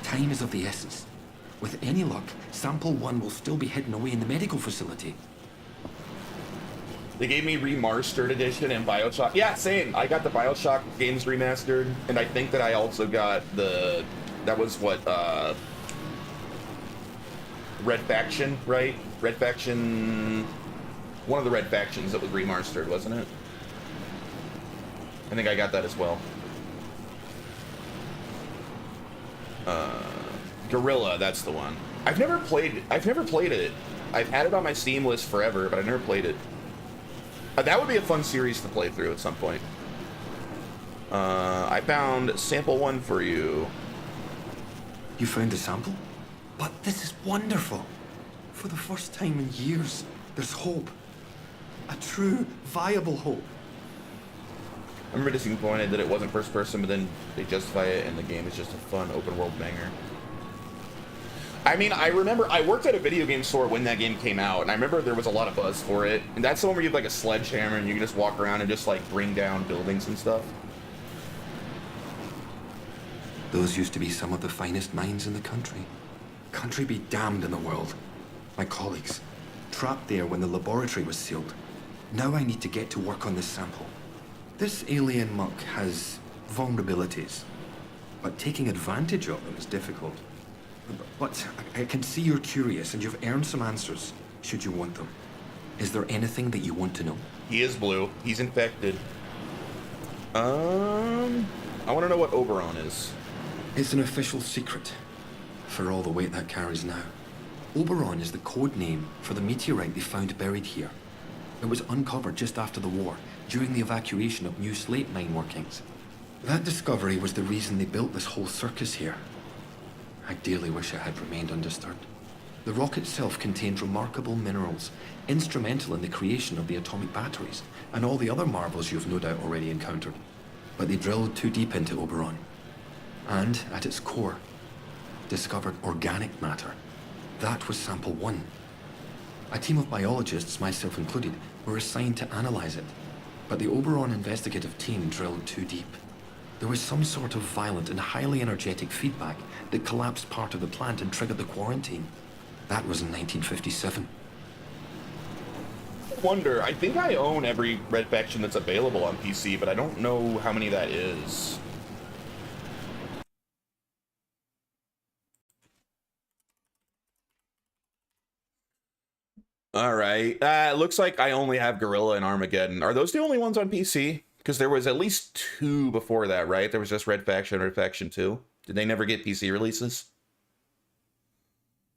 Time is of the essence. With any luck, Sample 1 will still be hidden away in the medical facility. They gave me Remastered Edition and Bioshock. Yeah, same. I got the Bioshock games remastered, and I think that I also got the... That was what, Red Faction, right? Red Faction... One of the Red Factions that was remastered, wasn't it? I think I got that as well. Gorilla, that's the one. I've never played it. I've had it on my Steam list forever, but I've never played it. That would be a fun series to play through at some point. I found Sample 1 for you. You found a sample? But this is wonderful. For the first time in years, there's hope. A true, viable hope. I remember disappointed that it wasn't first person, but then they justify it and the game is just a fun open world banger. I mean, I remember I worked at a video game store when that game came out, and I remember there was a lot of buzz for it. And that's the one where you have like a sledgehammer and you can just walk around and just like bring down buildings and stuff. Those used to be some of the finest minds in the country. Country be damned in the world. My colleagues, trapped there when the laboratory was sealed. Now I need to get to work on this sample. This alien muck has vulnerabilities, but taking advantage of them is difficult. But I can see you're curious and you've earned some answers, should you want them. Is there anything that you want to know? He is blue. He's infected. I want to know what Oberon is. It's an official secret, for all the weight that carries now. Oberon is the code name for the meteorite they found buried here. It was uncovered just after the war, during the evacuation of new slate mine workings. That discovery was the reason they built this whole circus here. I dearly wish it had remained undisturbed. The rock itself contained remarkable minerals, instrumental in the creation of the atomic batteries, and all the other marvels you've no doubt already encountered. But they drilled too deep into Oberon. And, at its core, discovered organic matter. That was Sample 1. A team of biologists, myself included, were assigned to analyze it. But the Oberon investigative team drilled too deep. There was some sort of violent and highly energetic feedback that collapsed part of the plant and triggered the quarantine. That was in 1957. I wonder, I think I own every Red Faction that's available on PC, but I don't know how many that is. Alright, looks like I only have Gorilla and Armageddon. Are those the only ones on PC? Because there was at least 2 before that, right? There was just Red Faction and Red Faction 2. Did they never get PC releases?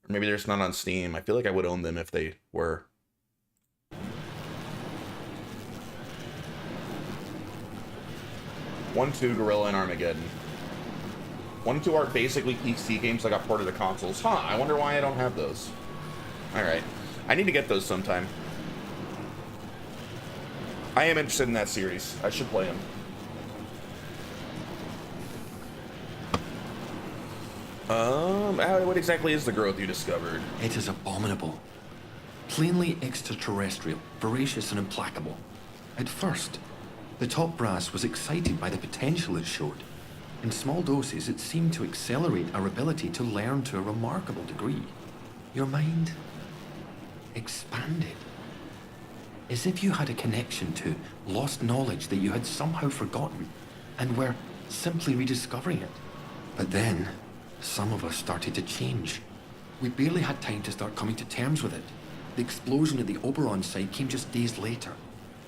Or maybe they're just not on Steam. I feel like I would own them if they were. One, 2, Gorilla, and Armageddon. 1 and 2 are basically PC games that got ported to consoles. Huh, I wonder why I don't have those. Alright. I need to get those sometime. I am interested in that series. I should play them. What exactly is the growth you discovered? It is abominable. Plainly extraterrestrial, voracious and implacable. At first, the top brass was excited by the potential it showed. In small doses, it seemed to accelerate our ability to learn to a remarkable degree. Your mind expanded. As if you had a connection to lost knowledge that you had somehow forgotten and were simply rediscovering it. But then, some of us started to change. We barely had time to start coming to terms with it. The explosion at the Oberon site came just days later.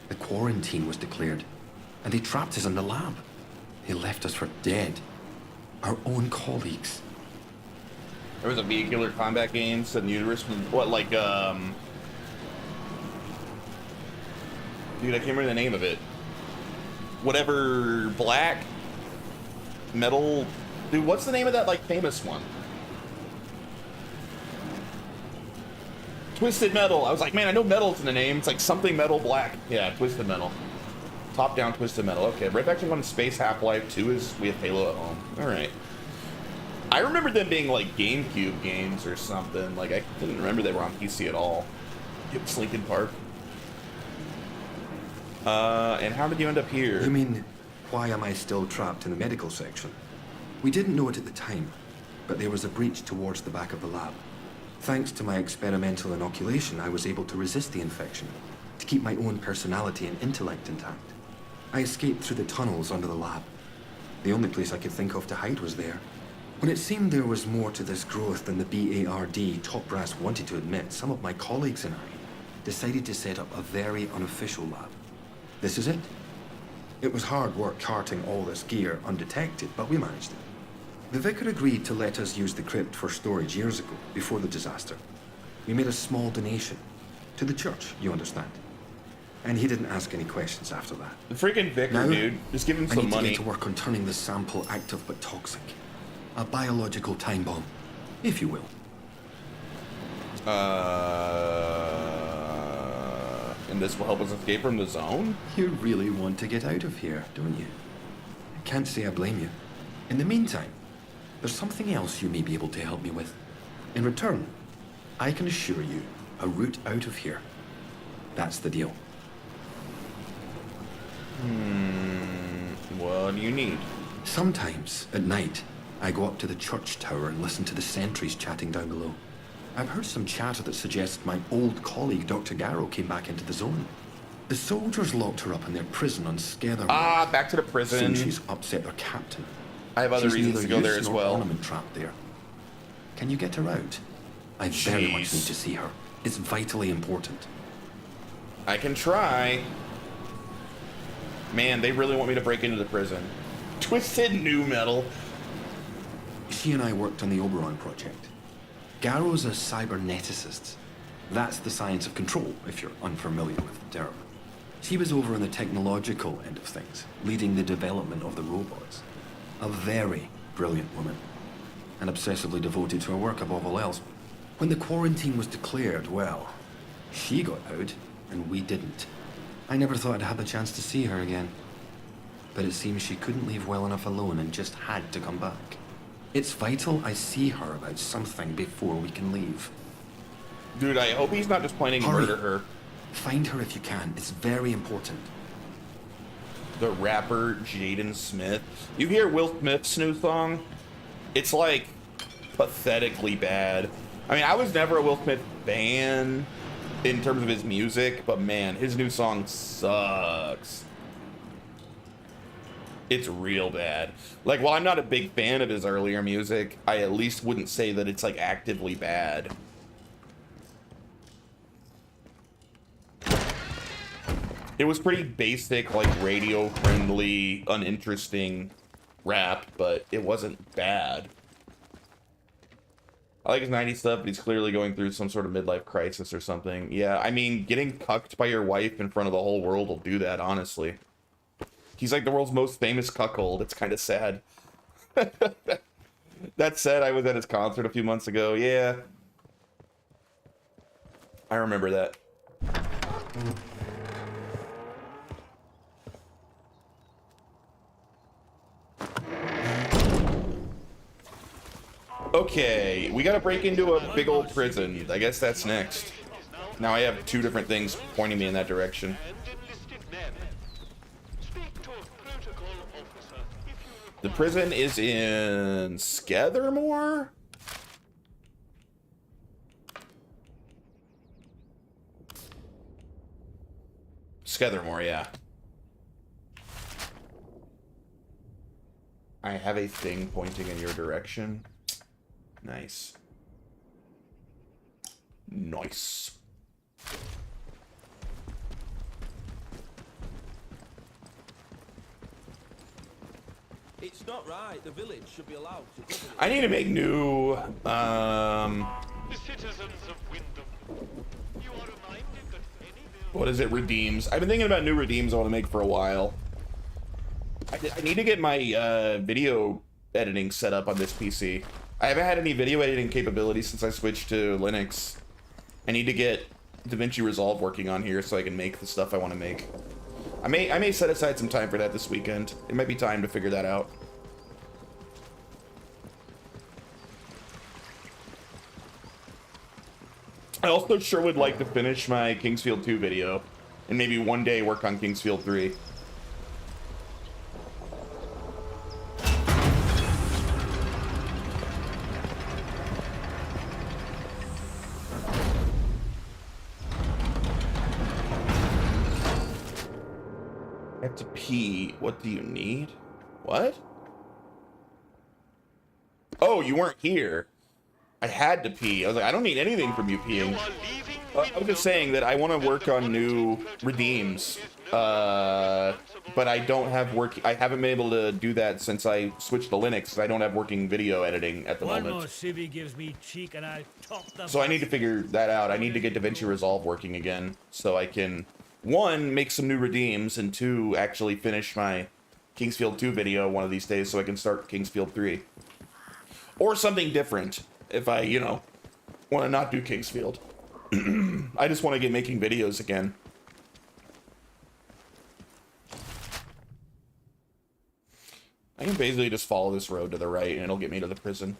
The quarantine was declared, and they trapped us in the lab. They left us for dead. Our own colleagues. There was a vehicular combat game set in the universe. What, like, dude, I can't remember the name of it. Whatever, black metal. Dude, what's the name of that, like, famous one? Twisted Metal. I was like, man, I know metal's in the name. It's like something metal black. Yeah, Twisted Metal. Top-down Twisted Metal. Okay, right back to one Space Half-Life 2 is we have Halo at home. All right. I remember them being like GameCube games or something. Like, I didn't remember they were on PC at all. It's Linkin Park. And how did you end up here? You mean, why am I still trapped in the medical section? We didn't know it at the time, but there was a breach towards the back of the lab. Thanks to my experimental inoculation, I was able to resist the infection, to keep my own personality and intellect intact. I escaped through the tunnels under the lab. The only place I could think of to hide was there. When it seemed there was more to this growth than the BARD top brass wanted to admit, some of my colleagues and I decided to set up a very unofficial lab. This is it. It was hard work carting all this gear undetected, but we managed it. The vicar agreed to let us use the crypt for storage years ago, before the disaster. We made a small donation. To the church, you understand. And he didn't ask any questions after that. The freaking vicar, Now, dude. Just give him some I need money. to get to work on turning this sample active but toxic. A biological time bomb, if you will. And this will help us escape from the zone? You really want to get out of here, don't you? I can't say I blame you. In the meantime, there's something else you may be able to help me with. In return, I can assure you a route out of here. That's the deal. What do you need? Sometimes, at night, I go up to the church tower and listen to the sentries chatting down below. I've heard some chatter that suggests my old colleague, Dr. Garrow, came back into the zone. The soldiers locked her up in their prison on Skeather. Back to the prison. Soon she's upset their captain. I have other She's reasons to neither go there use as nor well. ornament trapped there. Can you get her out? I very much need to see her. It's vitally important. I can try. Man, they really want me to break into the prison. Twisted New Metal. She and I worked on the Oberon project. Garrow's a cyberneticist. That's the science of control, if you're unfamiliar with the term. She was over on the technological end of things, leading the development of the robots. A very brilliant woman, and obsessively devoted to her work above all else. When the quarantine was declared, well, she got out, and we didn't. I never thought I'd have the chance to see her again. But it seems she couldn't leave well enough alone and just had to come back. It's vital I see her about something before we can leave. Dude, I hope he's not just planning to murder her. Find her if you can. It's very important. The rapper Jaden Smith. You hear Will Smith's new song? It's like pathetically bad. I mean, I was never a Will Smith fan in terms of his music, but man, his new song sucks. It's real bad. Like, while I'm not a big fan of his earlier music, I at least wouldn't say that it's like actively bad. It was pretty basic, like radio-friendly, uninteresting rap, but it wasn't bad. I like his 90s stuff, but he's clearly going through some sort of midlife crisis or something. Yeah, I mean, getting cucked by your wife in front of the whole world will do that, honestly. He's like the world's most famous cuckold. It's kind of sad. That said, I was at his concert a few months ago. Yeah. I remember that. Okay, we gotta break into a big old prison. I guess that's next. Now I have two different things pointing me in that direction. The prison is in Skethermore? Skethermore, yeah. I have a thing pointing in your direction. Nice. Nice. It's not right. The village should be allowed to govern it. I need to make new, The citizens of Wyndham, you are reminded that any what is it, redeems? I've been thinking about new redeems I want to make for a while. I need to get my video editing set up on this PC. I haven't had any video editing capabilities since I switched to Linux. I need to get DaVinci Resolve working on here so I can make the stuff I want to make. I may set aside some time for that this weekend. It might be time to figure that out. I also sure would like to finish my Kingsfield 2 video and maybe one day work on Kingsfield 3. I have to pee. What do you need? What? Oh, you weren't here. I had to pee. I was like, I don't need anything from you peeing. I was just saying that I want to work on new redeems. But I don't have I haven't been able to do that since I switched to Linux, because I don't have working video editing at the One moment. more civvy gives me cheek and I top the So I need to figure that out. I need to get DaVinci Resolve working again so I can, one, make some new redeems, and two, actually finish my Kingsfield 2 video one of these days so I can start Kingsfield 3. Or something different if I, you know, want to not do Kingsfield. I just want to get making videos again. I can basically just follow this road to the right and it'll get me to the prison.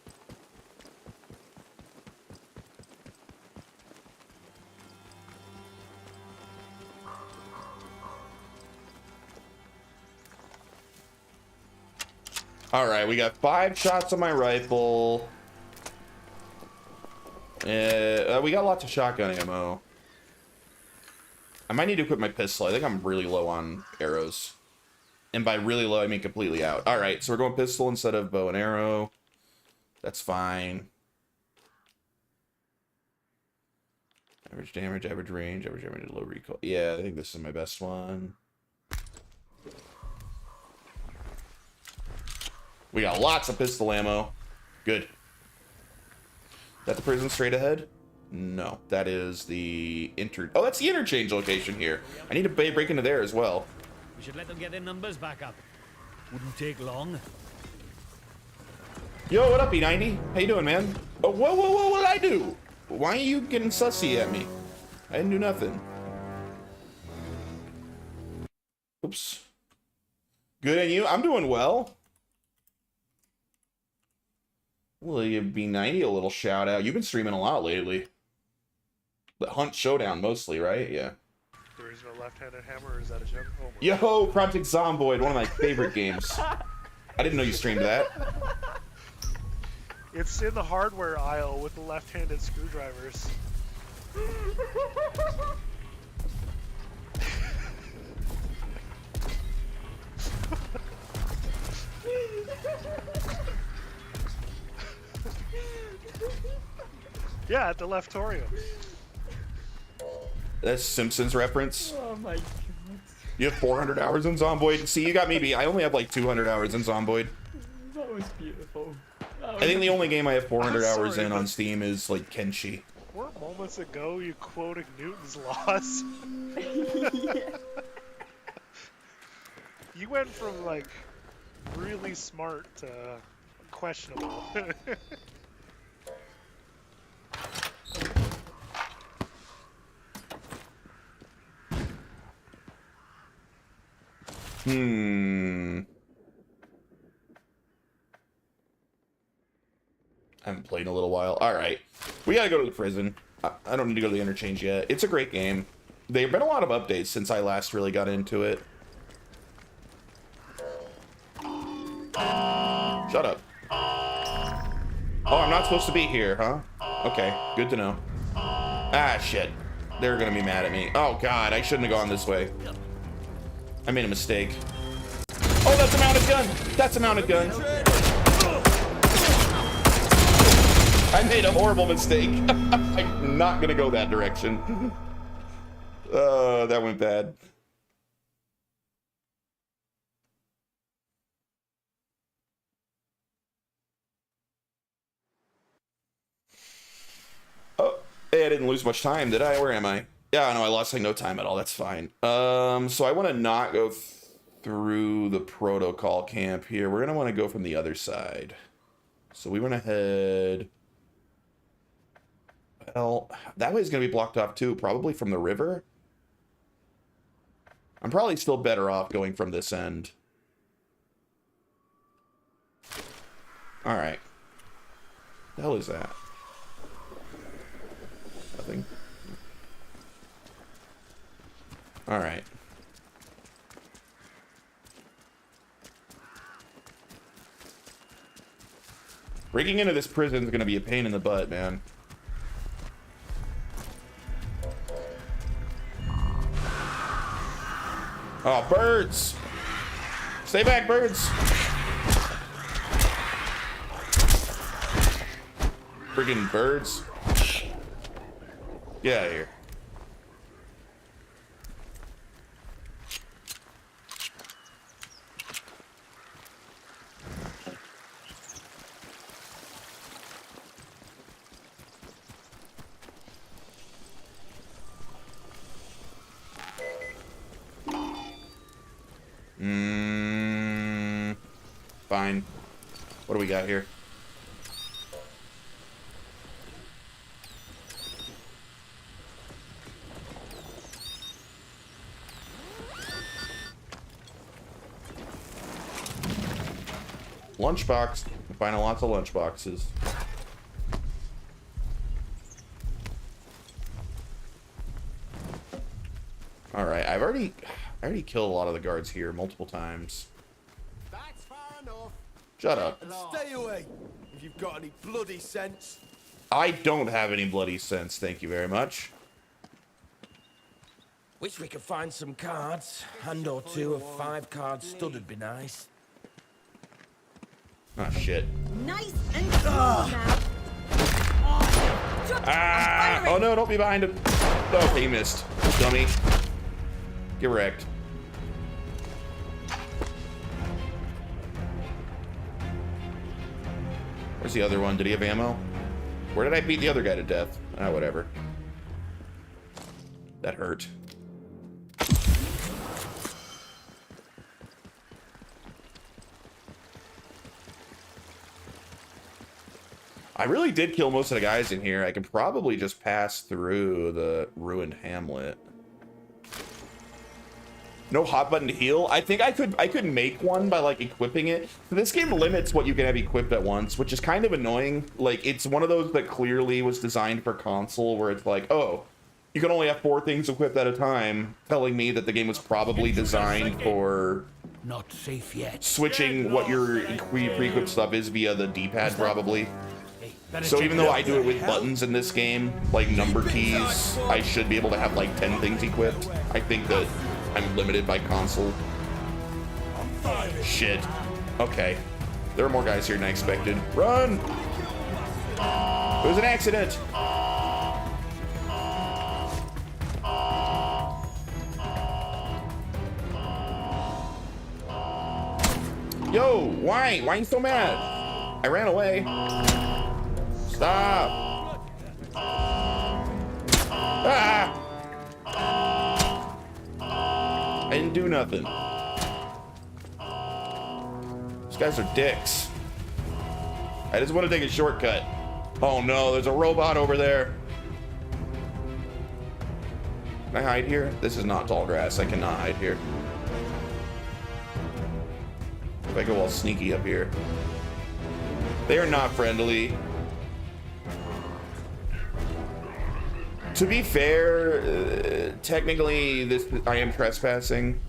Alright, we got 5 shots on my rifle. We got lots of shotgun ammo. I might need to equip my pistol. I think I'm really low on arrows. And by really low, I mean completely out. Alright, so we're going pistol instead of bow and arrow. That's fine. Average damage, average range, average damage, low recoil. Yeah, I think this is my best one. We got lots of pistol ammo. Good. Is that the prison straight ahead? No, that is the Oh, that's the interchange location here. I need to break into there as well. We should let them get their numbers back up. Wouldn't take long. Yo, what up, E90? How you doing, man? Oh, whoa, what did I do? Why are you getting sussy at me? I didn't do nothing. Oops. Good, and you? I'm doing well. Will you B90 a little shout out? You've been streaming a lot lately. The Hunt Showdown mostly, right? Yeah. There is no left-handed hammer, or is that a joke? Oh my Yo, Project Zomboid, one of my favorite games. I didn't know you streamed that. It's in the hardware aisle with the left-handed screwdrivers. Yeah, at the Leftorium. That's Simpsons reference. Oh my god. You have 400 hours in Zomboid. See, you got me beat. I only have like 200 hours in Zomboid. That was beautiful. I think the only game I have 400 I'm hours sorry, in on but- Steam is like Kenshi. Weren't moments ago you quoting Newton's laws? You went from like really smart to questionable. I haven't played All right. We gotta go to the prison. I don't need to go to the interchange yet. It's a great game. There have been a lot of updates since I last really got into it. Shut up. Oh, I'm not supposed to be here, huh? Okay, good to know. Ah, shit. They're gonna be mad at me. Oh, God, I shouldn't have gone this way. I made a mistake. Oh, that's a mounted gun! That's a mounted gun! I made a horrible mistake. I'm not gonna go that direction. That went bad. Oh, hey, I didn't lose much time, did I? Where am I? Yeah, no, I lost like no time at all. That's fine. So I want to not go through the protocol camp here. We're gonna want to go from the other side. So we want to head. Well, that way's gonna be blocked off too, probably from the river. I'm probably still better off going from this end. All right. The hell is that? Nothing. All right. Breaking into this prison is going to be a pain in the butt, man. Oh, birds! Stay back, birds! Friggin' birds. Get out of here. Fine. What do we got here? Lunchbox. I'm finding lots of lunchboxes. All right, I already killed a lot of the guards here multiple times. That's far enough. Shut up. And stay away if you've got any bloody sense. I don't have any bloody sense, thank you very much. Wish we could find some cards. Hand or two of 5-card stud would be nice. Oh, shit. Nice and cool now. Ah! Oh, no, don't be behind him. Oh, he missed. Dummy. Get wrecked. Where's the other one? Did he have ammo? Where did I beat the other guy to death? Ah, whatever. That hurt. I really did kill most of the guys in here. I can probably just pass through the ruined hamlet. No hot button to heal. I think I could make one by like equipping it. This game limits what you can have equipped at once, which is kind of annoying. Like, it's one of those that clearly was designed for console, where it's like, oh, you can only have 4 things equipped at a time, telling me that the game was probably designed for not safe yet. Switching what your pre-equipped stuff is via the D-pad, probably. So even though I do it with buttons in this game, like number keys, I should be able to have like 10 things equipped. I think that I'm limited by console. Shit. Okay. There are more guys here than I expected. Run! It was an accident! Yo, why? Why are you so mad? I ran away. Stop! Ah! I didn't do nothing. These guys are dicks. I just want to take a shortcut. Oh no, there's a robot over there. Can I hide here? This is not tall grass. I cannot hide here. If I go all sneaky up here. They are not friendly. To be fair, technically this I am trespassing,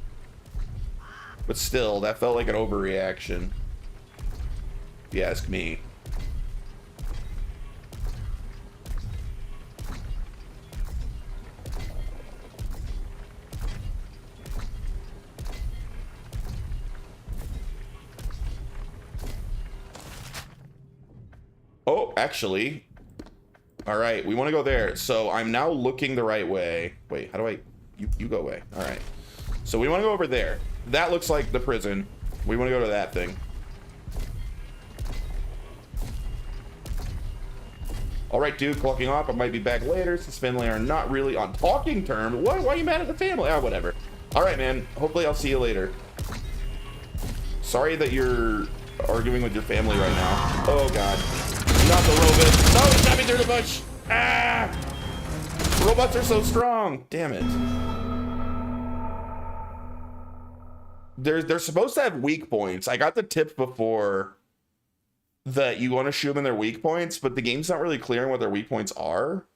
but still, that felt like an overreaction. If you ask me. Oh, actually. All right, we want to go there. So I'm now looking the right way. Wait, how do I... You go away. All right. So we want to go over there. That looks like the prison. We want to go to that thing. All right, dude, clocking off. I might be back later since family are not really on talking terms. Why are you mad at the family? Ah, whatever. All right, man. Hopefully I'll see you later. Sorry that you're arguing with your family right now. Oh, God. Not the robot. No, he shot me through the bush. Ah! Robots are so strong. Damn it. They're supposed to have weak points. I got the tip before that you want to shoot them in their weak points, but the game's not really clearing what their weak points are.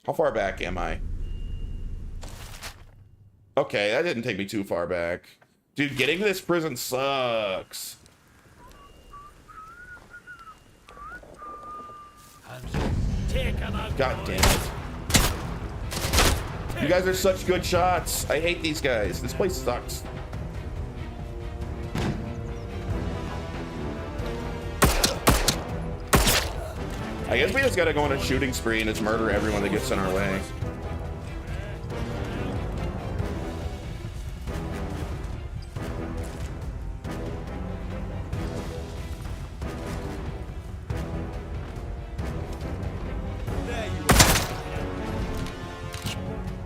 How far back am I? Okay, that didn't take me too far back. Dude, getting to this prison sucks. God damn it. You guys are such good shots. I hate these guys. This place sucks. I guess we just gotta go on a shooting spree and just murder everyone that gets in our way.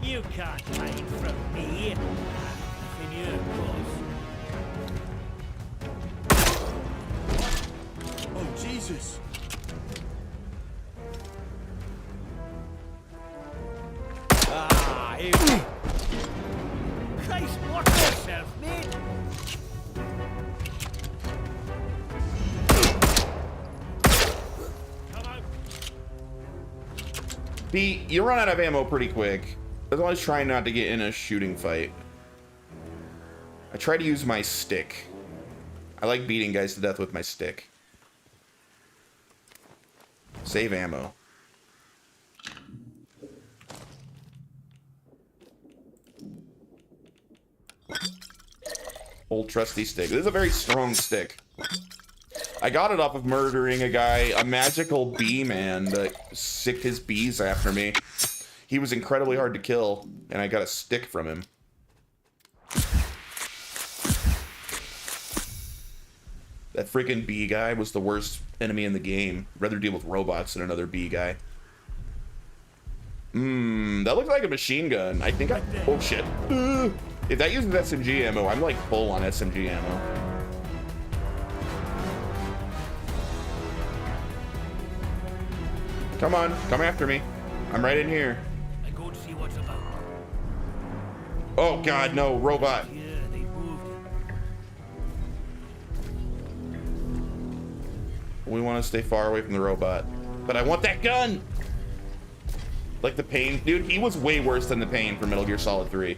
You can't hide from me. In your course. Oh, Jesus. Ah, here we go. Christ, watch yourself, mate. B, you run out of ammo pretty quick. I'm always trying not to get in a shooting fight. I try to use my stick. I like beating guys to death with my stick. Save ammo. Old trusty stick. This is a very strong stick. I got it off of murdering a guy, a magical bee man that sicked his bees after me. He was incredibly hard to kill, and I got a stick from him. That freaking bee guy was the worst enemy in the game. I'd rather deal with robots than another bee guy. That looks like a machine gun. I think I... Oh, shit. If that uses SMG ammo, I'm like full on SMG ammo. Come on, come after me. I'm right in here. I go to see what's about. Oh God, no, robot. Yeah, they moved it. We want to stay far away from the robot. But I want that gun! Like the pain. Dude, he was way worse than the pain for Metal Gear Solid 3.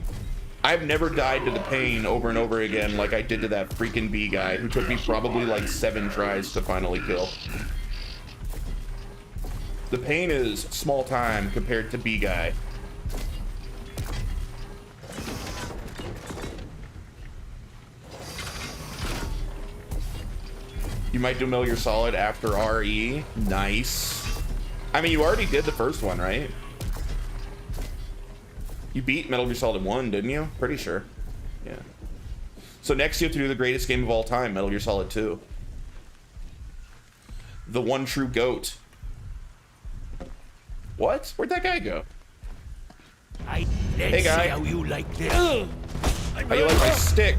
I've never died to the pain over and over again like I did to that freaking bee guy who took me probably like 7 tries to finally kill. The pain is small time compared to bee guy. You might do Metal Gear Solid after RE. Nice. I mean, you already did the first one, right? You beat Metal Gear Solid 1, didn't you? Pretty sure. Yeah. So next you have to do the greatest game of all time, Metal Gear Solid 2. The one true GOAT. What? Where'd that guy go? Hey guy. How you like this? How you like my stick?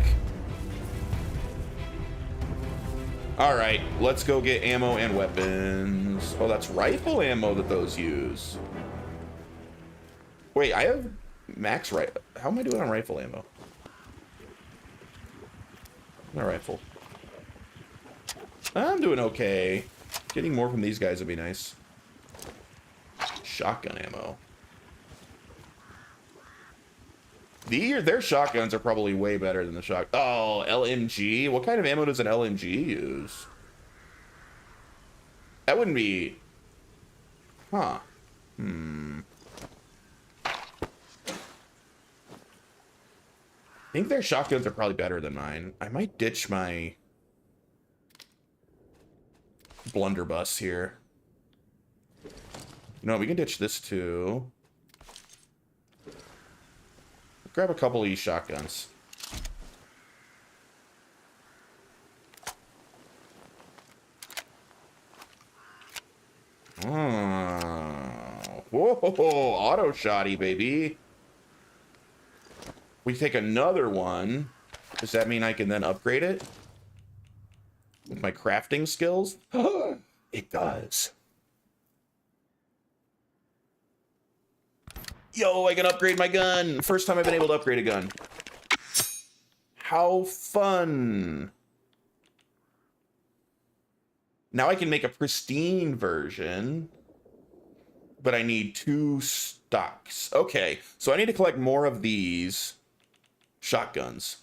Alright, let's go get ammo and weapons. Oh, that's rifle ammo that those use. Wait, I have max right. How am I doing on rifle ammo? My rifle. I'm doing okay. Getting more from these guys would be nice. shotgun ammo. Their shotguns are probably way better than the shot. Oh, LMG? What kind of ammo does an LMG use? That wouldn't be... Huh. I think their shotguns are probably better than mine. I might ditch my blunderbuss here. No, we can ditch this too. Grab a couple of these shotguns. Oh. Whoa, auto shotty, baby. We take another one. Does that mean I can then upgrade it? With my crafting skills? It does. Yo, I can upgrade my gun. First time I've been able to upgrade a gun. How fun. Now I can make a pristine version, but I need 2 stocks. Okay, so I need to collect more of these shotguns,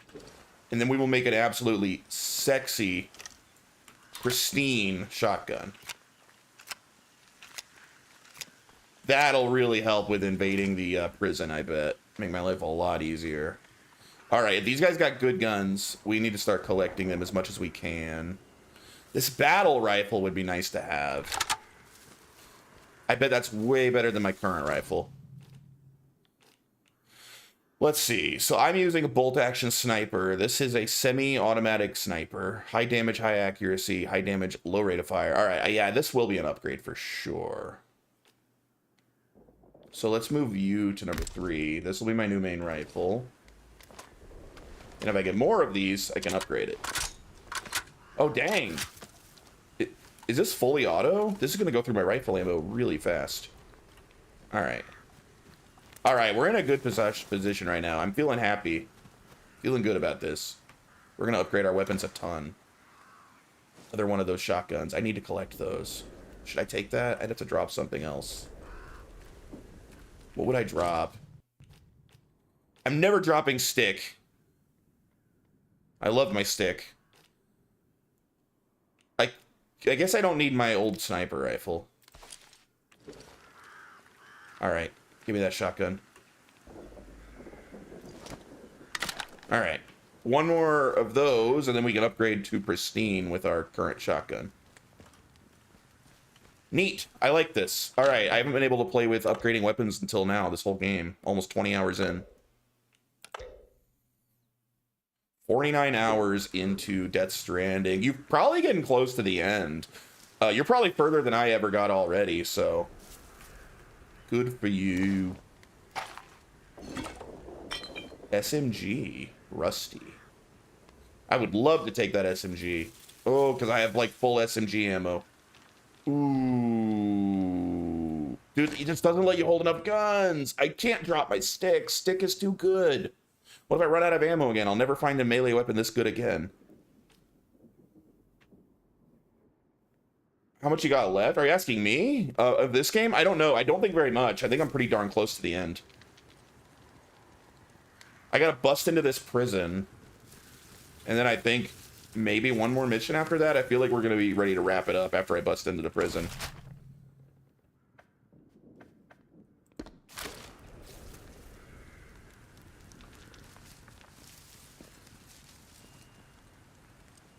and then we will make an absolutely sexy, pristine shotgun. That'll really help with invading the prison, I bet. Make my life a lot easier. All right, if these guys got good guns, we need to start collecting them as much as we can. This battle rifle would be nice to have. I bet that's way better than my current rifle. Let's see. So I'm using a bolt-action sniper. This is a semi-automatic sniper. High damage, high accuracy, high damage, low rate of fire. All right, yeah, this will be an upgrade for sure. So let's move you to number 3. This will be my new main rifle. And if I get more of these, I can upgrade it. Oh, dang. Is this fully auto? This is going to go through my rifle ammo really fast. All right. All right, we're in a good position right now. I'm feeling happy. Feeling good about this. We're going to upgrade our weapons a ton. Another one of those shotguns. I need to collect those. Should I take that? I'd have to drop something else. What would I drop? I'm never dropping stick. I love my stick. I guess I don't need my old sniper rifle. Alright, give me that shotgun. Alright, one more of those, and then we can upgrade to pristine with our current shotgun. Neat, I like this. Alright, I haven't been able to play with upgrading weapons until now, this whole game. Almost 20 hours in. 49 hours into Death Stranding. You're probably getting close to the end. You're probably further than I ever got already, so... Good for you. SMG. Rusty. I would love to take that SMG. Oh, because I have, like, full SMG ammo. Ooh. Dude, he just doesn't let you hold enough guns. I can't drop my stick. Stick is too good. What if I run out of ammo again? I'll never find a melee weapon this good again. How much you got left? Are you asking me? Of this game? I don't know. I don't think very much. I think I'm pretty darn close to the end. I gotta bust into this prison. And then I think maybe one more mission after that. I feel like we're gonna be ready to wrap it up after I bust into the prison.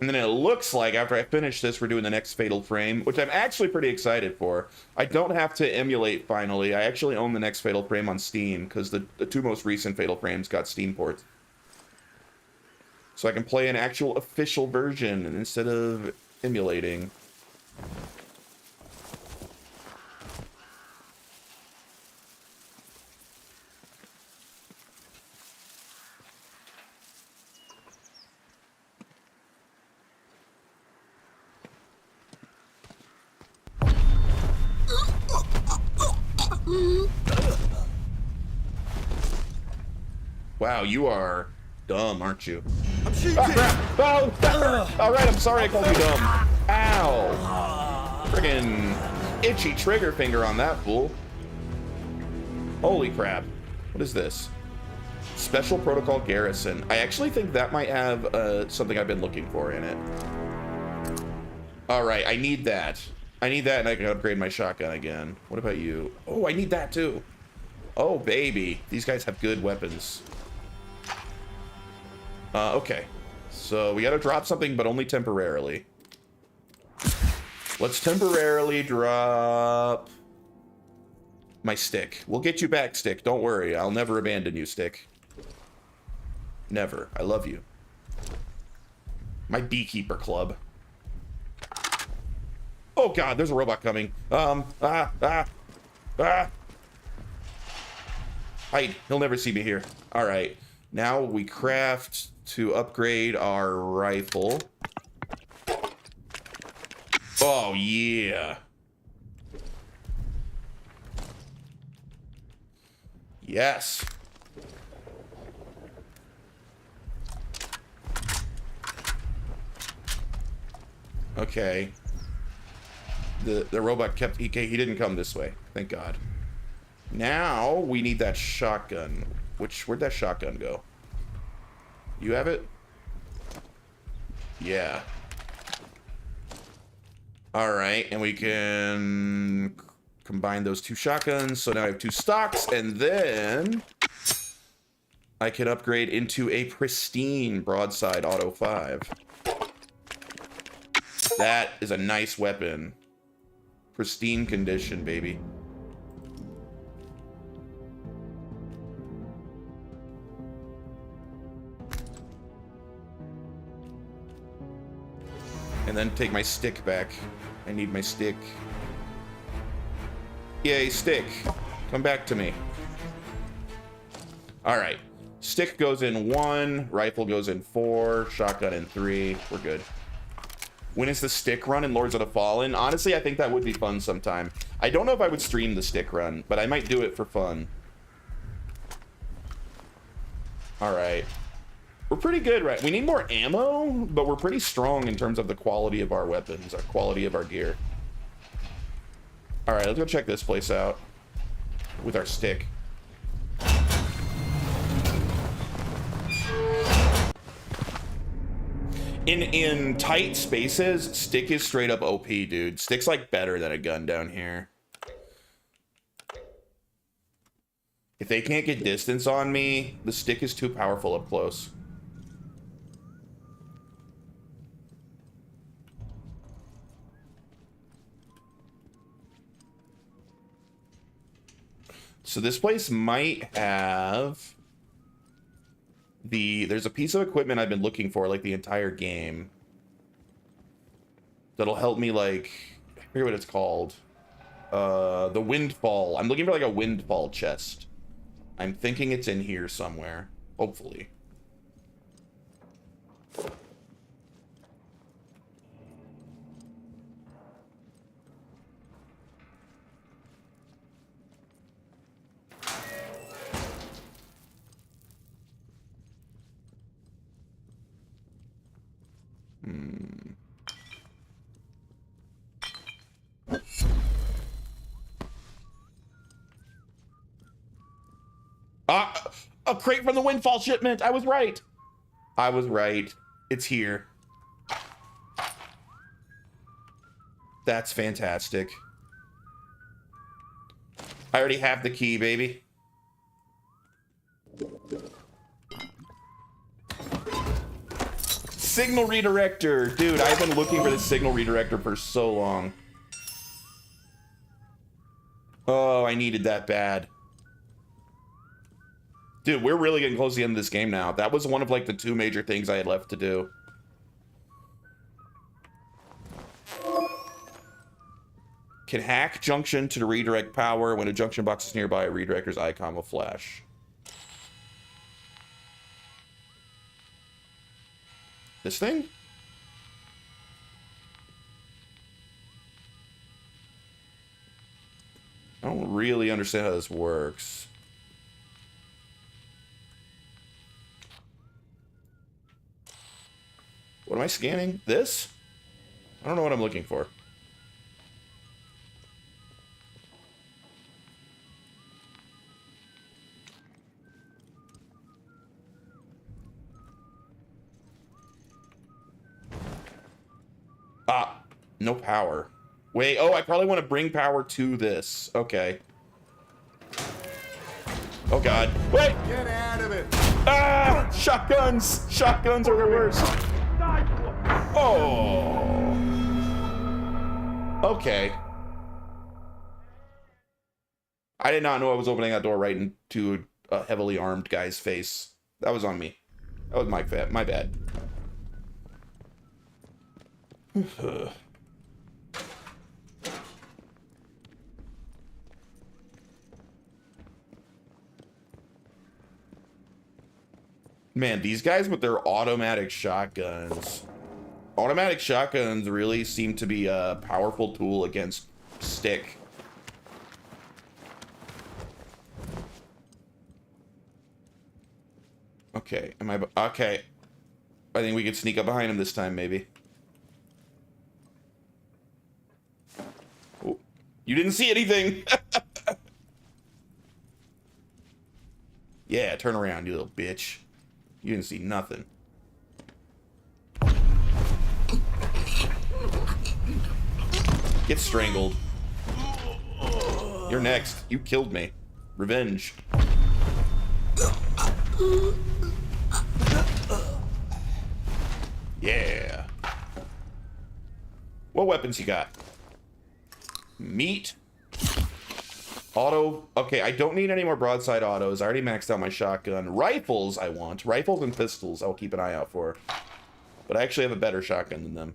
And then it looks like after I finish this, we're doing the next Fatal Frame, which I'm actually pretty excited for. I don't have to emulate finally. I actually own the next Fatal Frame on Steam because the 2 most recent Fatal Frames got Steam ports. So I can play an actual official version instead of emulating. Wow, you are dumb, aren't you? I'm shooting. Oh, all right, I'm sorry I called you dumb. Ow. Friggin' itchy trigger finger on that fool. Holy crap. What is this? Special Protocol Garrison. I actually think that might have something I've been looking for in it. All right, I need that. I need that, and I can upgrade my shotgun again. What about you? Oh, I need that too. Oh, baby. These guys have good weapons. Okay. So we gotta drop something, but only temporarily. Let's temporarily drop my stick. We'll get you back, stick. Don't worry. I'll never abandon you, stick. Never. I love you. My beekeeper club. Oh god, there's a robot coming. Hide. He'll never see me here. All right. Now we craft to upgrade our rifle. Oh yeah. Yes. Okay. The robot kept he didn't come this way. Thank God. Now we need that shotgun. Where'd that shotgun go? You have it? Yeah. All right, and we can combine those two shotguns. So now I have two stocks, and then I can upgrade into a pristine broadside auto 5. That is a nice weapon. Pristine condition, baby. And then take my stick back. I need my stick. Yay, stick. Come back to me. All right. Stick goes in 1, rifle goes in 4, shotgun in 3. We're good. When is the stick run in Lords of the Fallen? Honestly, I think that would be fun sometime. I don't know if I would stream the stick run, but I might do it for fun. All right. We're pretty good, right? We need more ammo, but we're pretty strong in terms of the quality of our weapons, our quality of our gear. All right, let's go check this place out with our stick. In tight spaces, stick is straight up OP, dude. Stick's like better than a gun down here. If they can't get distance on me, the stick is too powerful up close. So this place might have there's a piece of equipment I've been looking for like the entire game that'll help me, like, I forget what it's called. The windfall. I'm looking for like a windfall chest. I'm thinking it's in here somewhere, hopefully. A crate from the windfall shipment. I was right. I was right. It's here. That's fantastic. I already have the key, baby. Signal redirector. Dude, I've been looking for this signal redirector for so long. Oh, I needed that bad. Dude, we're really getting close to the end of this game now. That was one of like the 2 major things I had left to do. Can hack junction to redirect power. When a junction box is nearby, a redirector's icon will flash. This thing? I don't really understand how this works. What am I scanning? This? I don't know what I'm looking for. No power. Wait, oh, I probably want to bring power to this. Okay. Oh, God. Wait! Get out of it! Ah! Shotguns! Shotguns are the worst. Oh. Okay. I did not know I was opening that door right into a heavily armed guy's face. That was on me. That was my bad. Man, these guys with their automatic shotguns. Automatic shotguns really seem to be a powerful tool against stick. Okay, okay. I think we could sneak up behind him this time, maybe. Oh, you didn't see anything! Yeah, turn around, you little bitch. You didn't see nothing. Get strangled. You're next. You killed me. Revenge. Yeah. What weapons you got? Meat. Auto. Okay, I don't need any more broadside autos. I already maxed out my shotgun. Rifles I want. Rifles and pistols I'll keep an eye out for. But I actually have a better shotgun than them.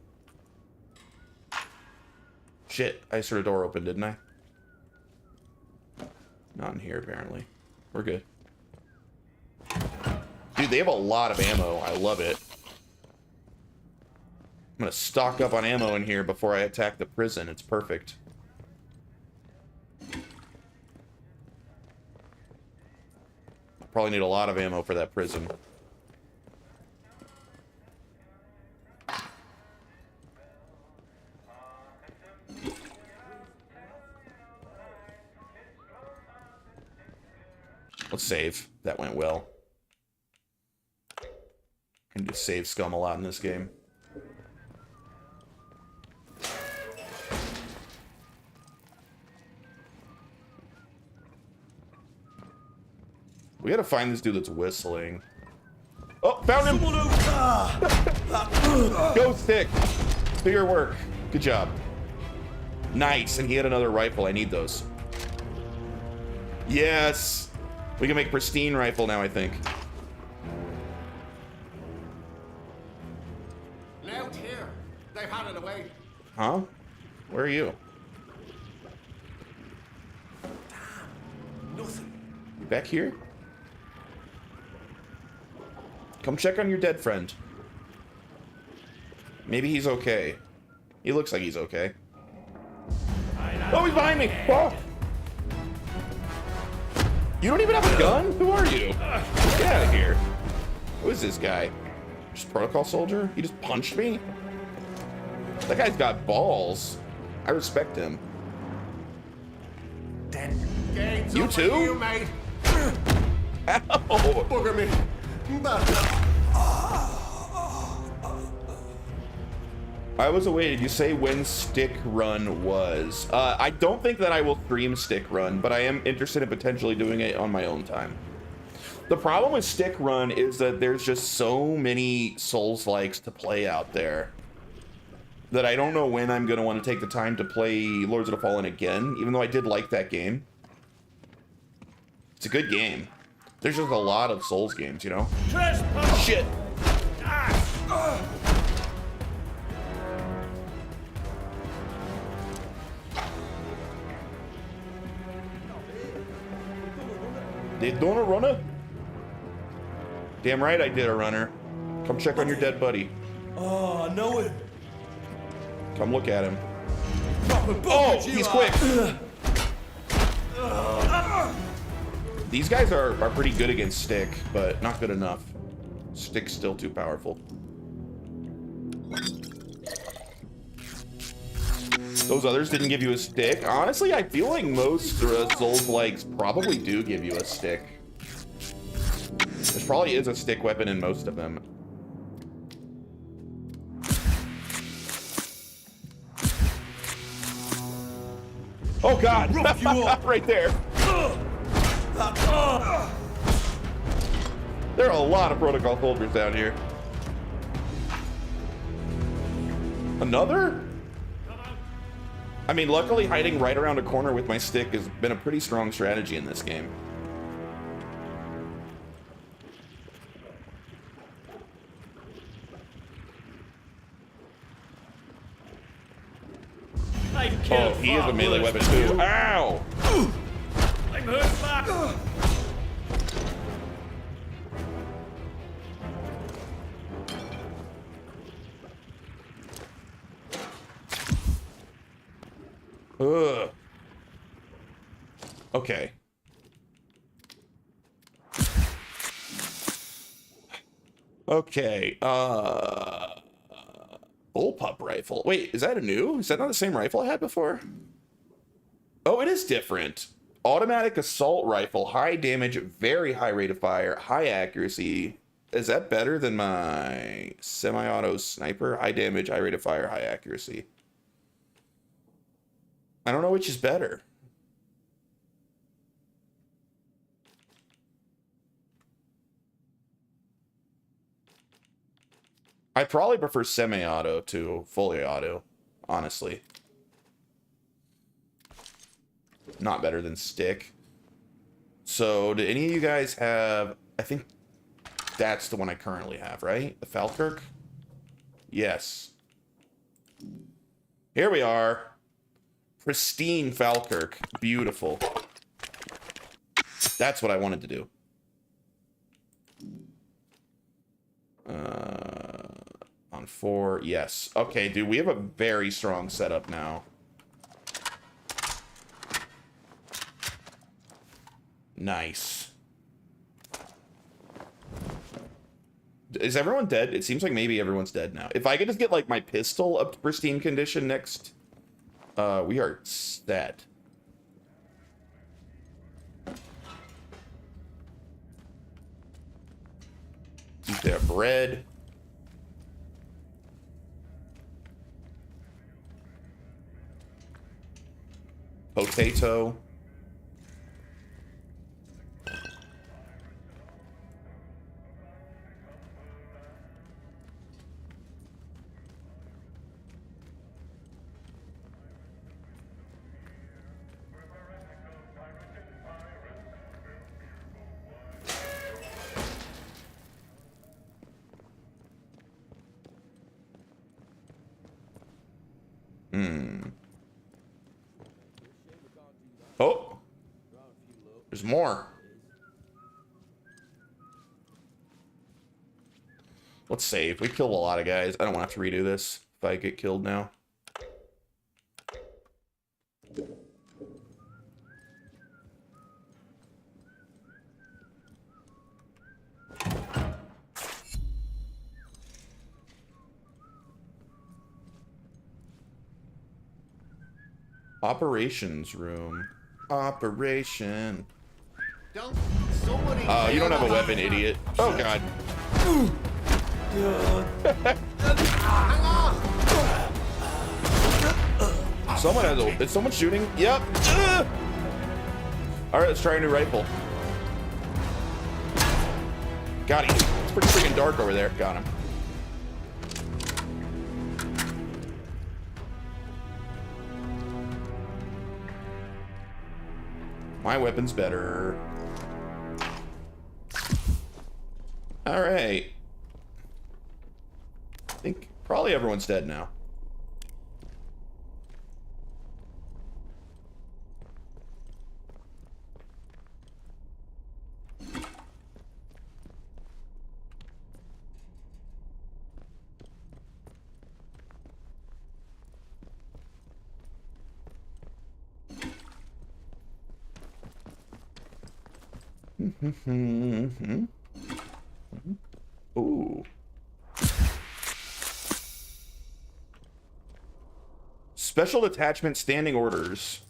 Shit, I just heard a door open, didn't I? Not in here, apparently. We're good. Dude, they have a lot of ammo. I love it. I'm gonna stock up on ammo in here before I attack the prison. It's perfect. Probably need a lot of ammo for that prison. Let's save. That went well. I can just save scum a lot in this game. We gotta find this dude that's whistling. Oh, found him! Go stick! Do your work. Good job. Nice, and he had another rifle. I need those. Yes! We can make pristine rifle now, I think. Out here. They've had it away. Huh? Where are you? Damn. Nothing. You back here? Come check on your dead friend. Maybe he's okay. He looks like he's okay. Oh, he's behind me! Oh. You don't even have a gun? Who are you? Get out of here. Who is this guy? Just protocol soldier? He just punched me? That guy's got balls. I respect him. Gates You up for too? You, mate. Ow! Bugger me. I was away. Did you say when Stick Run was? I don't think that I will stream Stick Run, but I am interested in potentially doing it on my own time. The problem with Stick Run is that there's just so many Souls-likes to play out there that I don't know when I'm going to want to take the time to play Lords of the Fallen again, even though I did like that game. It's a good game. There's just a lot of Souls games, you know? Shit! Did doing a runner? Damn right I did a runner. Come check on your dead buddy. Oh, I know him. Come look at him. Oh, he's quick. These guys are pretty good against Stick, but not good enough. Stick's still too powerful. Those others didn't give you a stick. Honestly, I feel like most Souls-likes probably do give you a stick. There probably is a stick weapon in most of them. Oh God! Right there. There are a lot of protocol soldiers down here. Another? I mean, luckily hiding right around a corner with my stick has been a pretty strong strategy in this game. Oh, he is a melee weapon too. Ow! I'm hurt back. Ugh. Okay. Okay. Bullpup rifle. Wait, is that a new? Is that not the same rifle I had before? Oh, it is different. Automatic assault rifle, high damage, very high rate of fire, high accuracy. Is that better than my semi-auto sniper? High damage, high rate of fire, high accuracy. I don't know which is better. I probably prefer semi-auto to fully auto, honestly. Not better than stick. So, do any of you guys have... I think that's the one I currently have, right? The Falkirk? Yes. Here we are. Pristine Falkirk. Beautiful. That's what I wanted to do. On 4, yes. Okay, dude, we have a very strong setup now. Nice. Is everyone dead? It seems like maybe everyone's dead now. If I could just get, like, my pistol up to pristine condition next, we are set. Eat that bread. Potato. Oh, there's more. Let's save. We killed a lot of guys. I don't want to have to redo this if I get killed now. Operations room. Operation. Oh, you don't have a weapon, idiot. Oh, God. Someone has a... Is someone shooting? Yep. Alright, let's try a new rifle. Got him. It's pretty freaking dark over there. Got him. My weapon's better. Alright. I think probably everyone's dead now. Ooh. Special detachment standing orders.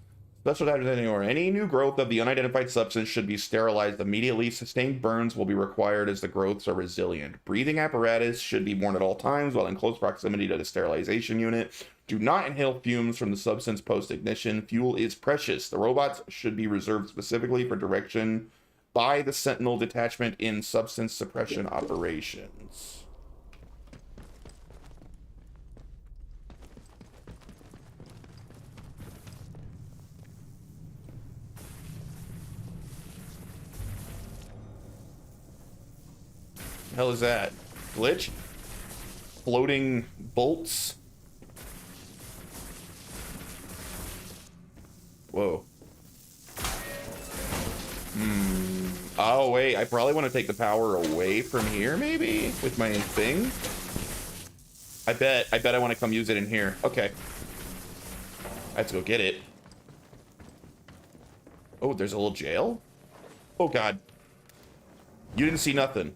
Special items anywhere. Any new growth of the unidentified substance should be sterilized immediately. Sustained burns will be required as the growths are resilient. Breathing apparatus should be worn at all times while in close proximity to the sterilization unit. Do not inhale fumes from the substance post-ignition. Fuel is precious. The robots should be reserved specifically for direction by the Sentinel detachment in substance suppression operations. The hell is that? Glitch? Floating bolts? Whoa. Oh, wait. I probably want to take the power away from here, maybe? With my thing? I bet I want to come use it in here. Okay. I have to go get it. Oh, there's a little jail? Oh, God. You didn't see nothing.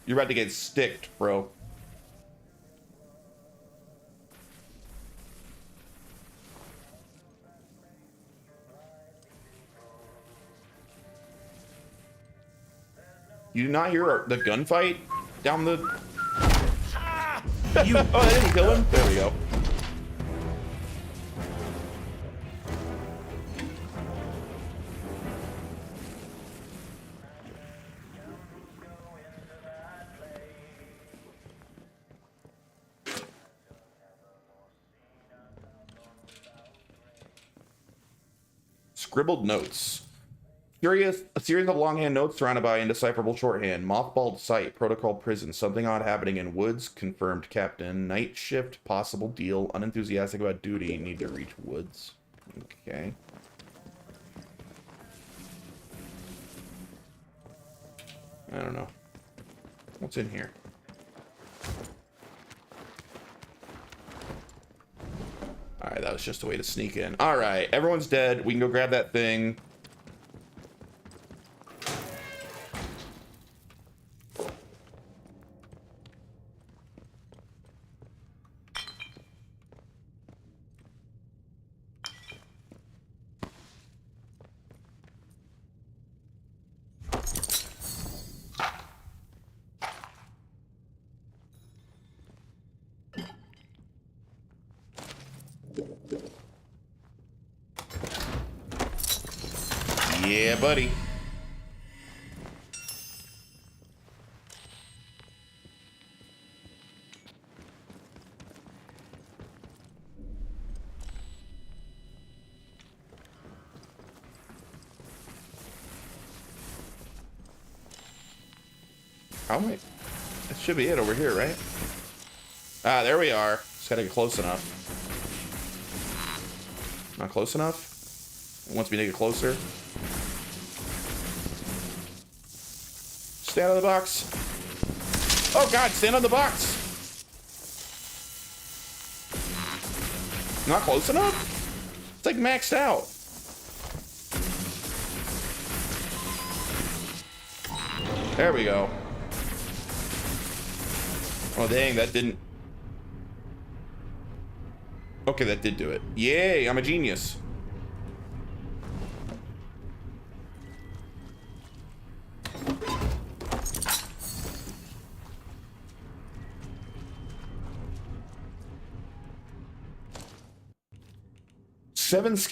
You're about to get sticked, bro. You did not hear the gunfight down the... You... Oh, I didn't kill him? There we go. Scribbled notes. A series of longhand notes surrounded by indecipherable shorthand. Mothballed site. Protocol prison. Something odd happening in woods. Confirmed captain. Night shift. Possible deal. Unenthusiastic about duty. Need to reach woods. Okay. I don't know. What's in here? Alright, that was just a way to sneak in. Alright, everyone's dead. We can go grab that thing. Yeah, buddy. How many? That should be it over here, right? Ah, there we are. Just gotta get close enough. Not close enough? It wants me to get closer. Stand on the box. Oh God, stand on the box. Not close enough? It's like maxed out. There we go. Oh dang, that didn't... Okay, that did do it. Yay, I'm a genius.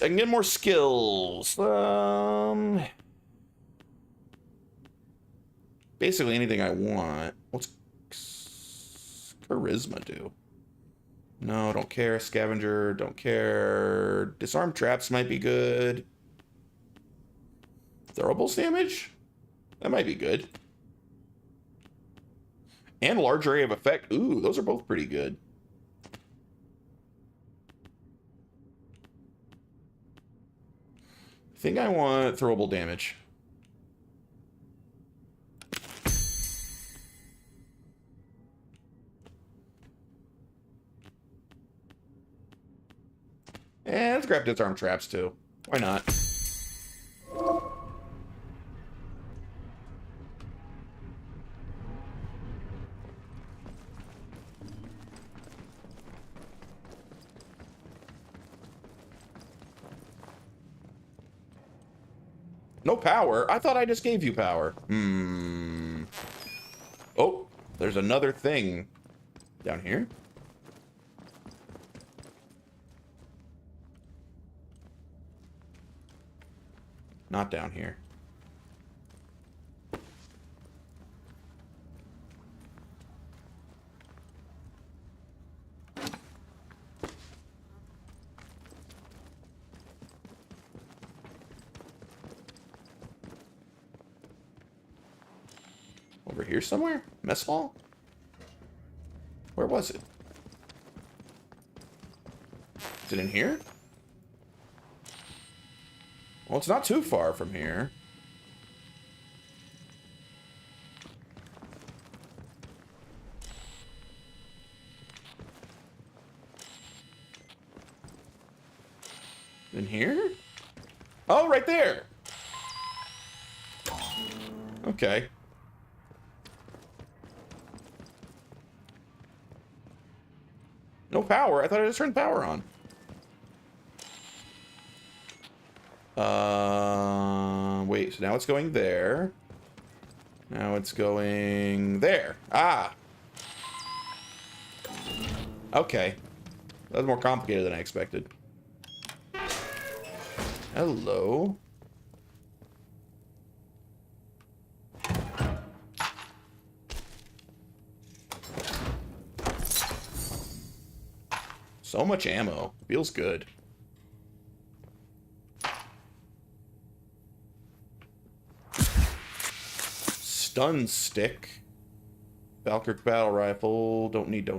I can get more skills. Basically anything I want. What's charisma do? No, don't care. Scavenger, don't care. Disarm traps might be good. Throwables damage? That might be good. And large area of effect. Ooh, those are both pretty good. I think I want throwable damage. And let's grab disarm traps too. Why not? No power? I thought I just gave you power. Oh, there's another thing down here. Not down here. Over here somewhere? Mess hall? Where was it? Is it in here? Well, it's not too far from here. In here? Oh, right there! Okay. No power? I thought I just turned power on. Wait, so now it's going there. Now it's going there. Ah! Okay. That was more complicated than I expected. Hello. So much ammo. Feels good. Stun stick. Valkyrie battle rifle. Don't need.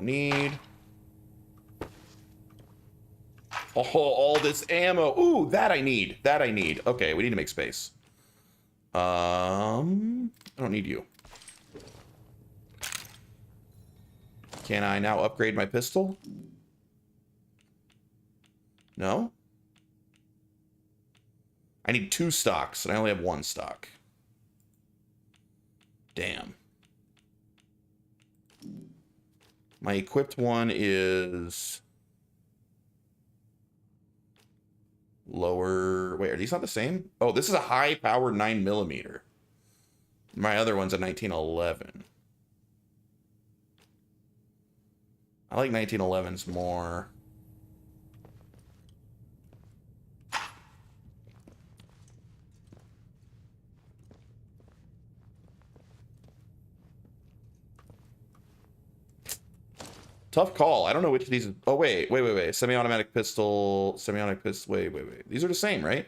Oh, all this ammo. Ooh, that I need. Okay, we need to make space. I don't need you. Can I now upgrade my pistol? No? I need 2 stocks, and I only have 1 stock. Damn. My equipped one is lower. Wait, are these not the same? Oh, this is a high-powered 9mm. My other one's a 1911. I like 1911s more. Tough call. I don't know which of these. Oh, wait. Semi-automatic pistol. Semi-automatic pistol. Wait. These are the same, right?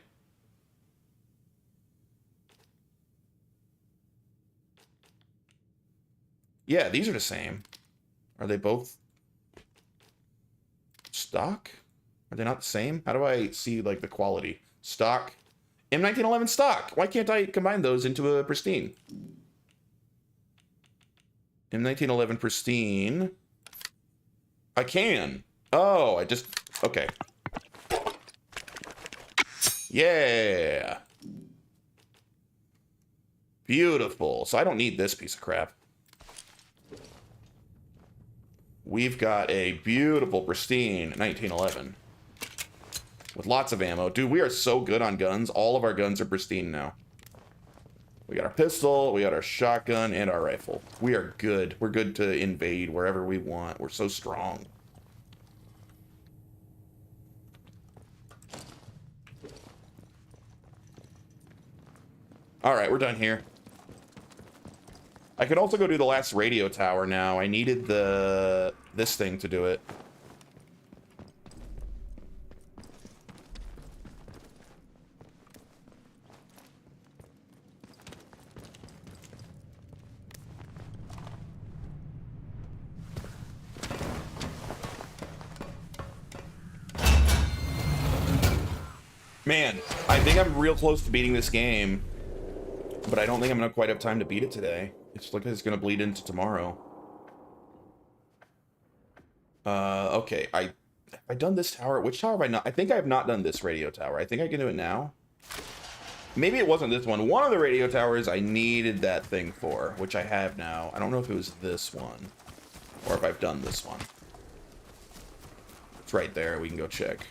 Yeah, these are the same. Are they both stock? Are they not the same? How do I see, like, the quality? Stock. M1911 stock. Why can't I combine those into a pristine? M1911 pristine. I can. Oh, I just... Okay. Yeah. Beautiful. So I don't need this piece of crap. We've got a beautiful, pristine 1911. With lots of ammo. Dude, we are so good on guns. All of our guns are pristine now. We got our pistol, we got our shotgun, and our rifle. We are good. We're good to invade wherever we want. We're so strong. Alright, we're done here. I could also go do the last radio tower now. I needed this thing to do it. Man, I think I'm real close to beating this game, but I don't think I'm gonna quite have time to beat it today. It's like it's gonna bleed into tomorrow. Okay, have I done this tower? Which tower have I not? I think I have not done this radio tower. I think I can do it now. Maybe it wasn't this one. One of the radio towers I needed that thing for, which I have now. I don't know if it was this one, or if I've done this one. It's right there. We can go check.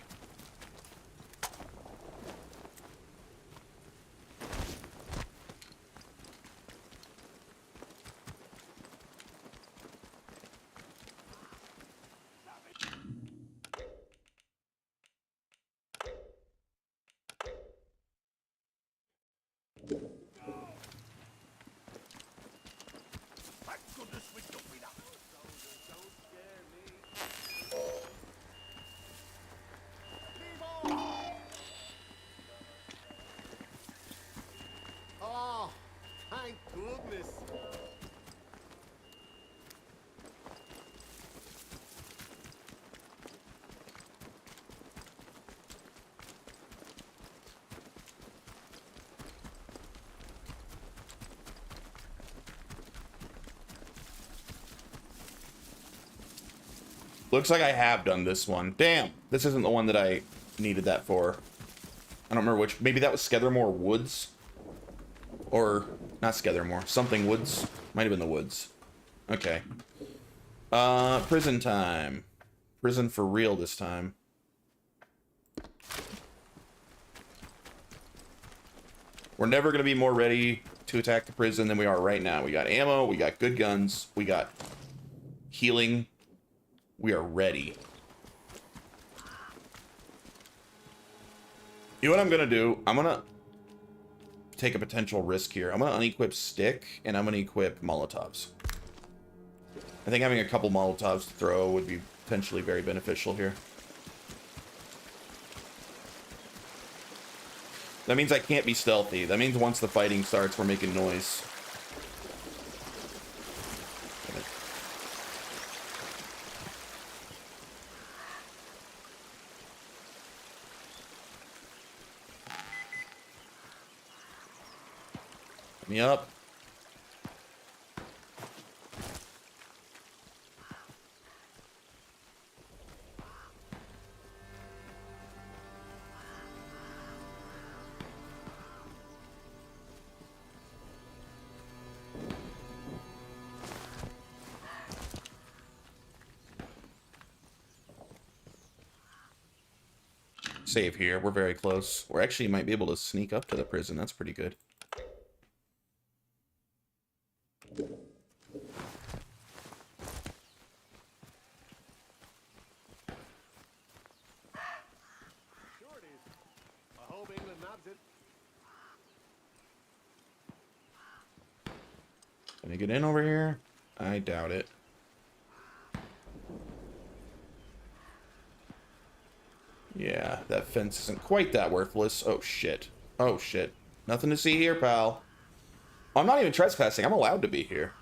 Looks like I have done this one. Damn, this isn't the one that I needed that for. I don't remember which. Maybe that was Skethermore Woods? Or, not Skethermore. Something Woods. Might have been the Woods. Okay. Prison time. Prison for real this time. We're never going to be more ready to attack the prison than we are right now. We got ammo, we got good guns, we got healing. We are ready. You know what I'm going to do? I'm going to take a potential risk here. I'm going to unequip stick, and I'm going to equip Molotovs. I think having a couple Molotovs to throw would be potentially very beneficial here. That means I can't be stealthy. That means once the fighting starts, we're making noise. Get me up. Save here. We're very close. We're actually might be able to sneak up to the prison. That's pretty good. I hope England nabs it. Can I get in over here? I doubt it. Yeah, that fence isn't quite that worthless. Oh, shit. Oh, shit. Nothing to see here, pal. I'm not even trespassing. I'm allowed to be here.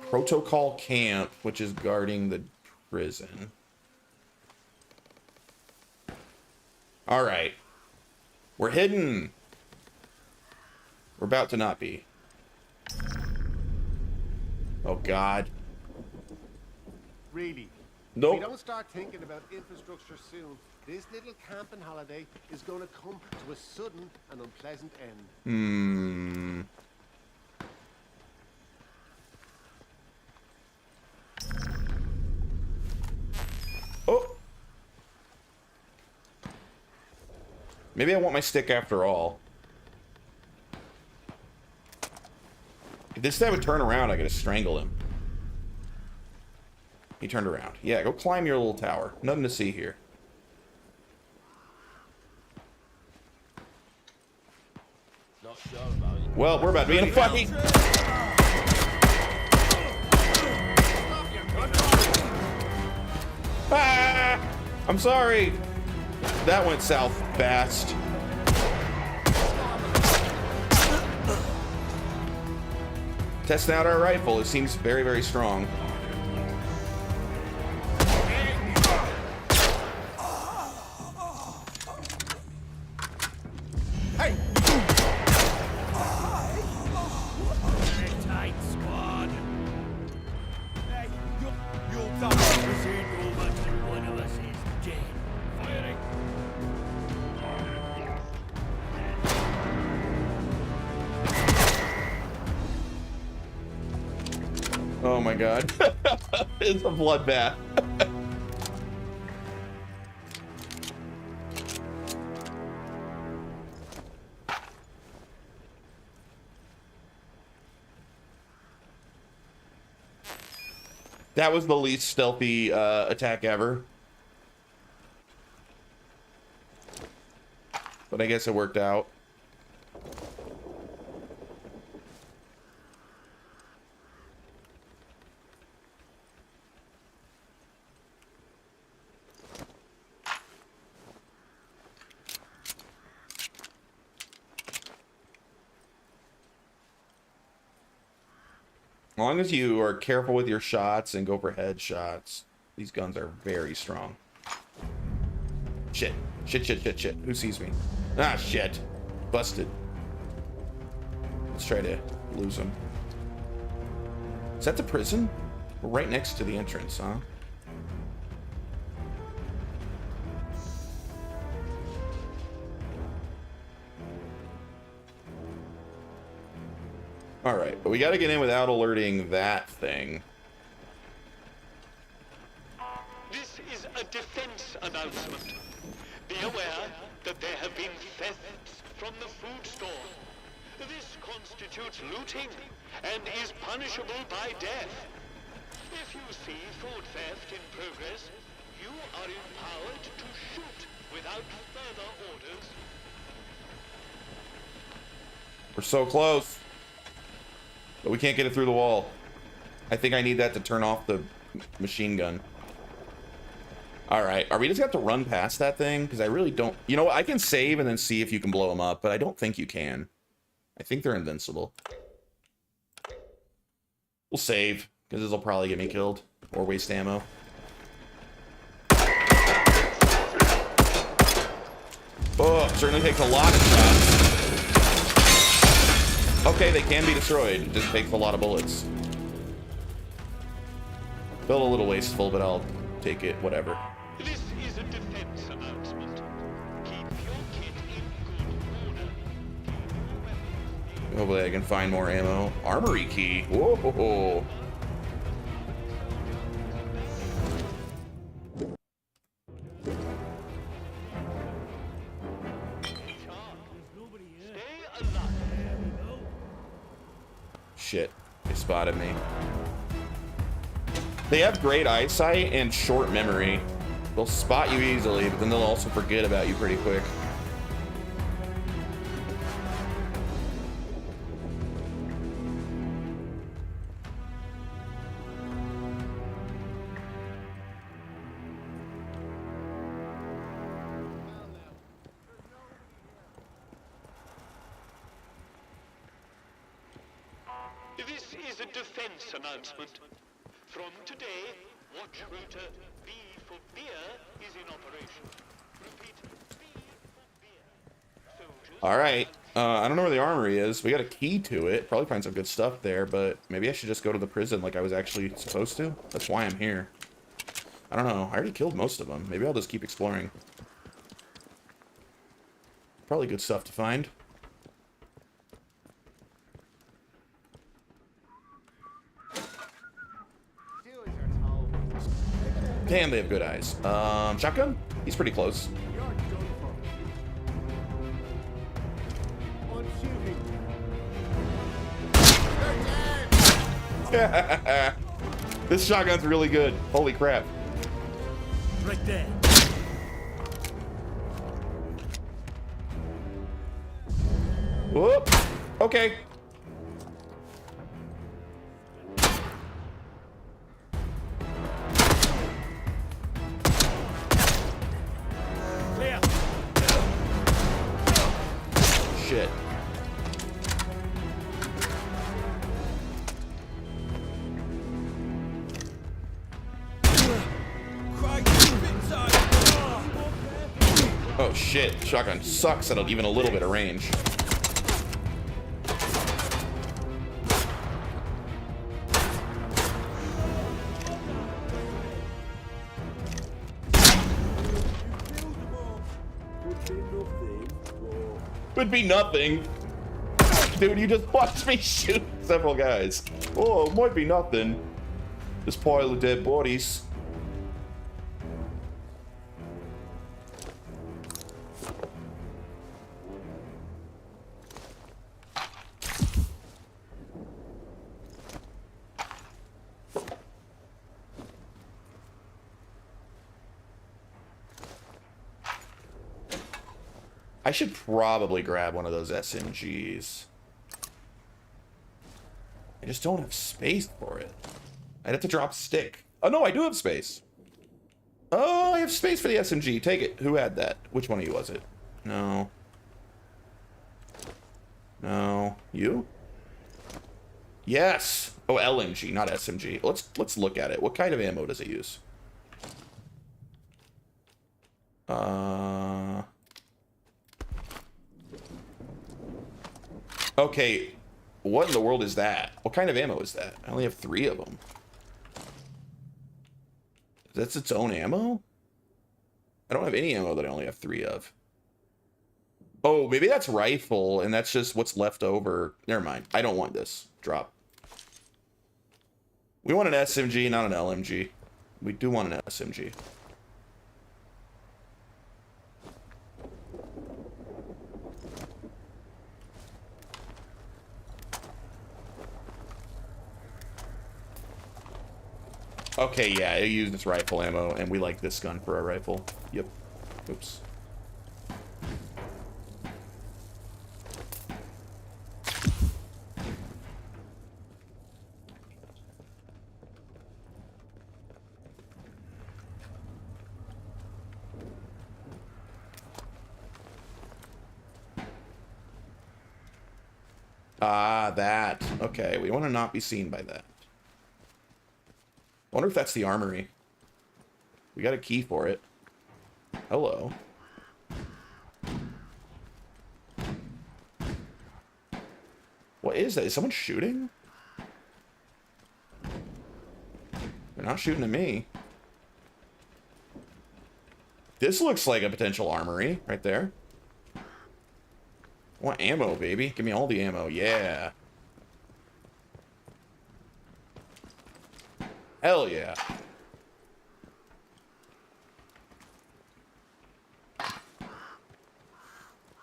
Protocol camp, which is guarding the prison. Alright. We're hidden. We're about to not be. Oh, God. Really? Nope. If we don't start thinking about infrastructure soon, this little camping holiday is going to come to a sudden and unpleasant end. Oh! Maybe I want my stick after all. If this guy would turn around, I gotta strangle him. He turned around. Yeah, go climb your little tower. Nothing to see here. Not sure about it. Well, we're about to be in a fight. Ah! I'm sorry. That went south fast. Testing out our rifle. It seems very, very strong. Oh my god. It's a bloodbath. That was the least stealthy attack ever. But I guess it worked out. As long as you are careful with your shots and go for headshots, these guns are very strong. Shit. Shit, shit, shit, shit. Who sees me? Ah, shit. Busted. Let's try to lose him. Is that the prison? We're right next to the entrance, huh? Alright, but we gotta get in without alerting that thing. This is a defense announcement. Be aware that there have been thefts from the food store. This constitutes looting and is punishable by death. If you see food theft in progress, you are empowered to shoot without further orders. We're so close. But we can't get it through the wall. I think I need that to turn off the machine gun. Alright, are we just gonna have to run past that thing? Because I really don't... You know what, I can save and then see if you can blow them up, but I don't think you can. I think they're invincible. We'll save, because this will probably get me killed. Or waste ammo. Oh, certainly takes a lot of shots. Okay, they can be destroyed. It just takes a lot of bullets. Felt a little wasteful, but I'll take it, whatever. This is a defense announcement. Keep your kit in good order. Hopefully I can find more ammo. Armory key. Whoa. Shit, they spotted me. They have great eyesight and short memory. They'll spot you easily, but then they'll also forget about you pretty quick. This is a defense announcement. From today, watch rotor B for beer is in operation. Repeat, B for beer. Soldiers... Alright, I don't know where the armory is. We got a key to it. Probably find some good stuff there, but maybe I should just go to the prison like I was actually supposed to. That's why I'm here. I don't know. I already killed most of them. Maybe I'll just keep exploring. Probably good stuff to find. Damn, they have good eyes. Shotgun? He's pretty close. This shotgun's really good. Holy crap. Right there. Whoop. Okay. Clear. Shit. Oh shit, shotgun sucks at even a little bit of range. Would be nothing. Dude, you just watched me shoot several guys. Oh, it might be nothing. This pile of dead bodies. I should probably grab one of those SMGs. I just don't have space for it. I'd have to drop a stick. Oh no, I do have space. Oh, I have space for the SMG. Take it. Who had that? Which one of you was it? No. No. You? Yes. Oh, LMG, not SMG. Let's look at it. What kind of ammo does it use? Okay, what in the world is that? What kind of ammo is that? I only have 3 of them. That's its own ammo? I don't have any ammo that I only have 3 of. Oh, maybe that's rifle, and that's just what's left over. Never mind. I don't want this. Drop. We want an SMG, not an LMG. We do want an SMG. Okay, yeah, it uses rifle ammo, and we like this gun for a rifle. Yep. Oops. Ah, that. Okay, we want to not be seen by that. I wonder if that's the armory. We got a key for it. Hello. What is that? Is someone shooting? They're not shooting at me. This looks like a potential armory right there. I want ammo, baby. Give me all the ammo. Yeah. Hell yeah.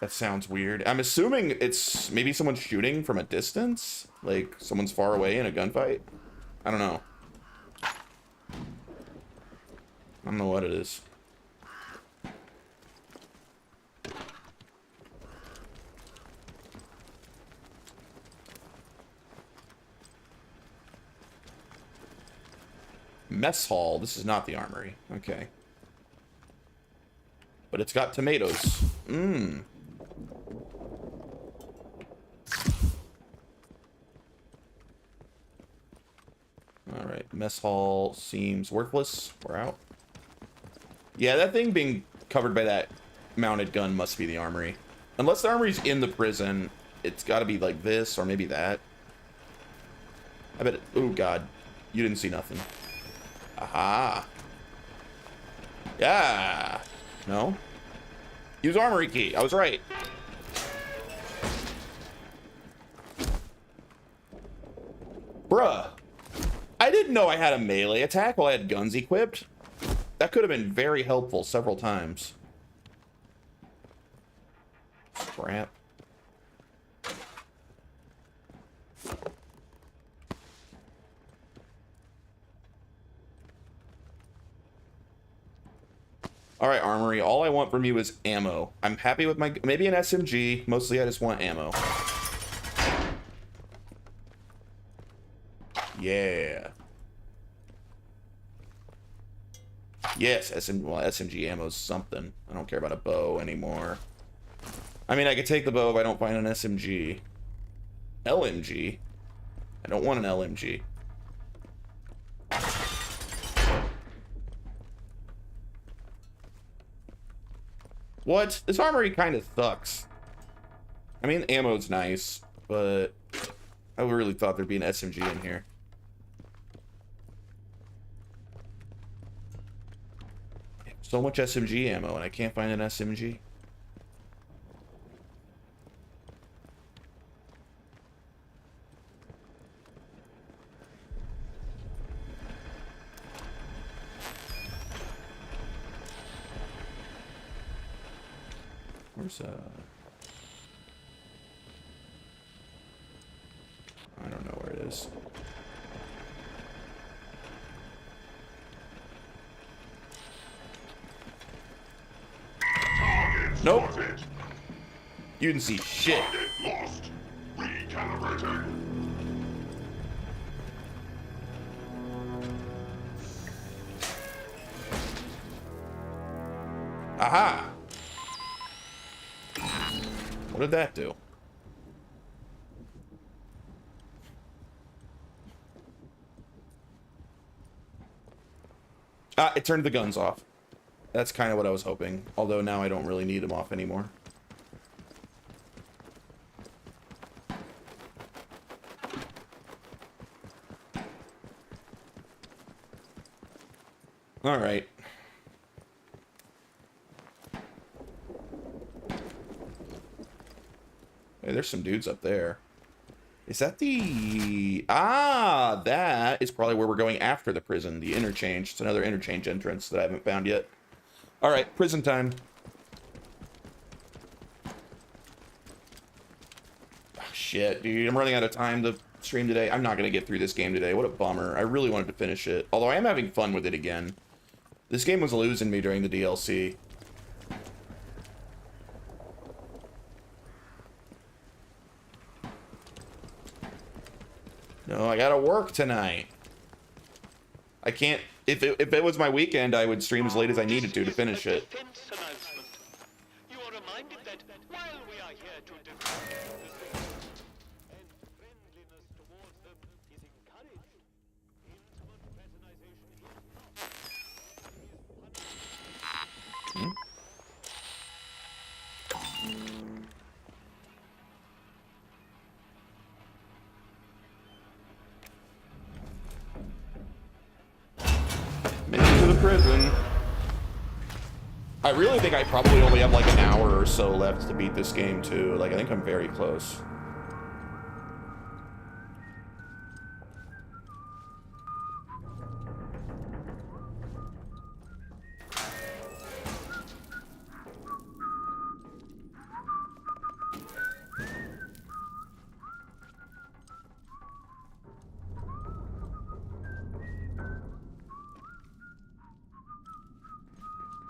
That sounds weird. I'm assuming it's maybe someone shooting from a distance? Like, someone's far away in a gunfight? I don't know. I don't know what it is. Mess hall. This is not the armory. Okay. But it's got tomatoes. Mmm. Alright, mess hall seems worthless. We're out. Yeah, that thing being covered by that mounted gun must be the armory. Unless the armory's in the prison, it's gotta be like this, or maybe that. I bet it... Oh, God. You didn't see nothing. Aha. Yeah. No? Use armory key. I was right. Bruh. I didn't know I had a melee attack while I had guns equipped. That could have been very helpful several times. Scrap. Alright, armory. All I want from you is ammo. I'm happy with my... Maybe an SMG. Mostly I just want ammo. Yeah. Yes, SMG ammo's something. I don't care about a bow anymore. I mean, I could take the bow if I don't find an SMG. LMG? I don't want an LMG. What? This armory kind of sucks. I mean, ammo's nice, but I really thought there'd be an SMG in here. So much SMG ammo, and I can't find an SMG. Where's I don't know where it is. Nope. You didn't see shit. Lost. Recalibrating. Aha! What did that do? Ah, it turned the guns off. That's kind of what I was hoping. Although now I don't really need them off anymore. All right. Hey, there's some dudes up there. Is that the... Ah, that is probably where we're going after the prison. The interchange. It's another interchange entrance that I haven't found yet. All right, prison time. Oh, shit, dude. I'm running out of time to stream today. I'm not going to get through this game today. What a bummer. I really wanted to finish it. Although I am having fun with it again. This game was losing me during the DLC. No, I gotta work tonight. I can't... If it was my weekend, I would stream as late as I needed to finish it. You are reminded that while we are here to defend the citizens, and friendliness towards them is encouraged, intimate fraternization is not. Mission to the prison. I really think I probably only have like an hour or so left to beat this game too. Like, I think I'm very close.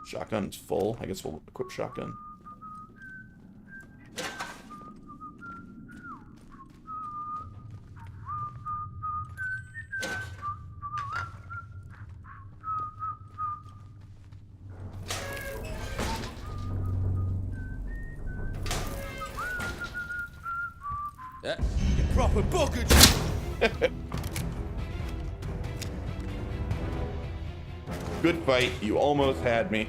Shotgun's full. I guess we'll equip shotgun. Yeah, you proper bugged. Good fight. You almost had me.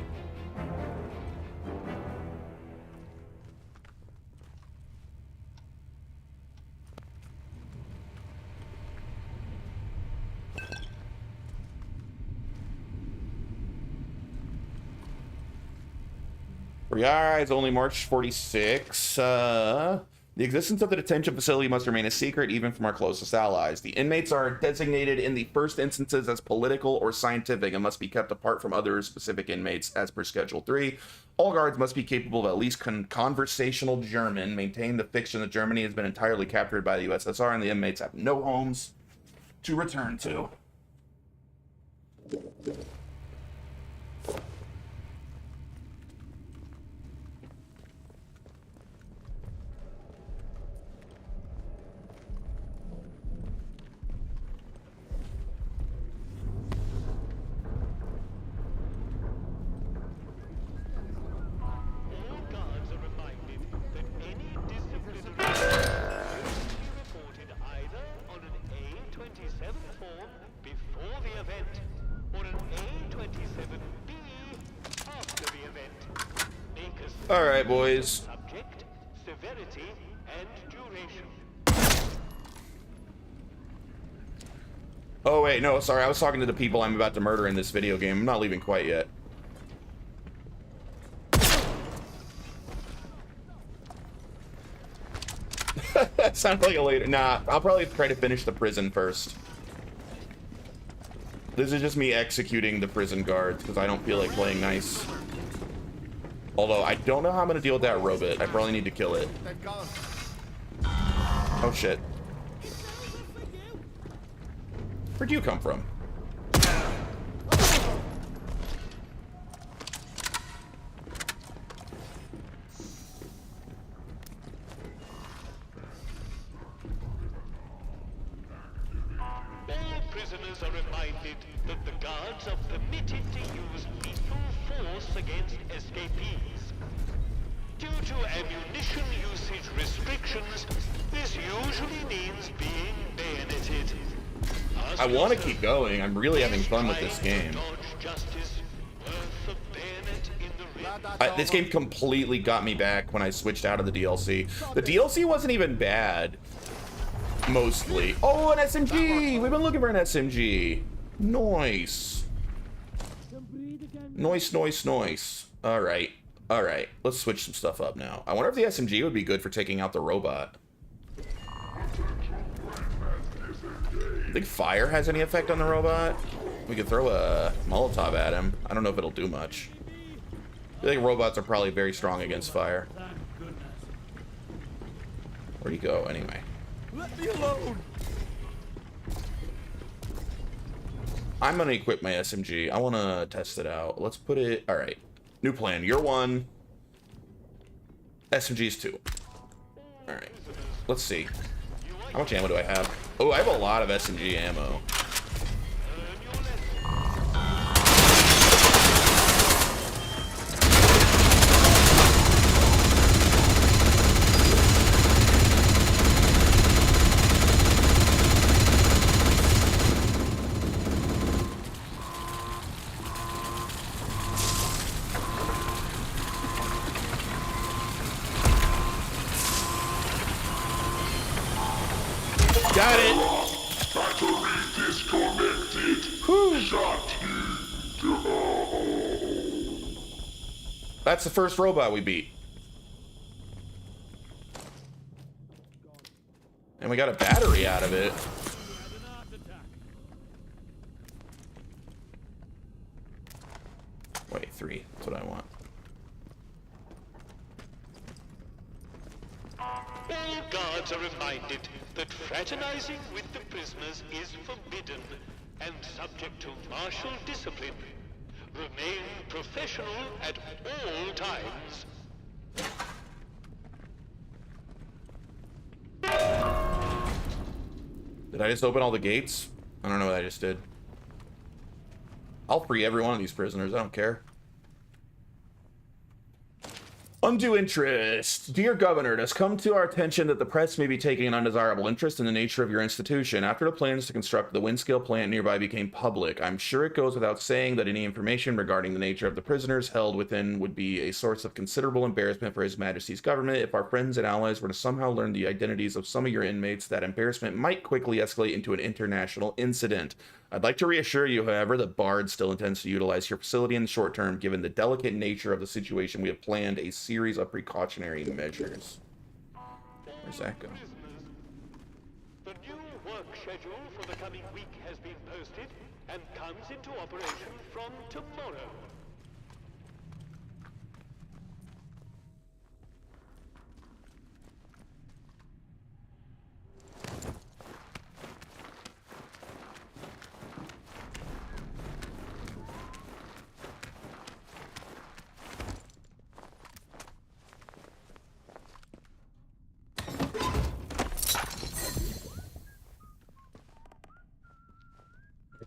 For your eyes, only March 46. The existence of the detention facility must remain a secret even from our closest allies. The inmates are designated in the first instances as political or scientific and must be kept apart from other specific inmates as per Schedule 3. All guards must be capable of at least conversational German. Maintain the fiction that Germany has been entirely captured by the USSR and the inmates have no homes to return to. All right, boys. Subject, severity, and duration. Oh, wait, no, sorry. I was talking to the people I'm about to murder in this video game. I'm not leaving quite yet. That sounds like a later... Nah, I'll probably try to finish the prison first. This is just me executing the prison guards, because I don't feel like playing nice. Although, I don't know how I'm going to deal with that robot. I probably need to kill it. Oh, shit. Where'd you come from? All prisoners are reminded that the guards are permitted to use lethal force against escapees. Due to ammunition usage restrictions, this usually means being bayoneted. I want to keep going. I'm really having fun with this game. This game completely got me back when I switched out of the DLC. The DLC wasn't even bad. Mostly. Oh, an SMG! We've been looking for an SMG. Nice. Noise, noise, noise. Alright. Alright. Let's switch some stuff up now. I wonder if the SMG would be good for taking out the robot. I think fire has any effect on the robot. We could throw a Molotov at him. I don't know if it'll do much. I think robots are probably very strong against fire. Where'd he go, anyway? Let me alone! I'm gonna equip my SMG. I wanna test it out. Let's put it... Alright. New plan. You're 1. SMG's 2. Alright. Let's see. How much ammo do I have? Oh, I have a lot of SMG ammo. Got it. Battery disconnected. Shut That's the first robot we beat. And we got a battery out of it. Wait, 3. That's what I want. All guards are reminded that fraternizing with the prisoners is forbidden and subject to martial discipline. Remain professional at all times. Did I just open all the gates? I don't know what I just did. I'll free every one of these prisoners. I don't care. Undue interest. Dear Governor, it has come to our attention that the press may be taking an undesirable interest in the nature of your institution. After the plans to construct the Windscale plant nearby became public, I'm sure it goes without saying that any information regarding the nature of the prisoners held within would be a source of considerable embarrassment for His Majesty's government. If our friends and allies were to somehow learn the identities of some of your inmates, that embarrassment might quickly escalate into an international incident. I'd like to reassure you, however, that Bard still intends to utilize your facility in the short term. Given the delicate nature of the situation, we have planned a series of precautionary measures. Where's that go? The new work schedule for the coming week has been posted and comes into operation from tomorrow.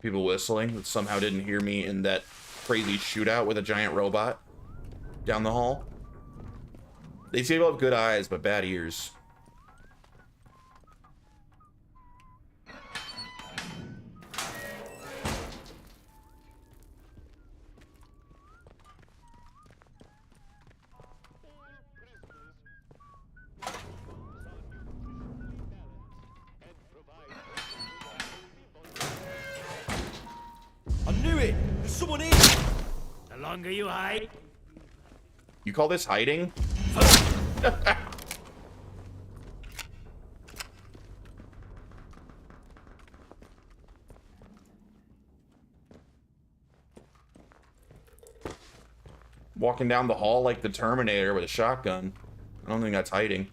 People whistling that somehow didn't hear me in that crazy shootout with a giant robot down the hall. They seem to have good eyes, but bad ears. I knew it! There's someone in! The longer you hide... You call this hiding? Walking down the hall like the Terminator with a shotgun. I don't think that's hiding.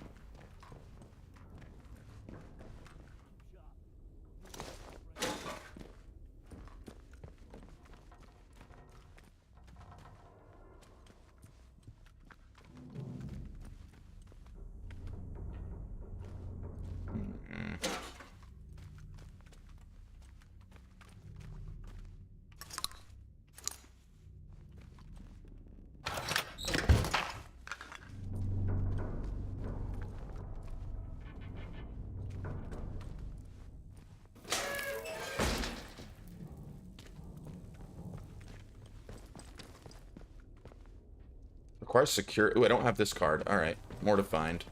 Requires secure. Ooh, I don't have this card. All right, more to find.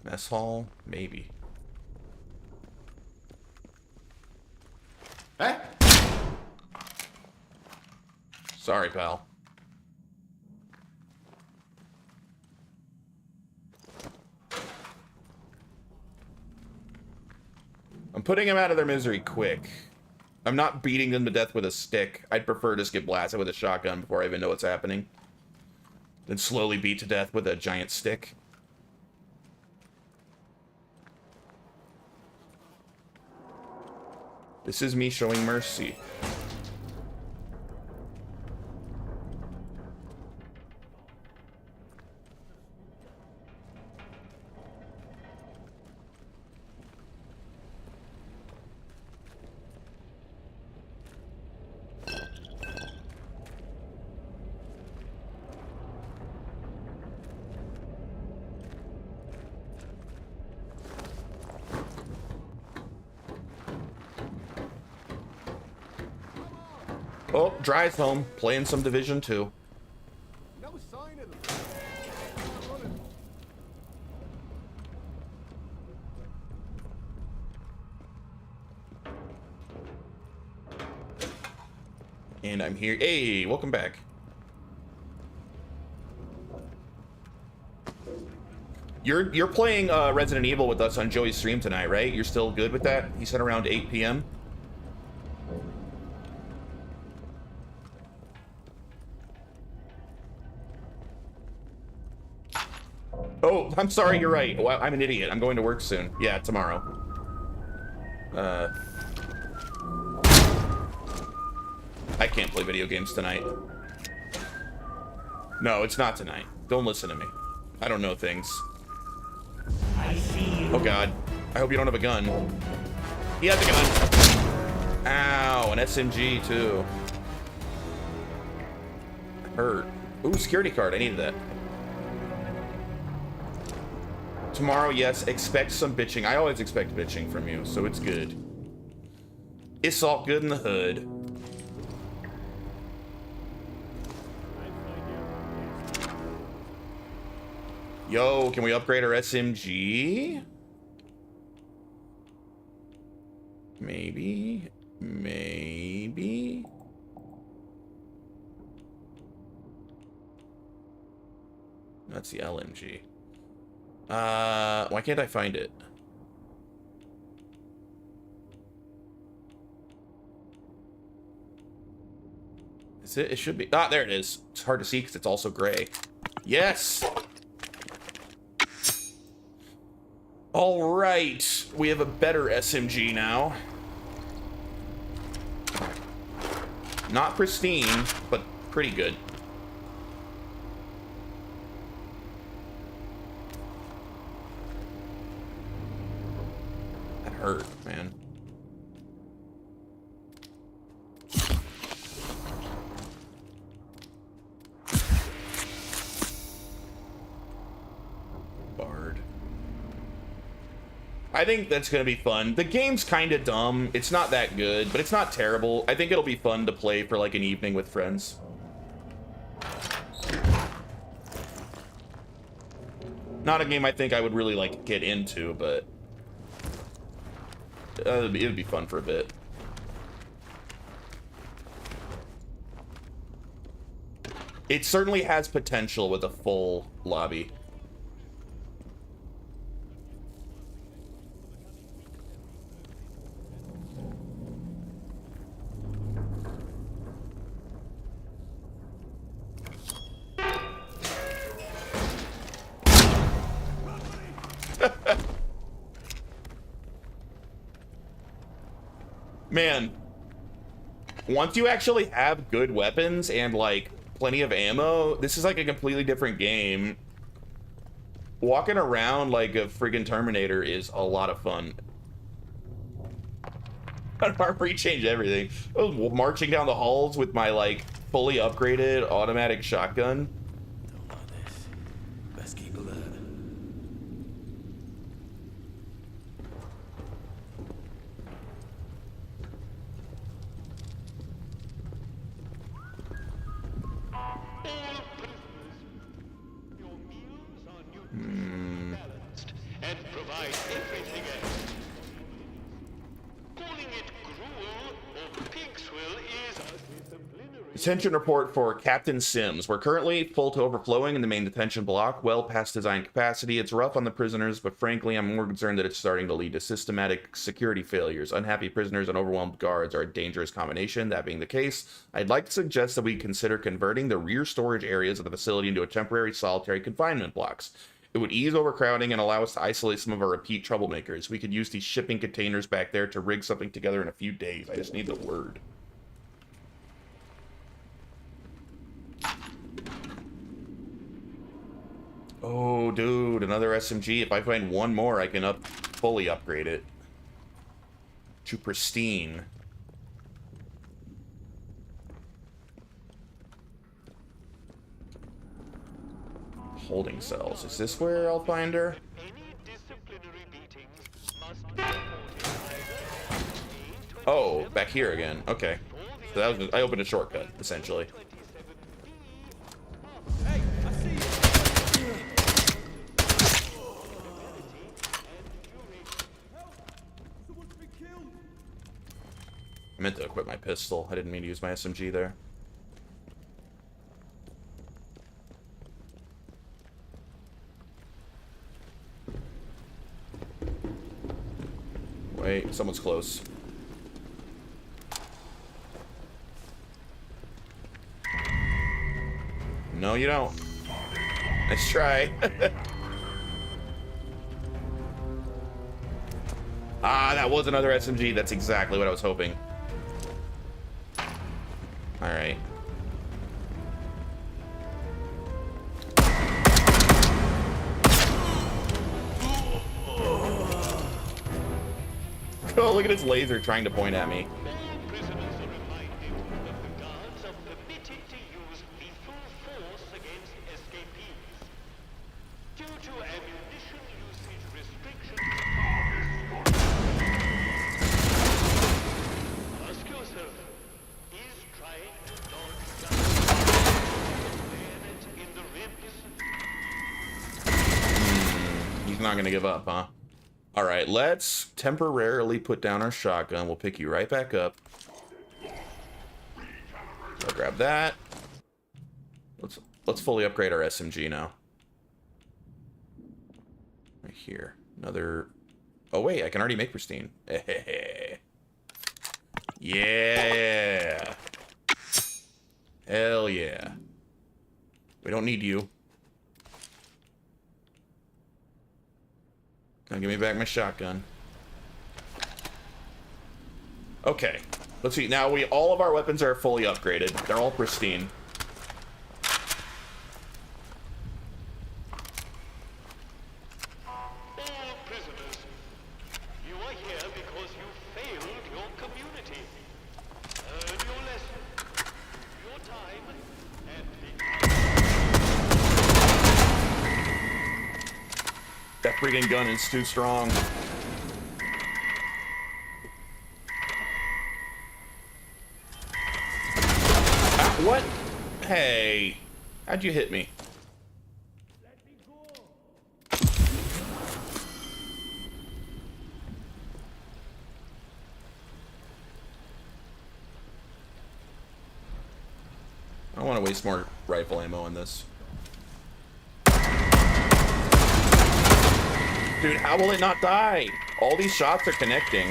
Mess hall, maybe. Sorry, pal. I'm putting them out of their misery quick. I'm not beating them to death with a stick. I'd prefer to just get blasted with a shotgun before I even know what's happening. Then slowly beat to death with a giant stick. This is me showing mercy. Oh, Dry's home, playing some Division 2. No sign of them. And I'm here. Hey, welcome back. You're playing Resident Evil with us on Joey's stream tonight, right? You're still good with that? He said around 8 p.m. Oh, I'm sorry, you're right. Well, I'm an idiot. I'm going to work soon. Yeah, tomorrow. I can't play video games tonight. No, it's not tonight. Don't listen to me. I don't know things. Oh god. I hope you don't have a gun. He has a gun. Ow, an SMG too. Hurt. Ooh, security card. I needed that. Tomorrow, yes, expect some bitching. I always expect bitching from you, so it's good. It's all good in the hood. Yo, can we upgrade our SMG? Maybe. Maybe. That's the LMG. Why can't I find it? Is it? It should be. Ah, there it is. It's hard to see because it's also gray. Yes! All right. We have a better SMG now. Not pristine, but pretty good. That hurt, man. Bard. I think that's gonna be fun. The game's kind of dumb. It's not that good, but it's not terrible. I think it'll be fun to play for like an evening with friends. Not a game I think I would really like get into, but it'd be fun for a bit. It certainly has potential with a full lobby. Man, once you actually have good weapons and like plenty of ammo, this is like a completely different game. Walking around like a friggin' Terminator is a lot of fun. Armory changed everything. I was marching down the halls with my like fully upgraded automatic shotgun. Don't like this. Best keep alert. And provide everything else. Calling it gruel or pig swill is Detention report for Captain Sims. We're currently full to overflowing in the main detention block, well past design capacity. It's rough on the prisoners, but frankly, I'm more concerned that it's starting to lead to systematic security failures. Unhappy prisoners and overwhelmed guards are a dangerous combination. That being the case, I'd like to suggest that we consider converting the rear storage areas of the facility into a temporary solitary confinement blocks. It would ease overcrowding and allow us to isolate some of our repeat troublemakers. We could use these shipping containers back there to rig something together in a few days. I just need the word. Oh, dude, another SMG. If I find one more, I can fully upgrade it to pristine. Holding cells. Is this where I'll find her? Oh, back here again. Okay. So that was, I opened a shortcut, essentially. I meant to equip my pistol. I didn't mean to use my SMG there. Wait, someone's close. No, you don't. Nice try. Ah, that was another SMG. That's exactly what I was hoping. Alright. Oh, look at his laser trying to point at me. Not gonna give up, huh? All right, let's temporarily put down our shotgun. We'll pick you right back up. I'll grab that. Let's fully upgrade our SMG now. Right here, another. Oh wait, I can already make pristine. Yeah. Hell yeah. We don't need you. Now give me back my shotgun. Okay. Let's see. Now all of our weapons are fully upgraded. They're all pristine. That friggin' gun is too strong. Ah, what? Hey. How'd you hit me? I don't want to waste more rifle ammo on this. Dude, how will it not die? All these shots are connecting.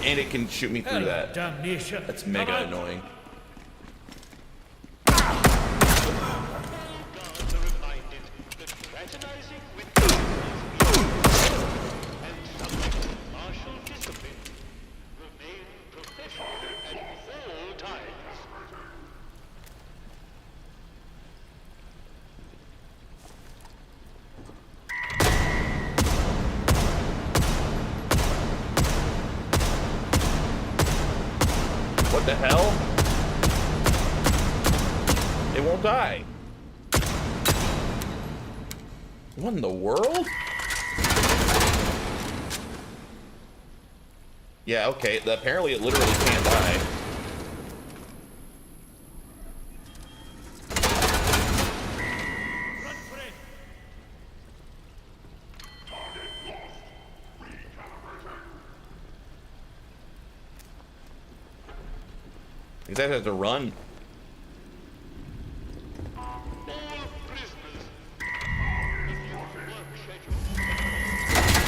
And it can shoot me through that. That's mega annoying. What the hell? It won't die. What in the world? Yeah, okay. Apparently it literally can't die. These guys have to run.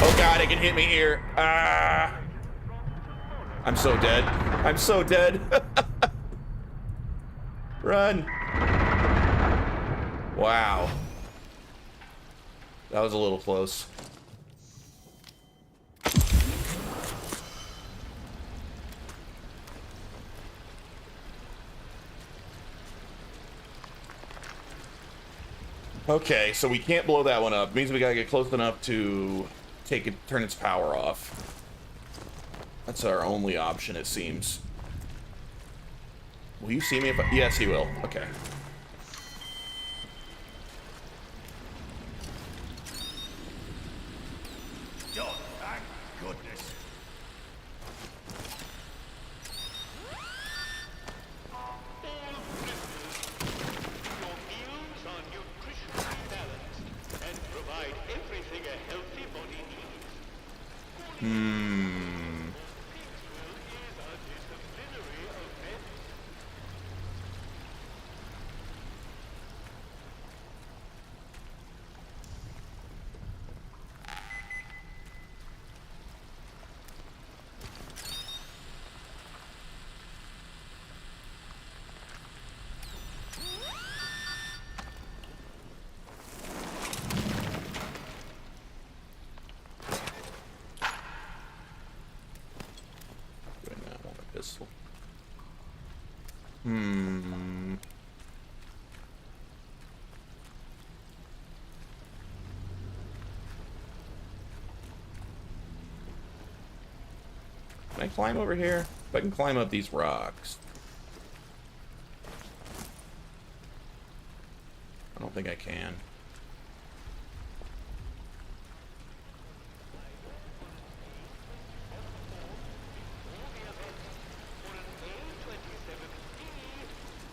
Oh god, it can hit me here. Ah! I'm so dead. I'm so dead. Run. Wow. That was a little close. Okay, so we can't blow that one up. It means we gotta get close enough to turn its power off. That's our only option, it seems. Will you see me if I... Yes, he will. Okay. Oh, thank goodness. Your meals are nutritionally balanced and provide everything a healthy body needs. Can I climb over here? If I can climb up these rocks. I don't think I can.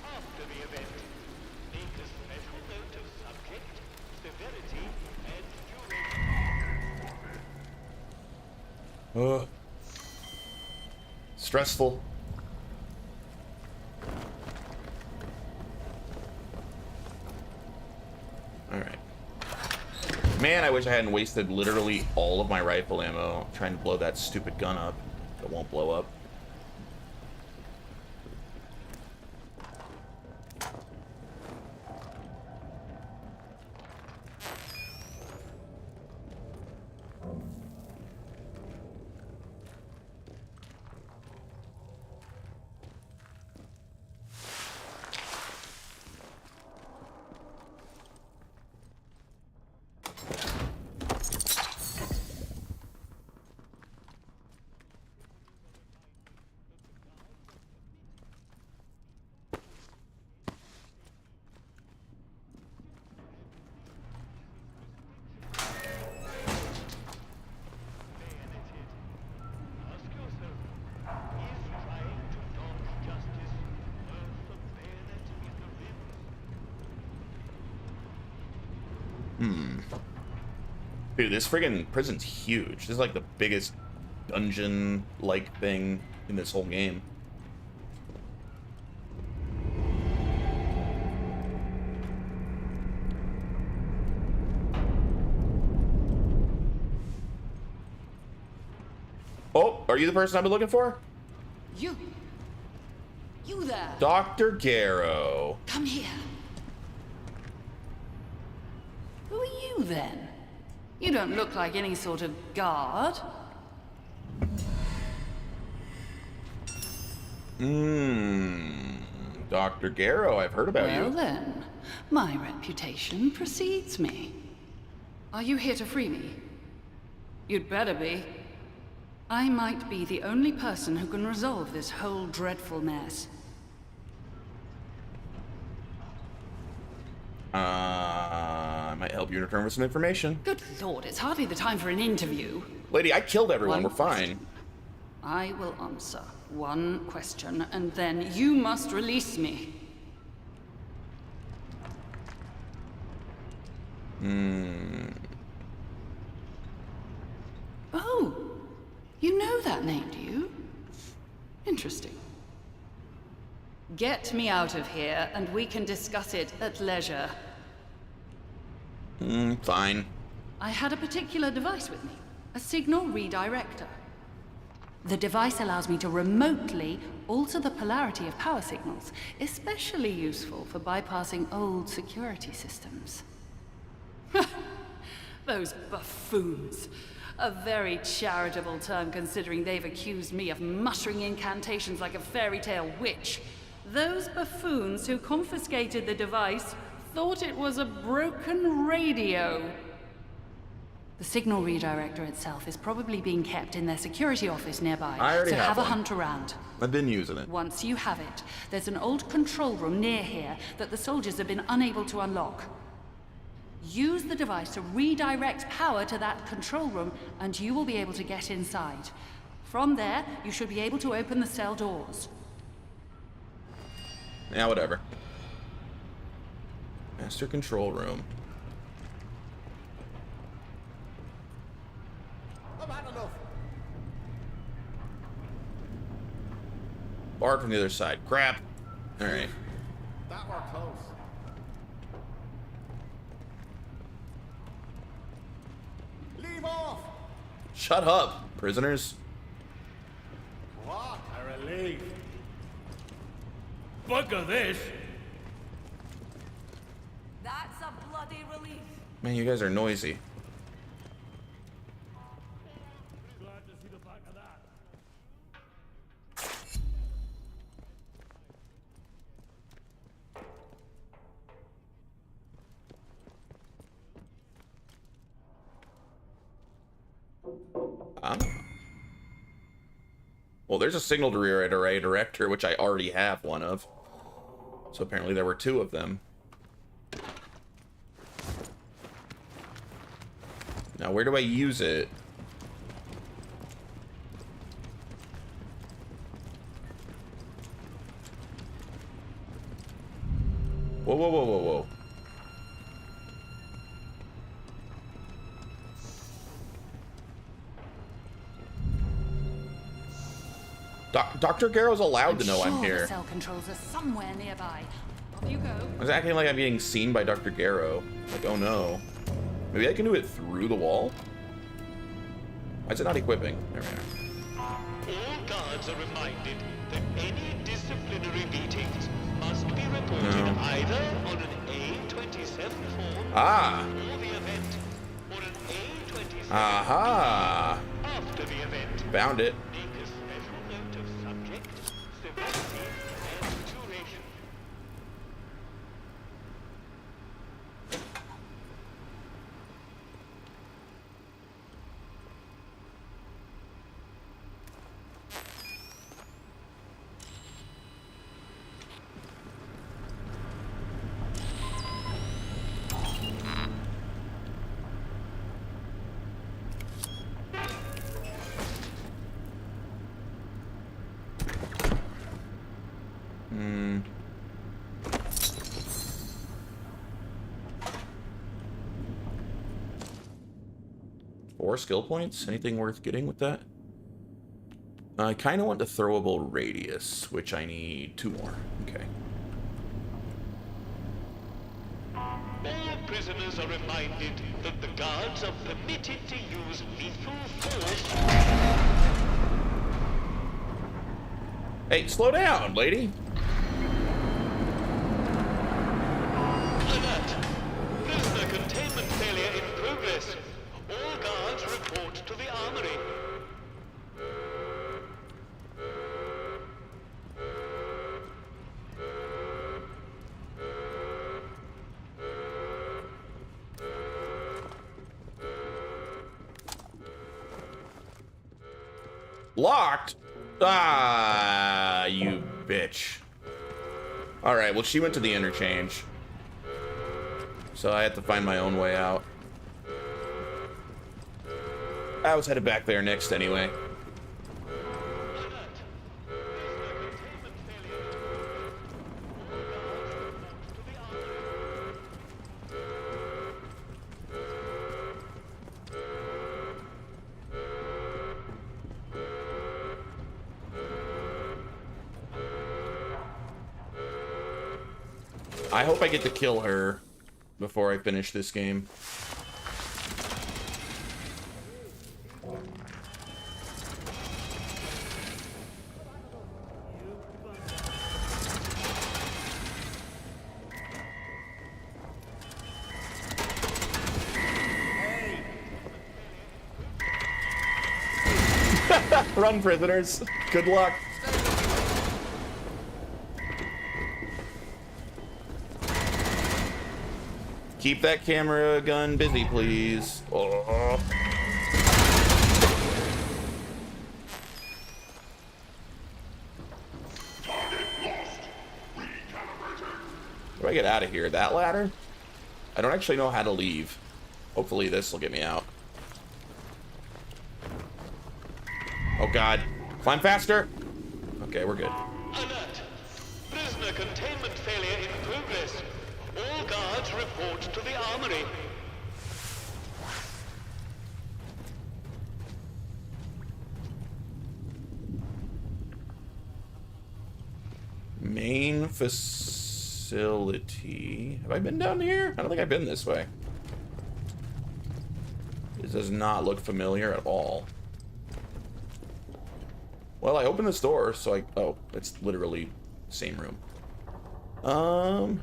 After the event, make a special note of subject, severity, and duration. Ugh. Stressful. Alright. Man, I wish I hadn't wasted literally all of my rifle ammo trying to blow that stupid gun up. It won't blow up. Dude, this friggin' prison's huge. This is like the biggest dungeon-like thing in this whole game. Oh, are you the person I've been looking for? You there. Dr. Garrow. Come here. Who are you then? You don't look like any sort of guard. Dr. Garrow, I've heard about you. Well then, my reputation precedes me. Are you here to free me? You'd better be. I might be the only person who can resolve this whole dreadful mess. I might help you return with some information. Good lord, it's hardly the time for an interview. Lady, I killed everyone. We're fine. I will answer one question, and then you must release me. Oh, you know that name, do you? Interesting. Get me out of here, and we can discuss it at leisure. Fine. I had a particular device with me, a signal redirector. The device allows me to remotely alter the polarity of power signals, especially useful for bypassing old security systems. Those buffoons. A very charitable term considering they've accused me of muttering incantations like a fairy tale witch. Those buffoons who confiscated the device thought it was a broken radio. The signal redirector itself is probably being kept in their security office nearby, I already so have a one. hunt around. I've been using it. Once you have it, there's an old control room near here that the soldiers have been unable to unlock. Use the device to redirect power to that control room, and you will be able to get inside. From there, you should be able to open the cell doors. Yeah, whatever. Master control room. I've had enough. Barred from the other side. Crap. Alright. That were close. Leave off! Shut up, prisoners. What a relief. Bugger this! That's a bloody relief. Man, you guys are noisy. Glad to see the back of that. Well, there's a signal redirector, which I already have one of. So apparently there were two of them. Now, where do I use it? Whoa, whoa, whoa, whoa, whoa. Dr. Garrow's allowed to know I'm sure here. The cell controls are somewhere nearby. Off you go. I was acting like I'm being seen by Dr. Garrow. Like, oh no. Maybe I can do it through the wall? Why is it not equipping? There we are. All guards are reminded that any disciplinary meetings must be reported either on an A27 form or the event, or an A27 Aha! after the event. Found it. Make a special note of subject, severity, and duration. Four skill points? Anything worth getting with that? I kind of want the throwable radius, which I need 2 more. Okay. All prisoners are reminded that the guards are permitted to use lethal force. Hey, slow down, lady. Alert! Prisoner containment failure in progress. All guards report to the armory. Locked? Ah, you bitch. Alright, well, she went to the interchange. So I had to find my own way out. I was headed back there next anyway. I hope I get to kill her before I finish this game. Run, prisoners. Good luck. Keep that camera gun busy, please. Oh. How do I get out of here? That ladder? I don't actually know how to leave. Hopefully this will get me out. Oh god. Climb faster! Okay, we're good. Alert! Prisoner containment failure in progress. All guards report to the armory. Main facility. Have I been down here? I don't think I've been this way. This does not look familiar at all. Well, I opened this door, so I... Oh, it's literally the same room. How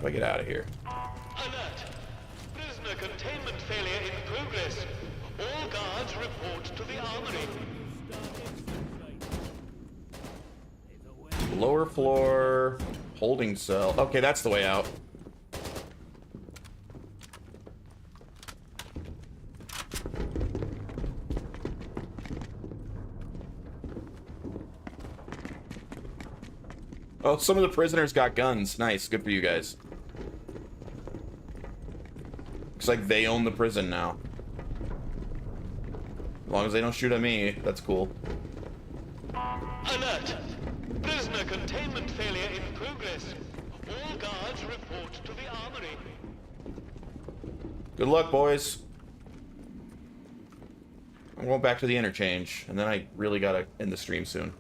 do I get out of here? Alert! Prisoner containment failure in progress. All guards report to the armory. Lower floor, holding cell. Okay, that's the way out. Oh, some of the prisoners got guns. Nice, good for you guys. Looks like they own the prison now. As long as they don't shoot at me, that's cool. Alert! Prisoner containment failure in progress. All guards report to the armory. Good luck, boys. I'm going back to the interchange, and then I really gotta end the stream soon.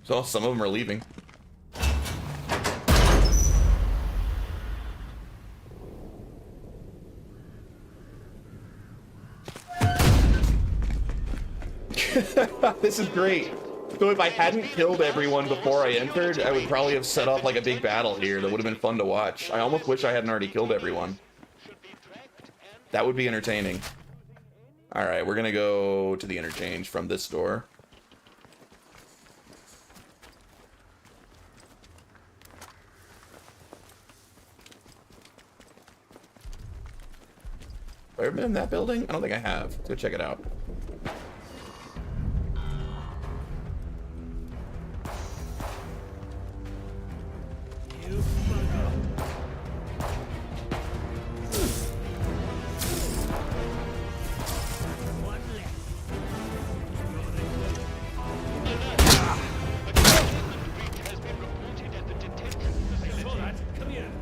So some of them are leaving. This is great. So if I hadn't killed everyone before I entered, I would probably have set up like a big battle here that would have been fun to watch. I almost wish I hadn't already killed everyone. That would be entertaining. Alright, we're gonna go to the interchange from this door. Have I ever been in that building? I don't think I have. Let's go check it out.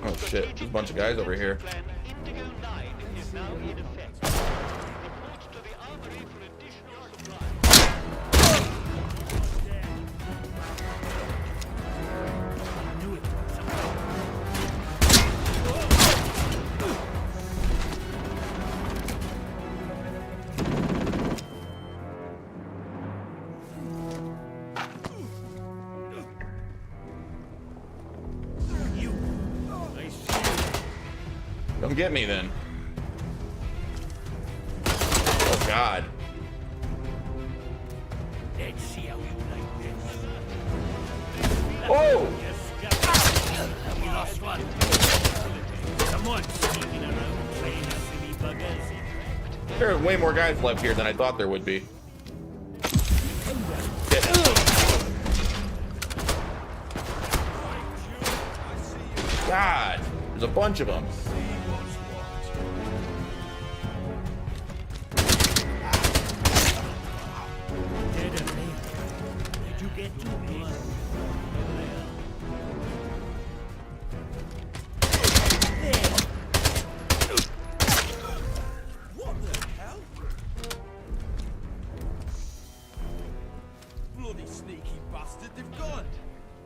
Oh shit, there's a bunch of guys over here. Come get me then. Oh god. Let's see how you like this. Oh! We lost one. Someone's sneaking around playing us silly buggers. There are way more guys left here than I thought there would be. God, there's a bunch of them. Did you get to me? What the hell? bastard, they've gone!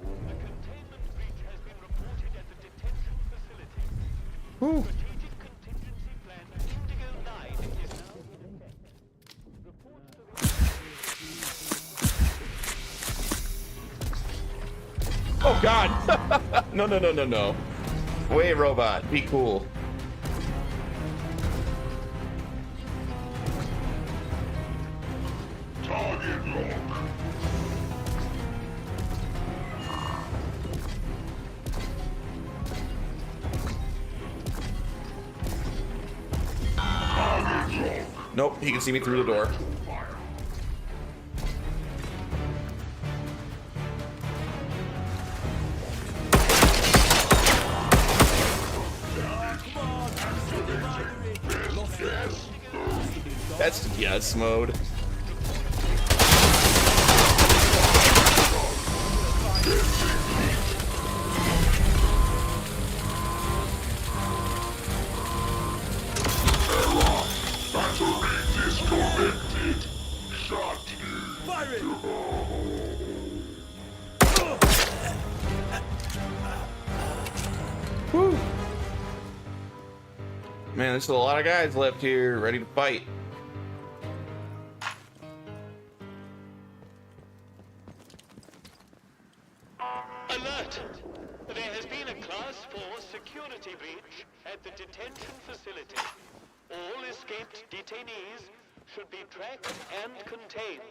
A containment breach has been reported at the detention facility. Whew. Strategic contingency plan Indigo 9 is now in effect. Reports to the... Oh God! No, no, no, no, no. Wait, robot, be cool. Target lock. Nope, he can see me through the door. That's yes mode. Whew. Man, there's still a lot of guys left here ready to fight. Alert! There has been a Class 4 security breach at the detention facility. All escaped detainees should be tracked and contained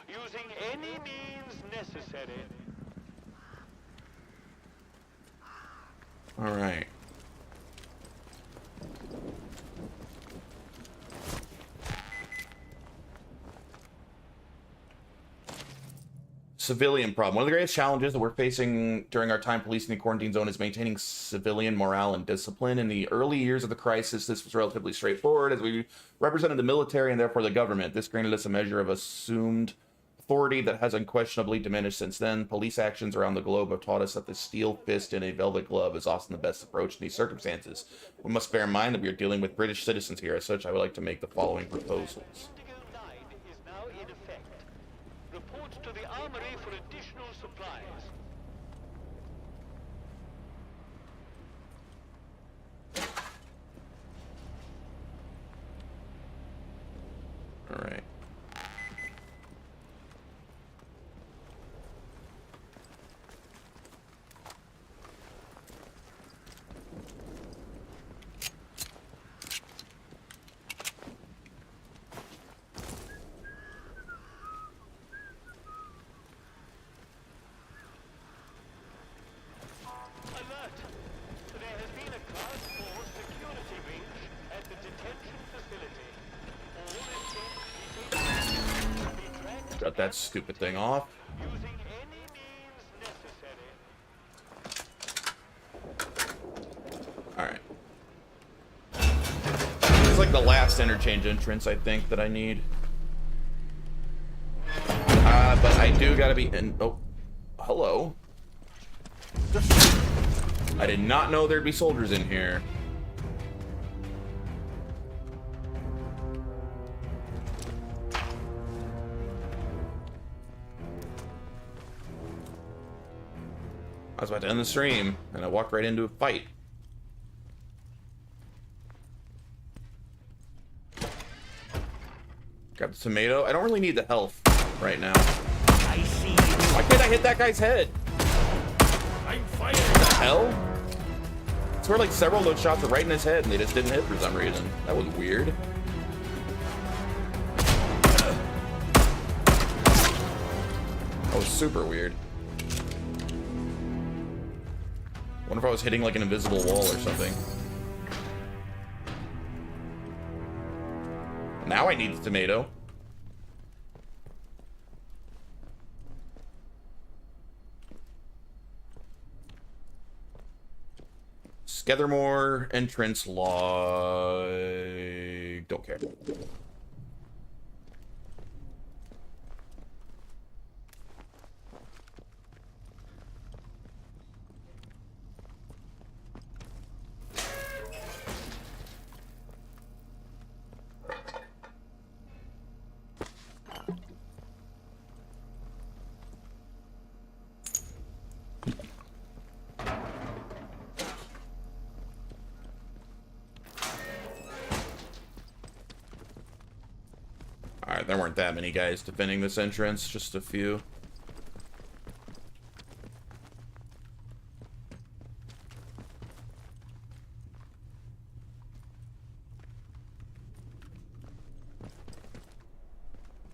using any means necessary. All right. Civilian problem. One of the greatest challenges that we're facing during our time policing the quarantine zone is maintaining civilian morale and discipline. In the early years of the crisis, this was relatively straightforward as we represented the military and therefore the government. This granted us a measure of assumed authority that has unquestionably diminished since then. Police actions around the globe have taught us that the steel fist in a velvet glove is often the best approach in these circumstances. We must bear in mind that we are dealing with British citizens here. As such, I would like to make the following proposals. Indigo 9 is now in effect. Reports to the armory for additional supplies. All right. Alert! There has been a Class 4 security breach at the detention facility. All escaped detainees should be tracked Shut that stupid thing off. using any means necessary. All right. This is like the last interchange entrance, I think, that I need. But I do gotta be in. Oh, hello. I did not know there'd be soldiers in here. I was about to end the stream, and I walked right into a fight. Got the tomato. I don't really need the health right now. I see you. Why can't I hit that guy's head? I'm fighting. What the hell? I swear like several of those shots were right in his head and they just didn't hit for some reason. That was weird. That was super weird. Wonder if I was hitting like an invisible wall or something. Now I need the tomato. Skethermore entrance log. Don't care. Alright, there weren't that many guys defending this entrance, just a few.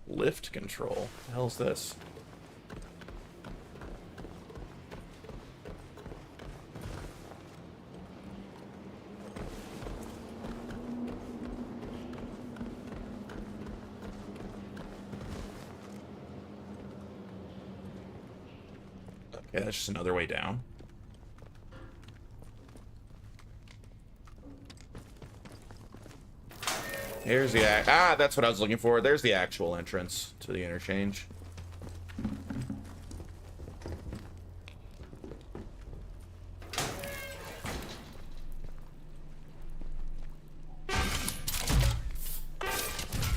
Lift control. What the hell's this? Okay, that's just another way down. Here's the that's what I was looking for. There's the actual entrance to the interchange.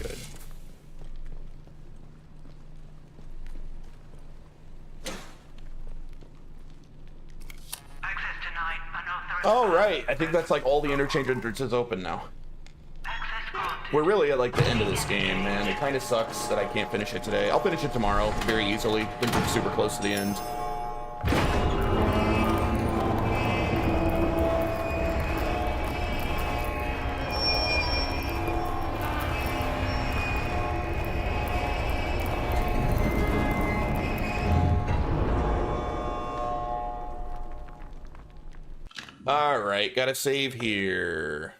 Good. All right, I think that's like all the interchange entrances open now. We're really at like the end of this game, man. It kind of sucks that I can't finish it today. I'll finish it tomorrow very easily. Think we're super close to the end. All right, gotta save here.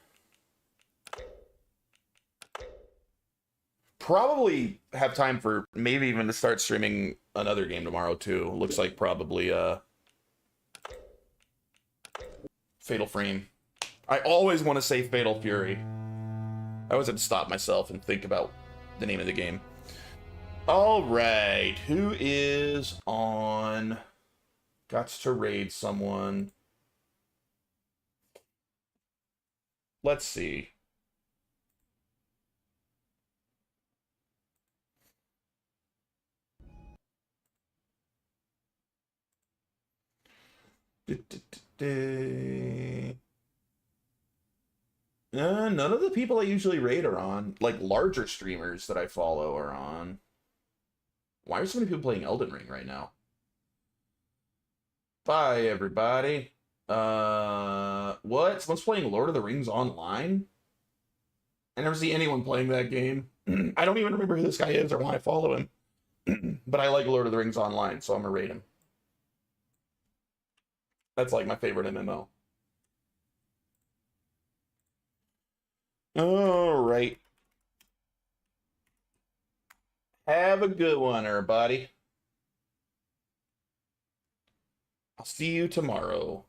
Probably have time for maybe even to start streaming another game tomorrow too. Looks like probably Fatal Frame. I always want to say Fatal Fury. I always have to stop myself and think about the name of the game. All right, who is on? Got to raid someone. Let's see. None of the people I usually raid are on. Like, larger streamers that I follow are on. Why are so many people playing Elden Ring right now? Bye, everybody. What? Someone's playing Lord of the Rings online? I never see anyone playing that game. I don't even remember who this guy is or why I follow him. But I like Lord of the Rings online, so I'm gonna raid him. That's like my favorite MMO. All right. Have a good one, everybody. I'll see you tomorrow.